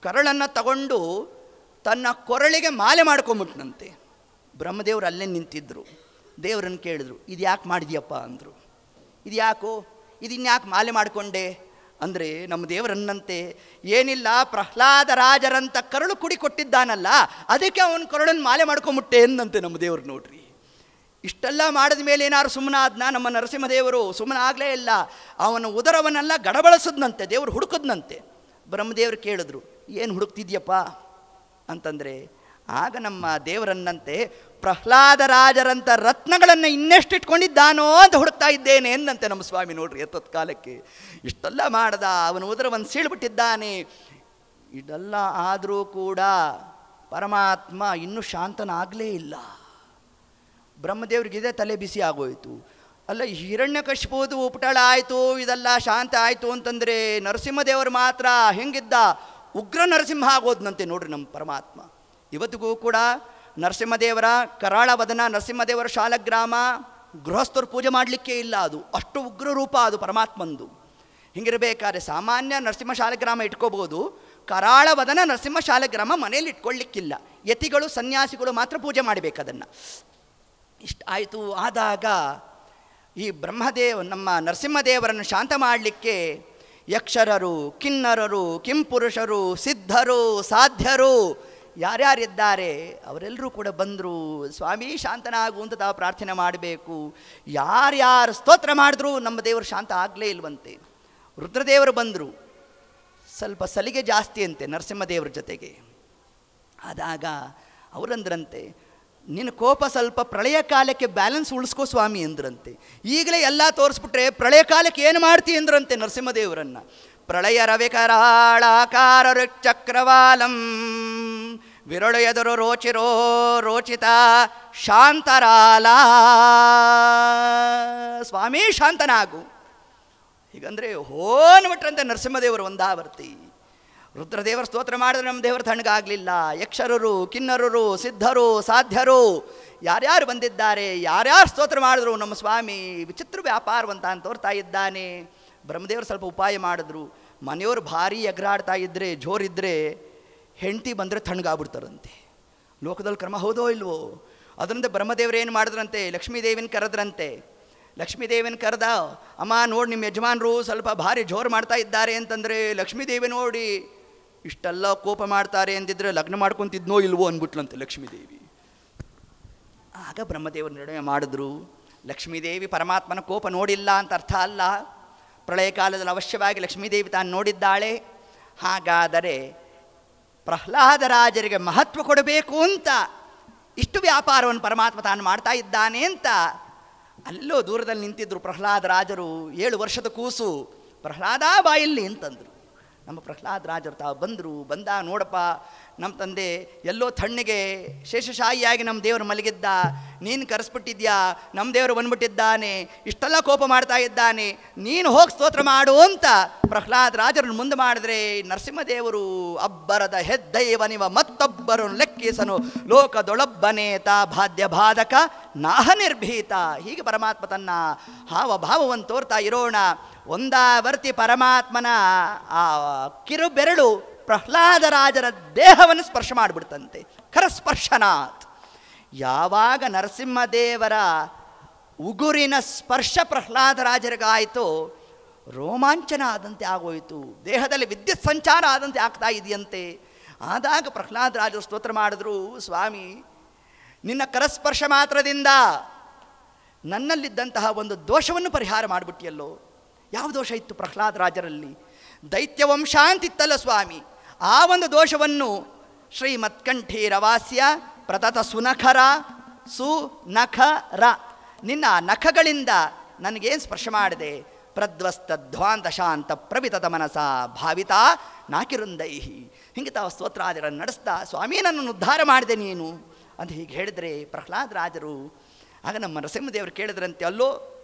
ಕರಳನ್ನು ತಗೊಂಡು ತನ್ನ ಕೊರಳಿಗೆ ಮಾಲೆ ಮಾಡ್ಕೊಂಬಿಟ್ನಂತೆ. ಬ್ರಹ್ಮದೇವರು ಅಲ್ಲೇ ನಿಂತಿದ್ದರು. ದೇವರನ್ನು ಕೇಳಿದ್ರು, ಇದು ಯಾಕೆ ಮಾಡಿದ್ಯಪ್ಪ ಅಂದರು. ಇದು ಯಾಕೋ, ಇದಿನ್ಯಾಕೆ ಮಾಲೆ ಮಾಡಿಕೊಂಡೆ ಅಂದರೆ ನಮ್ಮ ದೇವರನ್ನಂತೆ, ಏನಿಲ್ಲ ಪ್ರಹ್ಲಾದ ರಾಜರಂತ ಕರಳು ಕುಡಿ ಕೊಟ್ಟಿದ್ದಾನಲ್ಲ, ಅದಕ್ಕೆ ಅವನ ಕರಳನ್ನು ಮಾಲೆ ಮಾಡ್ಕೊಂಬಿಟ್ಟೆ ಎಂದಂತೆ ನಮ್ಮ ದೇವರು. ನೋಡ್ರಿ, ಇಷ್ಟೆಲ್ಲ ಮಾಡಿದ ಮೇಲೆ ಏನಾದ್ರು ಸುಮ್ಮನಾದ್ನ ನಮ್ಮ ನರಸಿಂಹದೇವರು? ಸುಮ್ಮನಾಗಲೇ ಇಲ್ಲ, ಅವನ ಉದರವನ್ನೆಲ್ಲ ಗಡಬಳಿಸಿದ್ನಂತೆ, ದೇವರು ಹುಡುಕದ್ನಂತೆ. ಬ್ರಹ್ಮದೇವರು ಕೇಳಿದ್ರು, ಏನು ಹುಡುಕ್ತಿದ್ಯಪ್ಪ ಅಂತಂದರೆ, ಆಗ ನಮ್ಮ ದೇವರನ್ನಂತೆ ಪ್ರಹ್ಲಾದ ರಾಜರಂಥ ರತ್ನಗಳನ್ನು ಇನ್ನೆಷ್ಟು ಇಟ್ಕೊಂಡಿದ್ದಾನೋ ಅಂತ ಹುಡುಕ್ತಾ ಇದ್ದೇನೆ ಎಂದಂತೆ ನಮ್ಮ ಸ್ವಾಮಿ. ನೋಡ್ರಿ, ಎತ್ತೊತ್ತು ಕಾಲಕ್ಕೆ ಇಷ್ಟೆಲ್ಲ ಮಾಡ್ದ, ಅವನ ಉದರವನ್ನು ಸೀಳ್ಬಿಟ್ಟಿದ್ದಾನೆ. ಇದೆಲ್ಲ ಆದರೂ ಕೂಡ ಪರಮಾತ್ಮ ಇನ್ನೂ ಶಾಂತನಾಗಲೇ ಇಲ್ಲ. ಬ್ರಹ್ಮದೇವ್ರಿಗಿದೆ ತಲೆ ಬಿಸಿ ಆಗೋಯಿತು. ಅಲ್ಲ, ಹಿರಣ್ಯಕಶಿಪುದು ಉಪಟಳ ಆಯಿತು, ಇದೆಲ್ಲ ಶಾಂತ ಆಯಿತು ಅಂತಂದರೆ ನರಸಿಂಹದೇವರು ಮಾತ್ರ ಹೆಂಗಿದ್ದ, ಉಗ್ರ ನರಸಿಂಹ ಆಗೋದ್ನಂತೆ. ನೋಡ್ರಿ ನಮ್ಮ ಪರಮಾತ್ಮ ಇವತ್ತಿಗೂ ಕೂಡ ನರಸಿಂಹದೇವರ ಕರಾಳ ವದನ, ನರಸಿಂಹದೇವರ ಶಾಲಗ್ರಾಮ ಗೃಹಸ್ಥರು ಪೂಜೆ ಮಾಡಲಿಕ್ಕೆ ಇಲ್ಲ, ಅದು ಅಷ್ಟು ಉಗ್ರ ರೂಪ ಅದು ಪರಮಾತ್ಮಂದು. ಹಿಂಗಿರಬೇಕಾದ್ರೆ ಸಾಮಾನ್ಯ ನರಸಿಂಹ ಶಾಲಗ್ರಾಮ ಇಟ್ಕೋಬೋದು, ಕರಾಳ ವದನ ನರಸಿಂಹ ಶಾಲಗ್ರಾಮ ಮನೇಲಿ ಇಟ್ಕೊಳ್ಳಿಕ್ಕಿಲ್ಲ. ಯತಿಗಳು ಸನ್ಯಾಸಿಗಳು ಮಾತ್ರ ಪೂಜೆ ಮಾಡಬೇಕು ಅದನ್ನು. ಇಷ್ಟ ಆಯಿತು. ಆದಾಗ ಈ ನಮ್ಮ ನರಸಿಂಹದೇವರನ್ನು ಶಾಂತ ಮಾಡಲಿಕ್ಕೆ ಯಕ್ಷರರು, ಕಿನ್ನರರು, ಕಿಂಪುರುಷರು, ಸಿದ್ಧರು, ಸಾಧ್ಯರು ಯಾರ್ಯಾರಿದ್ದಾರೆ ಅವರೆಲ್ಲರೂ ಕೂಡ ಬಂದರು. ಸ್ವಾಮಿ ಶಾಂತನಾಗು ಅಂತ ತಾವು ಪ್ರಾರ್ಥನೆ ಮಾಡಬೇಕು. ಯಾರ್ಯಾರು ಸ್ತೋತ್ರ ಮಾಡಿದ್ರು ನಮ್ಮ ದೇವರು ಶಾಂತ ಆಗಲೇ ಇಲ್ವಂತೆ. ರುದ್ರದೇವರು ಬಂದರು, ಸ್ವಲ್ಪ ಸಲಿಗೆ ಜಾಸ್ತಿ ಅಂತೆ ನರಸಿಂಹದೇವ್ರ ಜೊತೆಗೆ. ಆದಾಗ ಅವರಂದ್ರಂತೆ, ನಿನ್ನ ಕೋಪ ಸ್ವಲ್ಪ ಪ್ರಳಯ ಕಾಲಕ್ಕೆ ಬ್ಯಾಲೆನ್ಸ್ ಉಳಿಸ್ಕೋ ಸ್ವಾಮಿ ಅಂದ್ರಂತೆ. ಈಗಲೇ ಎಲ್ಲ ತೋರಿಸ್ಬಿಟ್ರೆ ಪ್ರಳಯ ಕಾಲಕ್ಕೆ ಏನು ಮಾಡ್ತೀ ಅಂದ್ರಂತೆ ನರಸಿಂಹದೇವರನ್ನು. ಪ್ರಳಯ ರವಿಕರಾಳಾಕಾರ ಚಕ್ರವಾಲಂ ವಿರಳು ಎದುರು ರೋಚಿರೋ ರೋಚಿತ ಶಾಂತರಾಲ. ಸ್ವಾಮಿ ಶಾಂತನಾಗು ಹೀಗಂದರೆ ಹೋನ್ಬಿಟ್ರಂತೆ ನರಸಿಂಹದೇವರು ಒಂದಾವರ್ತಿ. ರುದ್ರದೇವರ ಸ್ತೋತ್ರ ಮಾಡಿದ್ರೆ ನಮ್ಮ ದೇವರ ತಣ್ಣಗಾಗಲಿಲ್ಲ. ಯಕ್ಷರರು, ಕಿನ್ನರರು, ಸಿದ್ಧರು, ಸಾಧ್ಯರು ಯಾರ್ಯಾರು ಬಂದಿದ್ದಾರೆ, ಯಾರ್ಯಾರು ಸ್ತೋತ್ರ ಮಾಡಿದ್ರು ನಮ್ಮ ಸ್ವಾಮಿ ವಿಚಿತ್ರ ವ್ಯಾಪಾರವಂತ ಅಂತ ತೋರ್ತಾ ಇದ್ದಾನೆ. ಬ್ರಹ್ಮದೇವರು ಸ್ವಲ್ಪ ಉಪಾಯ ಮಾಡಿದ್ರು. ಮನೆಯವರು ಭಾರಿ ಎಗರಾಡ್ತಾ ಇದ್ದರೆ, ಜೋರಿದ್ದರೆ ಹೆಂಡತಿ ಬಂದರೆ ತಣ್ಣಗಾಗ್ಬಿಡ್ತಾರಂತೆ. ಲೋಕದಲ್ಲಿ ಕ್ರಮ ಹೌದೋ ಇಲ್ವೋ? ಅದರಿಂದ ಬ್ರಹ್ಮದೇವರು ಏನು ಮಾಡಿದ್ರಂತೆ, ಲಕ್ಷ್ಮೀದೇವಿನ ಕರೆದ್ರಂತೆ. ಲಕ್ಷ್ಮೀದೇವಿನ ಕರೆದ, ಅಮ್ಮ ನೋಡಿ ನಿಮ್ಮ ಯಜಮಾನರು ಸ್ವಲ್ಪ ಭಾರಿ ಜೋರು ಮಾಡ್ತಾ ಇದ್ದಾರೆ ಅಂತಂದರೆ, ಲಕ್ಷ್ಮೀದೇವಿ ನೋಡಿ ಇಷ್ಟೆಲ್ಲ ಕೋಪ ಮಾಡ್ತಾರೆ ಅಂದಿದ್ರೆ ಲಗ್ನ ಮಾಡ್ಕೊತಿದ್ನೋ ಇಲ್ವೋ ಅಂದ್ಬಿಟ್ಲಂತೆ ಲಕ್ಷ್ಮೀದೇವಿ. ಆಗ ಬ್ರಹ್ಮದೇವರು ನಿರ್ಣಯ ಮಾಡಿದ್ರು, ಲಕ್ಷ್ಮೀದೇವಿ ಪರಮಾತ್ಮನ ಕೋಪ ನೋಡಿಲ್ಲ ಅಂತ ಅರ್ಥ ಅಲ್ಲ, ಪ್ರಳಯ ಕಾಲದಲ್ಲಿ ಅವಶ್ಯವಾಗಿ ಲಕ್ಷ್ಮೀದೇವಿ ತಾನು ನೋಡಿದ್ದಾಳೆ. ಹಾಗಾದರೆ ಪ್ರಹ್ಲಾದರಾಜರಿಗೆ ಮಹತ್ವ ಕೊಡಬೇಕು ಅಂತ ಇಷ್ಟು ವ್ಯಾಪಾರವನ್ನು ಪರಮಾತ್ಮ ತಾನು ಮಾಡ್ತಾ ಇದ್ದಾನೆ ಅಂತ ಅಲ್ಲೋ ದೂರದಲ್ಲಿ ನಿಂತಿದ್ದರು ಪ್ರಹ್ಲಾದರಾಜರು. 7 ವರ್ಷದ ಕೂಸು ಪ್ರಹ್ಲಾದ ಬಾಯಲ್ಲಿ ಅಂತಂದರು. ನಮ್ಮ ಪ್ರಹ್ಲಾದರಾಜರು ತಾವು ಬಂದ ನೋಡಪ್ಪ ನಮ್ಮ ತಂದೆ ಎಲ್ಲೋ ತಣ್ಣಗೆ ಶೇಷಶಾಹಿಯಾಗಿ ನಮ್ಮ ದೇವರು ಮಲಗಿದ್ದ, ನೀನು ಕರೆಸ್ಬಿಟ್ಟಿದ್ಯಾ, ನಮ್ಮ ದೇವರು ಬಂದ್ಬಿಟ್ಟಿದ್ದಾನೆ, ಇಷ್ಟೆಲ್ಲ ಕೋಪ ಮಾಡ್ತಾ ಇದ್ದಾನೆ, ನೀನು ಹೋಗಿ ಸ್ತೋತ್ರ ಮಾಡು ಅಂತ ಪ್ರಹ್ಲಾದರಾಜರನ್ನು ಮುಂದೆ ಮಾಡಿದ್ರೆ, ನರಸಿಂಹದೇವರು ಅಬ್ಬರದ ಹೆದ್ದೈವನಿವ ಮತ್ತೊಬ್ಬರು ಲೆಕ್ಕಿಸನು ಲೋಕದೊಳಬ್ಬನೇತ ಬಾಧ್ಯ ಬಾಧಕ ನಾಹ ನಿರ್ಭೀತ. ಹೀಗೆ ಪರಮಾತ್ಮ ತನ್ನ ಹಾವಭಾವವನ್ನು ತೋರ್ತಾ ಇರೋಣ. ಒಂದಾವರ್ತಿ ಪರಮಾತ್ಮನ ಆ ಕಿರುಬೆರಳು ಪ್ರಹ್ಲಾದರಾಜರ ದೇಹವನ್ನು ಸ್ಪರ್ಶ ಮಾಡಿಬಿಡ್ತಂತೆ. ಕರಸ್ಪರ್ಶನಾತ್. ಯಾವಾಗ ನರಸಿಂಹದೇವರ ಉಗುರಿನ ಸ್ಪರ್ಶ ಪ್ರಹ್ಲಾದರಾಜರಿಗಾಯಿತು, ರೋಮಾಂಚನ ಆದಂತೆ ಆಗೋಯಿತು. ದೇಹದಲ್ಲಿ ವಿದ್ಯುತ್ ಸಂಚಾರ ಆದಂತೆ ಆಗ್ತಾ ಇದೆಯಂತೆ. ಆದಾಗ ಪ್ರಹ್ಲಾದರಾಜರು ಸ್ತೋತ್ರ ಮಾಡಿದ್ರು, ಸ್ವಾಮಿ ನಿನ್ನ ಕರಸ್ಪರ್ಶ ಮಾತ್ರದಿಂದ ನನ್ನಲ್ಲಿದ್ದಂತಹ ಒಂದು ದೋಷವನ್ನು ಪರಿಹಾರ ಮಾಡಿಬಿಟ್ಟಿಯಲ್ಲೋ. ಯಾವ ದೋಷ ಇತ್ತು ಪ್ರಹ್ಲಾದರಾಜರಲ್ಲಿ? ದೈತ್ಯವಂಶ ಅಂತಿತ್ತಲ್ಲ ಸ್ವಾಮಿ, ಆ ಒಂದು ದೋಷವನ್ನು ಶ್ರೀಮತ್ಕಂಠೀರವಾಸ್ಯ ಪ್ರತತ ಸುನಖರ ಸುನಖರ, ನಿನ್ನ ನಖಗಳಿಂದ ನನಗೇನು ಸ್ಪರ್ಶ ಮಾಡಿದೆ. ಪ್ರಧ್ವಸ್ತಧ್ವಾಂತ ಶಾಂತ ಪ್ರವಿತತ ಮನಸ ಭಾವಿತ ನಾಕಿರುಂದೈಹಿ. ಹಿಂಗೆ ತಾವು ಸ್ತೋತ್ರಾದಿಗಳನ್ನು ನಡೆಸ್ತಾ ಸ್ವಾಮಿ ನನ್ನನ್ನು ಉದ್ಧಾರ ಮಾಡಿದೆ ನೀನು ಅಂತ ಹೀಗೆ ಹೇಳಿದರೆ ಪ್ರಹ್ಲಾದರಾಜರು. ಆಗ ನಮ್ಮ ನರಸಿಂಹದೇವರು ಕೇಳಿದ್ರಂತೆ, ಅಲ್ಲೋ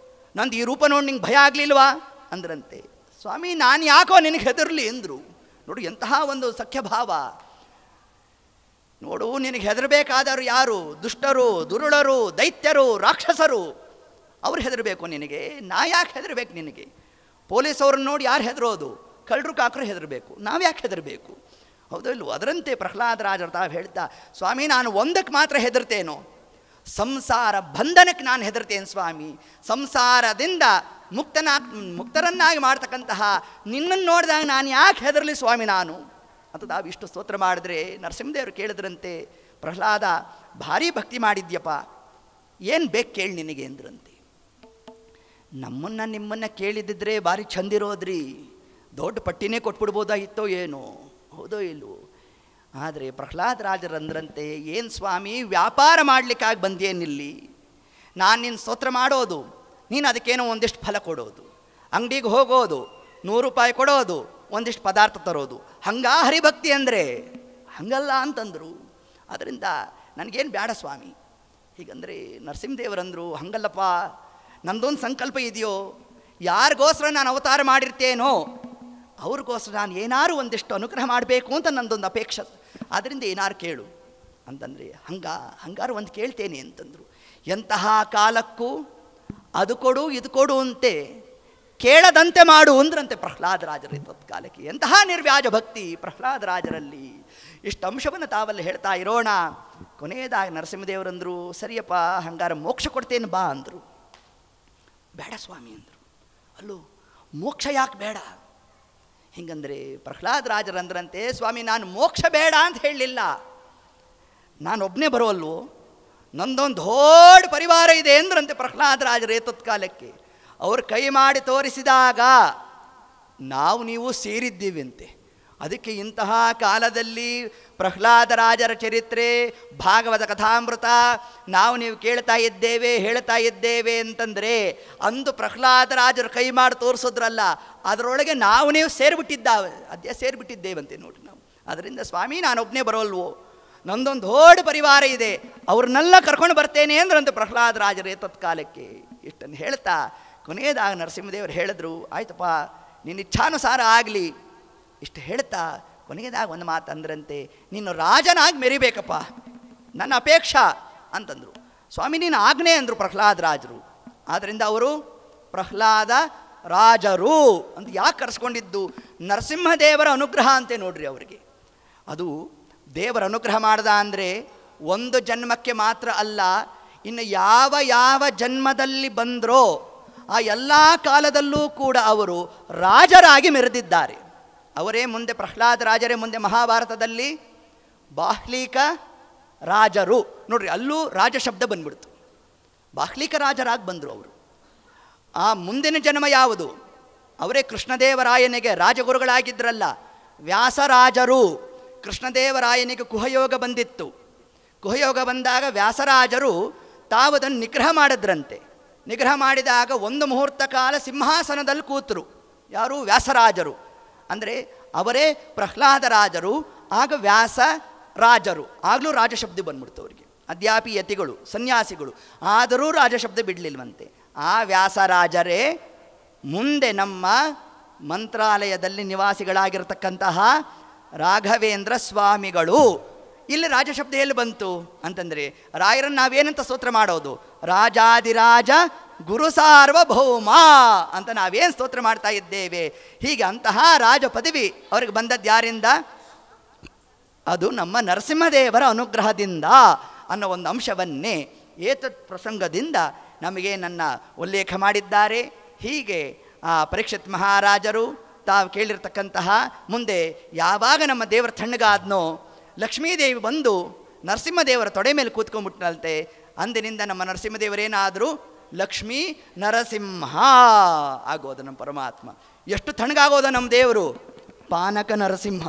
ನಂದು ಈ ರೂಪ ನೋಡಿ ನಿಂಗೆ ಭಯ ಆಗಲಿಲ್ವಾ ಅಂದ್ರಂತೆ. ಸ್ವಾಮಿ ನಾನು ಯಾಕೋ ನಿನಗೆ ಹೆದರಲಿ ಅಂದರು. ನೋಡು ಎಂತಹ ಒಂದು ಸಖ್ಯಭಾವ. ನೋಡು ನಿನಗೆ ಹೆದರಬೇಕಾದವರು ಯಾರು? ದುಷ್ಟರು, ದುರುಳರು, ದೈತ್ಯರು, ರಾಕ್ಷಸರು. ಅವ್ರು ಹೆದರಬೇಕು ನಿನಗೆ, ನಾ ಯಾಕೆ ಹೆದರಬೇಕು ನಿನಗೆ? ಪೊಲೀಸವ್ರನ್ನ ನೋಡಿ ಯಾರು ಹೆದರೋದು? ಕಳ್ಳರು ಕಾಕರು ಹೆದರಬೇಕು, ನಾವು ಯಾಕೆ ಹೆದರಬೇಕು? ಹೌದೋ ಇಲ್ವೋ? ಅದರಂತೆ ಪ್ರಹ್ಲಾದರಾಜರು ತಾವು ಹೇಳ್ತಾ, ಸ್ವಾಮಿ ನಾನು ಒಂದಕ್ಕೆ ಮಾತ್ರ ಹೆದರ್ತೇನೋ, ಸಂಸಾರ ಬಂಧನಕ್ಕೆ ನಾನು ಹೆದರ್ತೇನೆ ಸ್ವಾಮಿ. ಸಂಸಾರದಿಂದ ಮುಕ್ತರನ್ನಾಗಿ ಮಾಡ್ತಕ್ಕಂತಹ ನಿನ್ನನ್ನು ನೋಡಿದಾಗ ನಾನು ಯಾಕೆ ಹೆದರಲಿ ಸ್ವಾಮಿ ನಾನು ಅಂತ ತಾವು ಇಷ್ಟು ಸ್ತೋತ್ರ ಮಾಡಿದ್ರೆ ನರಸಿಂಹದೇವರು ಕೇಳಿದ್ರಂತೆ, ಪ್ರಹ್ಲಾದ ಭಾರೀ ಭಕ್ತಿ ಮಾಡಿದ್ಯಪ್ಪ, ಏನು ಬೇಕು ಕೇಳಿ ನಿನಗೆ ಅಂದ್ರಂತೆ. ನಿಮ್ಮನ್ನು ಕೇಳಿದ್ದಿದ್ರೆ ಭಾರಿ ಚಂದಿರೋದ್ರಿ, ದೊಡ್ಡ ಪಟ್ಟಿನೇ ಕೊಟ್ಬಿಡ್ಬೋದಾಗಿತ್ತೋ ಏನೋ, ಹೌದೋ ಇಲ್ವೋ? ಆದರೆ ಪ್ರಹ್ಲಾದರಾಜರಂದ್ರಂತೆ, ಏನು ಸ್ವಾಮಿ ವ್ಯಾಪಾರ ಮಾಡಲಿಕ್ಕಾಗಿ ಬಂದೇನಿಲ್ಲಿ? ನಾನು ನಿನ್ನ ಸ್ತೋತ್ರ ಮಾಡೋದು, ನೀನು ಅದಕ್ಕೇನೋ ಒಂದಿಷ್ಟು ಫಲ ಕೊಡೋದು, ಅಂಗಡಿಗೆ ಹೋಗೋದು, 100 ರೂಪಾಯಿ ಕೊಡೋದು, ಒಂದಿಷ್ಟು ಪದಾರ್ಥ ತರೋದು, ಹಂಗಾ ಹರಿಭಕ್ತಿ ಅಂದರೆ? ಹಂಗಲ್ಲ ಅಂತಂದರು. ಅದರಿಂದ ನನಗೇನು ಬೇಡ ಸ್ವಾಮಿ. ಹೀಗಂದರೆ ನರಸಿಂಹದೇವರಂದರು, ಹಂಗಲ್ಲಪ್ಪ, ನನ್ನದೊಂದು ಸಂಕಲ್ಪ ಇದೆಯೋ, ಯಾರಿಗೋಸ್ಕರ ನಾನು ಅವತಾರ ಮಾಡಿರ್ತೇನೋ ಅವ್ರಿಗೋಸ್ಕರ ನಾನು ಏನಾರು ಒಂದಿಷ್ಟು ಅನುಗ್ರಹ ಮಾಡಬೇಕು ಅಂತ ನನ್ನದೊಂದು ಅಪೇಕ್ಷೆ. ಆದ್ದರಿಂದ ಏನಾರು ಕೇಳು ಅಂತಂದರೆ, ಹಂಗಾರು ಒಂದು ಕೇಳ್ತೇನೆ ಅಂತಂದರು. ಎಂತಹ ಕಾಲಕ್ಕೂ ಅದು ಕೊಡು ಇದು ಕೊಡು ಅಂತೆ ಕೇಳದಂತೆ ಮಾಡು ಅಂದ್ರಂತೆ ಪ್ರಹ್ಲಾದರಾಜರು. ತತ್ಕಾಲಕ್ಕೆ ಎಂತಹ ನಿರ್ವ್ಯಾಜ ಭಕ್ತಿ ಪ್ರಹ್ಲಾದರಾಜರಲ್ಲಿ. ಇಷ್ಟು ಅಂಶವನ್ನು ತಾವಲ್ಲಿ ಹೇಳ್ತಾ ಇರೋಣ. ಕೊನೆಯದಾಗಿ ನರಸಿಂಹದೇವರಂದರು, ಸರಿಯಪ್ಪ ಹಂಗಾರ ಮೋಕ್ಷ ಕೊಡ್ತೇನೆ ಬಾ ಅಂದರು. ಬೇಡ ಸ್ವಾಮಿ ಅಂದರು. ಅಲ್ಲೋ ಮೋಕ್ಷ ಯಾಕೆ ಬೇಡ? ಹಿಂಗಂದರೆ ಪ್ರಹ್ಲಾದರಾಜರಂದ್ರಂತೆ, ಸ್ವಾಮಿ ನಾನು ಮೋಕ್ಷ ಬೇಡ ಅಂತ ಹೇಳಲಿಲ್ಲ, ನಾನೊಬ್ಬನೇ ಬರೋಲ್ವೋ, ನಂದೊಂದು ದೊಡ್ಡ ಪರಿವಾರ ಇದೆ ಅಂದ್ರಂತೆ ಪ್ರಹ್ಲಾದರಾಜರೇ ತತ್ಕಾಲಕ್ಕೆ. ಅವರು ಕೈ ಮಾಡಿ ತೋರಿಸಿದಾಗ ನಾವು ನೀವು ಸೇರಿದ್ದೀವಂತೆ. ಅದಕ್ಕೆ ಇಂತಹ ಕಾಲದಲ್ಲಿ ಪ್ರಹ್ಲಾದರಾಜರ ಚರಿತ್ರೆ, ಭಾಗವತ ಕಥಾಮೃತ ನಾವು ನೀವು ಕೇಳ್ತಾ ಇದ್ದೇವೆ ಹೇಳ್ತಾ ಇದ್ದೇವೆ ಅಂತಂದರೆ, ಅಂದು ಪ್ರಹ್ಲಾದರಾಜರು ಕೈ ಮಾಡಿ ತೋರಿಸೋದ್ರಲ್ಲ, ಅದರೊಳಗೆ ನಾವು ನೀವು ಸೇರಿಬಿಟ್ಟಿದ್ದೇವಂತೆ ನೋಡ್ರಿ ನಾವು. ಅದರಿಂದ ಸ್ವಾಮಿ ನಾನೊಬ್ಬನೇ ಬರೋಲ್ವೋ, ನಂದೊಂದು ದೊಡ್ಡ ಪರಿವಾರ ಇದೆ, ಅವ್ರನ್ನೆಲ್ಲ ಕರ್ಕೊಂಡು ಬರ್ತೇನೆ ಅಂದ್ರಂತೆ ಪ್ರಹ್ಲಾದರಾಜರೇ ತತ್ಕಾಲಕ್ಕೆ. ಇಷ್ಟನ್ನು ಹೇಳ್ತಾ ಕೊನೆಯದಾಗ ನರಸಿಂಹದೇವರು ಹೇಳಿದ್ರು, ಆಯ್ತಪ್ಪ ನಿನ್ನ ಇಚ್ಛಾನುಸಾರ ಆಗಲಿ. ಇಷ್ಟು ಹೇಳ್ತಾ ಕೊನೆಯದಾಗ ಒಂದು ಮಾತು ಅಂದ್ರಂತೆ, ನೀನು ರಾಜನಾಗಿ ಮೆರಿಬೇಕಪ್ಪ, ನನ್ನ ಅಪೇಕ್ಷಾ ಅಂತಂದರು. ಸ್ವಾಮಿ ನೀನು ಆಜ್ಞೆ ಅಂದರು ಪ್ರಹ್ಲಾದರಾಜರು. ಆದ್ದರಿಂದ ಅವರು ಪ್ರಹ್ಲಾದ ರಾಜರು ಅಂತ ಯಾಕೆ ಕರೆಸ್ಕೊಂಡಿದ್ದು? ನರಸಿಂಹದೇವರ ಅನುಗ್ರಹ ಅಂತೆ ನೋಡ್ರಿ ಅವರಿಗೆ. ಅದು ದೇವರ ಅನುಗ್ರಹ ಮಾಡ್ದ ಅಂದರೆ ಒಂದು ಜನ್ಮಕ್ಕೆ ಮಾತ್ರ ಅಲ್ಲ, ಇನ್ನು ಯಾವ ಯಾವ ಜನ್ಮದಲ್ಲಿ ಬಂದರೋ ಆ ಎಲ್ಲ ಕಾಲದಲ್ಲೂ ಕೂಡ ಅವರು ರಾಜರಾಗಿ ಮೆರೆದಿದ್ದಾರೆ. ಅವರೇ ಮುಂದೆ ಪ್ರಹ್ಲಾದರಾಜರೇ ಮುಂದೆ ಮಹಾಭಾರತದಲ್ಲಿ ಬಾಹ್ಲಿಕ ರಾಜರು ನೋಡ್ರಿ, ಅಲ್ಲೂ ರಾಜ ಶಬ್ದ ಬಂದ್ಬಿಡ್ತು. ಬಾಹ್ಲಿಕ ರಾಜರಾಗಿ ಬಂದರು ಅವರು. ಆ ಮುಂದಿನ ಜನ್ಮ ಯಾವುದು? ಅವರೇ ಕೃಷ್ಣದೇವರಾಯನಿಗೆ ರಾಜಗುರುಗಳಾಗಿದ್ದರಲ್ಲ, ವ್ಯಾಸರಾಜರು. ಕೃಷ್ಣದೇವರಾಯನಿಗೆ ಕುಹಯೋಗ ಬಂದಿತ್ತು. ಕುಹಯೋಗ ಬಂದಾಗ ವ್ಯಾಸರಾಜರು ತಾವದನ್ನು ನಿಗ್ರಹ ಮಾಡಿದ್ರಂತೆ. ನಿಗ್ರಹ ಮಾಡಿದಾಗ ಒಂದು ಮುಹೂರ್ತ ಕಾಲ ಸಿಂಹಾಸನದಲ್ಲಿ ಕೂತರು. ಯಾರು? ವ್ಯಾಸರಾಜರು. ಅಂದರೆ ಅವರೇ ಪ್ರಹ್ಲಾದರಾಜರು, ಆಗ ವ್ಯಾಸರಾಜರು. ಆಗಲೂ ರಾಜಶಬ್ದ ಬಂದ್ಬಿಡ್ತು ಅವರಿಗೆ. ಅದ್ಯಾಪಿ ಯತಿಗಳು ಸನ್ಯಾಸಿಗಳು ಆದರೂ ರಾಜಶಬ್ದ ಬಿಡಲಿಲ್ವಂತೆ. ಆ ವ್ಯಾಸರಾಜರೇ ಮುಂದೆ ನಮ್ಮ ಮಂತ್ರಾಲಯದಲ್ಲಿ ನಿವಾಸಿಗಳಾಗಿರ್ತಕ್ಕಂತಹ ರಾಘವೇಂದ್ರ ಸ್ವಾಮಿಗಳು. ಇಲ್ಲಿ ರಾಜಶಬ್ದ ಎಲ್ಲಿ ಬಂತು ಅಂತಂದರೆ, ರಾಯರನ್ನು ನಾವೇನಂತ ಸ್ತೋತ್ರ ಮಾಡೋದು? ರಾಜಾದಿರಾಜ ಗುರು ಸಾರ್ವಭೌಮ ಅಂತ ನಾವೇನು ಸ್ತೋತ್ರ ಮಾಡ್ತಾ ಇದ್ದೇವೆ. ಹೀಗೆ ಅಂತಹ ರಾಜ ಪದವಿ ಅವ್ರಿಗೆ ಬಂದದ್ದು ಯಾರಿಂದ? ಅದು ನಮ್ಮ ನರಸಿಂಹದೇವರ ಅನುಗ್ರಹದಿಂದ ಅನ್ನೋ ಒಂದು ಅಂಶವನ್ನೇ ಏತತ್ ಪ್ರಸಂಗದಿಂದ ನಮಗೆ ನನ್ನ ಉಲ್ಲೇಖ ಮಾಡಿದ್ದಾರೆ. ಹೀಗೆ ಆ ಪರೀಕ್ಷಿತ್ ಮಹಾರಾಜರು ತಾವು ಕೇಳಿರ್ತಕ್ಕಂತಹ ಮುಂದೆ ಯಾವಾಗ ನಮ್ಮ ದೇವರ ತಣ್ಣಗಾದ್ನೋ ಲಕ್ಷ್ಮೀದೇವಿ ಬಂದು ನರಸಿಂಹದೇವರ ತೊಡೆ ಮೇಲೆ ಕೂತ್ಕೊಂಡ್ಬಿಟ್ನಂತೆ. ಅಂದಿನಿಂದ ನಮ್ಮ ನರಸಿಂಹದೇವರೇನಾದರೂ ಲಕ್ಷ್ಮೀ ನರಸಿಂಹ ಆಗೋದು ನಮ್ಮ ಪರಮಾತ್ಮ. ಎಷ್ಟು ತಣ್ಣಗಾಗೋದ ನಮ್ಮ ದೇವರು, ಪಾನಕ ನರಸಿಂಹ.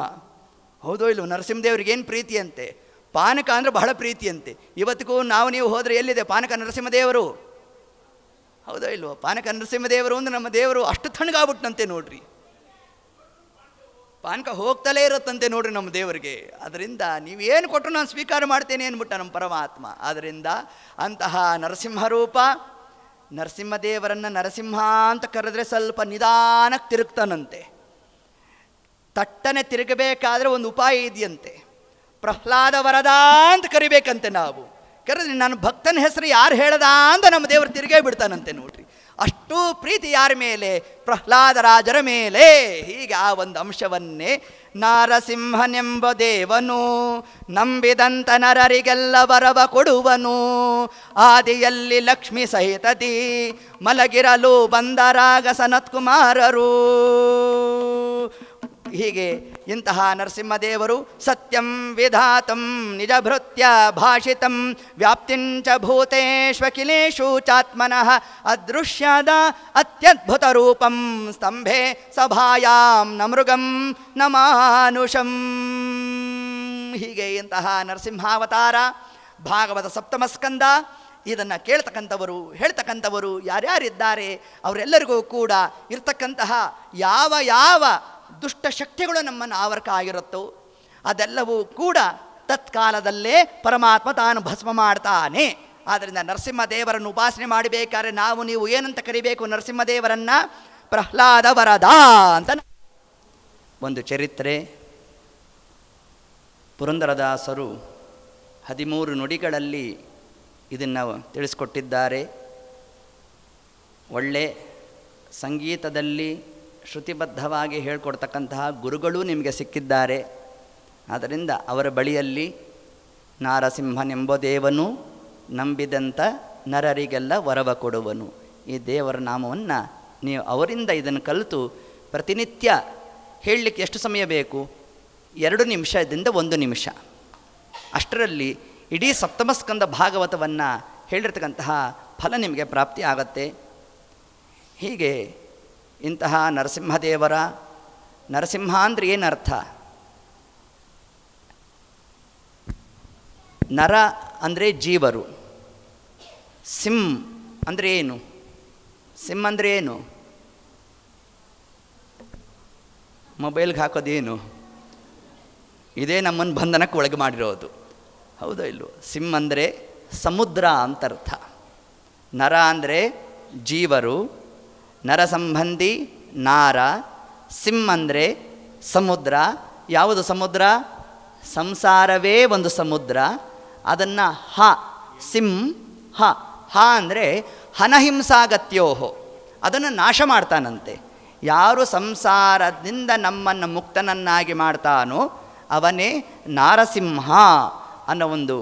ಹೌದೋ ಇಲ್ಲೋ, ನರಸಿಂಹದೇವ್ರಿಗೇನು ಪ್ರೀತಿ ಅಂತೆ, ಪಾನಕ ಅಂದರೆ ಬಹಳ ಪ್ರೀತಿ ಅಂತೆ. ಇವತ್ತಿಗೂ ನೀವು ಹೋದರೆ ಎಲ್ಲಿದೆ ಪಾನಕ ನರಸಿಂಹದೇವರು? ಹೌದೋ ಇಲ್ವೋ, ಪಾನಕ ನರಸಿಂಹದೇವರು ಅಂದರೆ ನಮ್ಮ ದೇವರು ಅಷ್ಟು ತಣ್ಣಗಾಗ್ಬಿಟ್ನಂತೆ ನೋಡ್ರಿ. ಪಾನಕ ಹೋಗ್ತಲೇ ಇರುತ್ತಂತೆ ನೋಡ್ರಿ ನಮ್ಮ ದೇವರಿಗೆ. ಅದರಿಂದ ನೀವೇನು ಕೊಟ್ಟರು ನಾನು ಸ್ವೀಕಾರ ಮಾಡ್ತೇನೆ ಅಂದ್ಬಿಟ್ಟ ನಮ್ಮ ಪರಮಾತ್ಮ. ಆದ್ದರಿಂದ ಅಂತಹ ನರಸಿಂಹರೂಪ, ನರಸಿಂಹದೇವರನ್ನು ನರಸಿಂಹ ಅಂತ ಕರೆದ್ರೆ ಸ್ವಲ್ಪ ನಿಧಾನಕ್ಕೆ ತಿರುಗ್ತಾನಂತೆ. ತಟ್ಟನೆ ತಿರುಗಬೇಕಾದ್ರೆ ಒಂದು ಉಪಾಯ ಇದೆಯಂತೆ. ಪ್ರಹ್ಲಾದ ವರದ ಅಂತ ಕರಿಬೇಕಂತೆ. ನಾವು ಕರೆದ್ರೆ ನನ್ನ ಭಕ್ತನ ಹೆಸರು ಯಾರು ಹೇಳ್ದ ಅಂತ ನಮ್ಮ ದೇವರು ತಿರುಗೇ ಬಿಡ್ತಾನಂತೆ ನೋಡ್ರಿ. ಅಷ್ಟು ಪ್ರೀತಿ ಯಾರ ಮೇಲೆ? ಪ್ರಹ್ಲಾದರಾಜರ ಮೇಲೆ. ಹೀಗೆ ಆ ಒಂದು ಅಂಶವನ್ನೇ ನಾರಸಿಂಹನೆಂಬ ದೇವನು ನಂಬಿದಂತ ನರರಿಗೆಲ್ಲ ವರವ ಕೊಡುವನು, ಆದಿಯಲ್ಲಿ ಲಕ್ಷ್ಮಿ ಸಹಿತತಿ ಮಲಗಿರಲು ಬಂದರಾಗ ಸನತ್ಕುಮಾರರು. ಹೀಗೆ ಇಂತಹ ನರಸಿಂಹದೇವರು ಸತ್ಯಂ ವಿಧಾತಂ ನಿಜಭೃತ್ಯ ಭಾಷಿತಂ ವ್ಯಾಪ್ತಿಂಚ ಭೂತೇಶ್ವಕಿಲೇಶು ಚಾತ್ಮನಃ ಅದೃಶ್ಯದ ಅತ್ಯದ್ಭುತ ರೂಪಂ ಸ್ತಂಭೆ ಸಭಾಯಾಂ ನ ಮೃಗಂ ನ ಮಾನುಷಂ. ಹೀಗೆ ಇಂತಹ ನರಸಿಂಹಾವತಾರ ಭಾಗವತ ಸಪ್ತಮಸ್ಕಂದ. ಇದನ್ನು ಕೇಳ್ತಕ್ಕಂಥವರು ಹೇಳ್ತಕ್ಕಂಥವರು ಯಾರ್ಯಾರಿದ್ದಾರೆ ಅವರೆಲ್ಲರಿಗೂ ಕೂಡ ಇರ್ತಕ್ಕಂತಹ ಯಾವ ದುಷ್ಟಶಕ್ತಿಗಳು ನಮ್ಮನ್ನು ಆವರ್ಕ ಆಗಿರುತ್ತೋ ಅದೆಲ್ಲವೂ ಕೂಡ ತತ್ಕಾಲದಲ್ಲೇ ಪರಮಾತ್ಮ ತಾನು ಭಸ್ಮ ಮಾಡ್ತಾನೆ. ಆದ್ದರಿಂದ ನರಸಿಂಹದೇವರನ್ನು ಉಪಾಸನೆ ಮಾಡಬೇಕಾದ್ರೆ ನೀವು ಏನಂತ ಕರಿಬೇಕು? ನರಸಿಂಹದೇವರನ್ನು ಪ್ರಹ್ಲಾದ ವರದ ಅಂತ. ಒಂದು ಚರಿತ್ರೆ, ಪುರಂದರದಾಸರು 13 ನುಡಿಗಳಲ್ಲಿ ಇದನ್ನು ತಿಳಿಸ್ಕೊಟ್ಟಿದ್ದಾರೆ. ಒಳ್ಳೆ ಸಂಗೀತದಲ್ಲಿ ಶ್ರುತಿಬದ್ಧವಾಗಿ ಹೇಳ್ಕೊಡ್ತಕ್ಕಂತಹ ಗುರುಗಳು ನಿಮಗೆ ಸಿಕ್ಕಿದ್ದಾರೆ. ಆದ್ದರಿಂದ ಅವರ ಬಳಿಯಲ್ಲಿ ನಾರಸಿಂಹನೆಂಬ ದೇವನು ನಂಬಿದಂಥ ನರರಿಗೆಲ್ಲ ವರವ ಕೊಡುವನು. ಈ ದೇವರ ನಾಮವನ್ನು ನೀವು ಅವರಿಂದ ಇದನ್ನು ಕಲಿತು ಪ್ರತಿನಿತ್ಯ ಹೇಳಲಿಕ್ಕೆ ಎಷ್ಟು ಸಮಯ ಬೇಕು? 2 ನಿಮಿಷದಿಂದ 1 ನಿಮಿಷ. ಅಷ್ಟರಲ್ಲಿ ಇಡೀ ಸಪ್ತಮಸ್ಕಂದ ಭಾಗವತವನ್ನು ಹೇಳಿರ್ತಕ್ಕಂತಹ ಫಲ ನಿಮಗೆ ಪ್ರಾಪ್ತಿ ಆಗತ್ತೆ. ಹೀಗೆ ಇಂತಹ ನರಸಿಂಹದೇವರ, ನರಸಿಂಹ ಅಂದರೆ ಏನರ್ಥ? ನರ ಅಂದರೆ ಜೀವರು, ಸಿಂಹ ಅಂದರೆ ಏನು? ಸಿಂಹ ಅಂದರೆ ಏನು? ಮೊಬೈಲ್ಗೆ ಹಾಕೋದೇನು? ಇದೇ ನಮ್ಮನ್ನು ಬಂಧನಕ್ಕೆ ಒಳಗೆ ಮಾಡಿರೋದು. ಹೌದೋ ಇಲ್ಲೋ? ಸಿಂಹ ಅಂದರೆ ಸಮುದ್ರ ಅಂತ ಅರ್ಥ. ನರ ಅಂದರೆ ಜೀವರು, ನರ ಸಂಬಂಧಿ ನಾರ. ಸಿಂಹ ಅಂದರೆ ಸಮುದ್ರ. ಯಾವುದು ಸಮುದ್ರ? ಸಂಸಾರವೇ ಒಂದು ಸಮುದ್ರ. ಅದನ್ನು ಸಿಂಹ ಅಂದರೆ ಹನಹಿಂಸಾಗತ್ಯೋಹೋ, ಅದನ್ನು ನಾಶ ಮಾಡ್ತಾನಂತೆ. ಯಾರು ಸಂಸಾರದಿಂದ ನಮ್ಮನ್ನು ಮುಕ್ತನನ್ನಾಗಿ ಮಾಡ್ತಾನೋ ಅವನೇ ನಾರಸಿಂಹ ಅನ್ನೋ ಒಂದು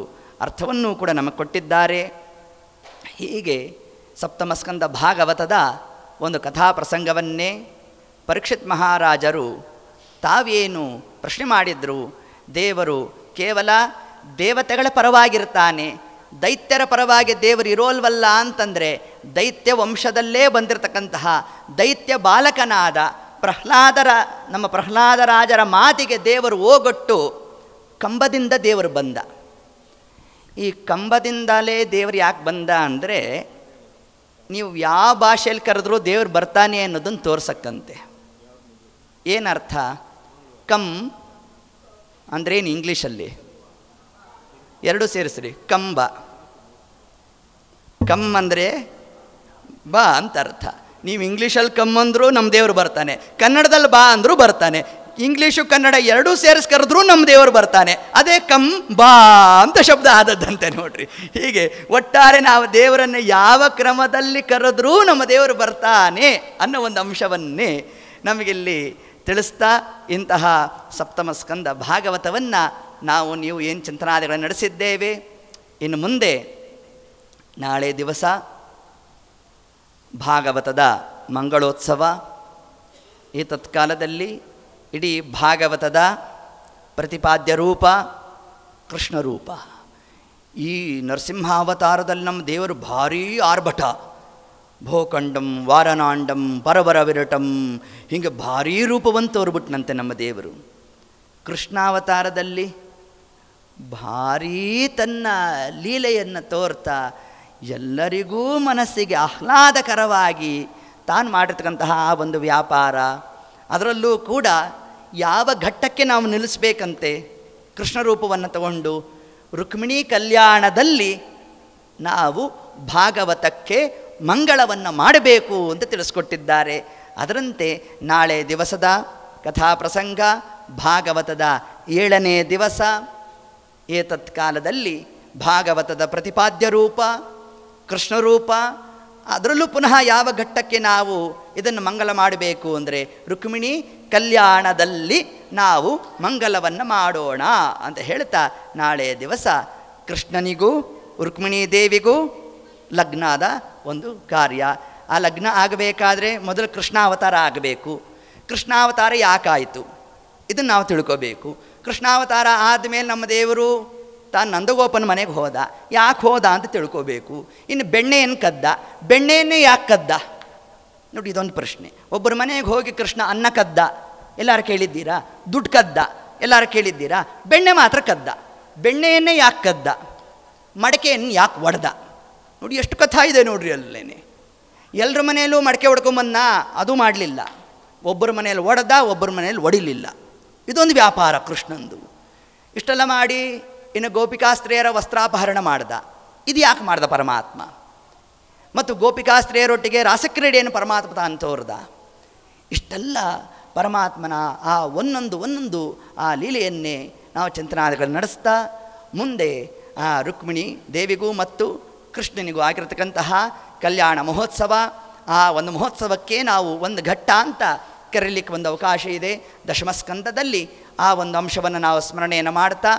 ಅರ್ಥವನ್ನು ಕೂಡ ನಮಗೆ ಕೊಟ್ಟಿದ್ದಾರೆ. ಹೀಗೆ ಸಪ್ತಮಸ್ಕಂದ ಭಾಗವತದ ಒಂದು ಕಥಾಪ್ರಸಂಗವನ್ನೇ ಪರೀಕ್ಷಿತ್ ಮಹಾರಾಜರು ತಾವೇನು ಪ್ರಶ್ನೆ ಮಾಡಿದರು? ದೇವರು ಕೇವಲ ದೇವತೆಗಳ ಪರವಾಗಿರ್ತಾನೆ, ದೈತ್ಯರ ಪರವಾಗಿ ದೇವರು ಇರೋಲ್ವಲ್ಲ ಅಂತಂದರೆ, ದೈತ್ಯ ವಂಶದಲ್ಲೇ ಬಂದಿರತಕ್ಕಂತಹ ದೈತ್ಯ ಬಾಲಕನಾದ ನಮ್ಮ ಪ್ರಹ್ಲಾದರಾಜರ ಮಾತಿಗೆ ದೇವರು ಓಗೊಟ್ಟು ಕಂಬದಿಂದ ದೇವರು ಬಂದ. ಈ ಕಂಬದಿಂದಲೇ ದೇವರು ಯಾಕೆ ಬಂದ ಅಂದರೆ, ನೀವು ಯಾವ ಭಾಷೆಯಲ್ಲಿ ಕರೆದ್ರೂ ದೇವ್ರು ಬರ್ತಾನೆ ಅನ್ನೋದನ್ನು ತೋರ್ಸಕ್ಕಂತೆ. ಏನರ್ಥ? ಕಮ್ ಅಂದ್ರೇನು ಇಂಗ್ಲೀಷಲ್ಲಿ? 2 ಸೇರಿಸ್ರಿ. ಕಂಬ. ಕಮ್ ಅಂದರೆ ಬಾ ಅಂತ ಅರ್ಥ. ನೀವು ಇಂಗ್ಲೀಷಲ್ಲಿ ಕಮ್ ಅಂದರೂ ನಮ್ಮ ದೇವರು ಬರ್ತಾನೆ, ಕನ್ನಡದಲ್ಲಿ ಬಾ ಅಂದರೂ ಬರ್ತಾನೆ. ಇಂಗ್ಲೀಷು ಕನ್ನಡ 2 ಸೇರಿಸಿ ಕರೆದ್ರೂ ನಮ್ಮ ದೇವರು ಬರ್ತಾನೆ. ಅದೇ ಕಮ್ ಬಾ ಅಂತ ಶಬ್ದ ಆದದ್ದಂತೆ ನೋಡ್ರಿ. ಹೀಗೆ ಒಟ್ಟಾರೆ ನಾವು ದೇವರನ್ನು ಯಾವ ಕ್ರಮದಲ್ಲಿ ಕರೆದ್ರೂ ನಮ್ಮ ದೇವರು ಬರ್ತಾನೆ ಅನ್ನೋ ಒಂದು ಅಂಶವನ್ನೇ ನಮಗಿಲ್ಲಿ ತಿಳಿಸ್ತಾ ಇಂತಹ ಸಪ್ತಮಸ್ಕಂದ ಭಾಗವತವನ್ನು ನೀವು ಏನು ಚಿಂತನಾದಿಗಳನ್ನು ನಡೆಸಿದ್ದೇವೆ. ಇನ್ನು ಮುಂದೆ ನಾಳೆ ದಿವಸ ಭಾಗವತದ ಮಂಗಳೋತ್ಸವ, ಈ ತತ್ಕಾಲದಲ್ಲಿ ಇಡೀ ಭಾಗವತದ ಪ್ರತಿಪಾದ್ಯ ರೂಪ ಕೃಷ್ಣ ರೂಪ. ಈ ನರಸಿಂಹಾವತಾರದಲ್ಲಿ ನಮ್ಮ ದೇವರು ಭಾರೀ ಆರ್ಭಟ, ಭೋಖಂಡಂ ವಾರನಾಂಡಂ ಪರವರ ವಿರಟಂ, ಹೀಗೆ ಭಾರೀ ರೂಪವನ್ನು ತೋರ್ಬಿಟ್ನಂತೆ ನಮ್ಮ ದೇವರು. ಕೃಷ್ಣಾವತಾರದಲ್ಲಿ ಭಾರೀ ತನ್ನ ಲೀಲೆಯನ್ನು ತೋರ್ತಾ ಎಲ್ಲರಿಗೂ ಮನಸ್ಸಿಗೆ ಆಹ್ಲಾದಕರವಾಗಿ ತಾನು ಮಾಡಿರ್ತಕ್ಕಂತಹ ಆ ಒಂದು ವ್ಯಾಪಾರ, ಅದರಲ್ಲೂ ಕೂಡ ಯಾವ ಘಟ್ಟಕ್ಕೆ ನಾವು ನಿಲ್ಲಿಸಬೇಕಂತೆ ಕೃಷ್ಣ ರೂಪವನ್ನು ತಗೊಂಡು ರುಕ್ಮಿಣೀ ಕಲ್ಯಾಣದಲ್ಲಿ ನಾವು ಭಾಗವತಕ್ಕೆ ಮಂಗಳವನ್ನು ಮಾಡಬೇಕು ಅಂತ ತಿಳಿಸ್ಕೊಟ್ಟಿದ್ದಾರೆ. ಅದರಂತೆ ನಾಳೆ ದಿವಸದ ಕಥಾಪ್ರಸಂಗ ಭಾಗವತದ 7ನೇ ದಿವಸ. ಏತತ್ಕಾಲದಲ್ಲಿ ಭಾಗವತದ ಪ್ರತಿಪಾದ್ಯ ರೂಪ ಕೃಷ್ಣ ರೂಪ, ಅದರಲ್ಲೂ ಪುನಃ ಯಾವ ಘಟ್ಟಕ್ಕೆ ನಾವು ಇದನ್ನು ಮಂಗಲ ಮಾಡಬೇಕು ಅಂದರೆ ರುಕ್ಮಿಣಿ ಕಲ್ಯಾಣದಲ್ಲಿ ನಾವು ಮಂಗಲವನ್ನು ಮಾಡೋಣ ಅಂತ ಹೇಳ್ತಾ ನಾಳೆ ದಿವಸ ಕೃಷ್ಣನಿಗೂ ರುಕ್ಮಿಣೀ ದೇವಿಗೂ ಲಗ್ನದ ಒಂದು ಕಾರ್ಯ. ಆ ಲಗ್ನ ಆಗಬೇಕಾದ್ರೆ ಮೊದಲು ಕೃಷ್ಣಾವತಾರ ಆಗಬೇಕು. ಕೃಷ್ಣಾವತಾರ ಯಾಕಾಯಿತು ಇದನ್ನು ನಾವು ತಿಳ್ಕೋಬೇಕು. ಕೃಷ್ಣಾವತಾರ ಆದಮೇಲೆ ನಮ್ಮ ದೇವರು ತಾನು ನಂದಗೋಪನ ಮನೆಗೆ ಹೋದ, ಯಾಕೆ ಹೋದ ಅಂತ ತಿಳ್ಕೋಬೇಕು. ಇನ್ನು ಬೆಣ್ಣೆಯನ್ನು ಕದ್ದ, ಬೆಣ್ಣೆಯನ್ನೇ ಯಾಕೆ ಕದ್ದ ನೋಡಿ, ಇದೊಂದು ಪ್ರಶ್ನೆ. ಒಬ್ಬರ ಮನೆಗೆ ಹೋಗಿ ಕೃಷ್ಣ ಅನ್ನ ಕದ್ದ, ಎಲ್ಲರೂ ಕೇಳಿದ್ದೀರಾ? ದುಡ್ಡು ಕದ್ದ, ಎಲ್ಲರೂ ಕೇಳಿದ್ದೀರಾ? ಬೆಣ್ಣೆ ಮಾತ್ರ ಕದ್ದ. ಬೆಣ್ಣೆಯನ್ನೇ ಯಾಕೆ ಕದ್ದ? ಮಡಕೆಯನ್ನು ಯಾಕೆ ಒಡೆದ? ನೋಡಿ ಎಷ್ಟು ಕಥಾ ಇದೆ ನೋಡ್ರಿ. ಅಲ್ಲೇನೆ ಎಲ್ಲರ ಮನೆಯಲ್ಲೂ ಮಡಕೆ ಹೊಡ್ಕೊಂಬನ್ನ, ಅದು ಮಾಡಲಿಲ್ಲ. ಒಬ್ಬರ ಮನೆಯಲ್ಲಿ ಒಡೆದ, ಒಬ್ಬರ ಮನೆಯಲ್ಲಿ ಒಡಿಲಿಲ್ಲ. ಇದೊಂದು ವ್ಯಾಪಾರ ಕೃಷ್ಣಂದು. ಇಷ್ಟೆಲ್ಲ ಮಾಡಿ ಇನ್ನು ಗೋಪಿಕಾಸ್ತ್ರೀಯರ ವಸ್ತ್ರಾಪಹರಣ ಮಾಡ್ದ. ಇದು ಯಾಕೆ ಮಾಡ್ದ ಪರಮಾತ್ಮ? ಮತ್ತು ಗೋಪಿಕಾಸ್ತ್ರೀಯರೊಟ್ಟಿಗೆ ರಾಸಕ್ರೀಡೆಯನ್ನು ಪರಮಾತ್ಮ ತಾನು ತೋರ್ದ. ಇಷ್ಟೆಲ್ಲ ಪರಮಾತ್ಮನ ಆ ಒಂದೊಂದು ಆ ಲೀಲೆಯನ್ನೇ ನಾವು ಚಿಂತನಾದಿಗಳನ್ನು ನಡೆಸ್ತಾ ಮುಂದೆ ಆ ರುಕ್ಮಿಣಿ ದೇವಿಗೂ ಮತ್ತು ಕೃಷ್ಣನಿಗೂ ಆಗಿರತಕ್ಕಂತಹ ಕಲ್ಯಾಣ ಮಹೋತ್ಸವ, ಆ ಒಂದು ಮಹೋತ್ಸವಕ್ಕೆ ನಾವು ಒಂದು ಘಟ್ಟ ಅಂತ ಕರೀಲಿಕ್ಕೆ ಒಂದು ಅವಕಾಶ ಇದೆ. ದಶಮಸ್ಕಂದದಲ್ಲಿ ಆ ಒಂದು ಅಂಶವನ್ನು ನಾವು ಸ್ಮರಣೆಯನ್ನು ಮಾಡ್ತಾ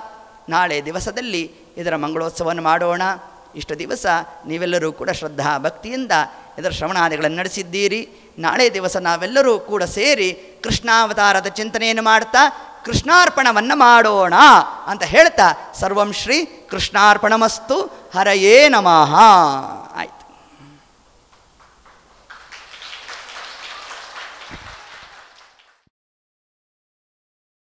ನಾಳೆ ದಿವಸದಲ್ಲಿ ಇದರ ಮಂಗಳೋತ್ಸವವನ್ನು ಮಾಡೋಣ. ಇಷ್ಟು ದಿವಸ ನೀವೆಲ್ಲರೂ ಕೂಡ ಶ್ರದ್ಧಾ ಭಕ್ತಿಯಿಂದ ಇದರ ಶ್ರವಣಾದಿಗಳನ್ನು ನಡೆಸಿದ್ದೀರಿ. ನಾಳೆ ದಿವಸ ನಾವೆಲ್ಲರೂ ಕೂಡ ಸೇರಿ ಕೃಷ್ಣಾವತಾರದ ಚಿಂತನೆಯನ್ನು ಮಾಡ್ತಾ ಕೃಷ್ಣಾರ್ಪಣವನ್ನು ಮಾಡೋಣ ಅಂತ ಹೇಳ್ತಾ ಸರ್ವಂ ಶ್ರೀ ಕೃಷ್ಣಾರ್ಪಣಮಸ್ತು. ಹರಯೇ ನಮಃ. ಆಯ್ತು.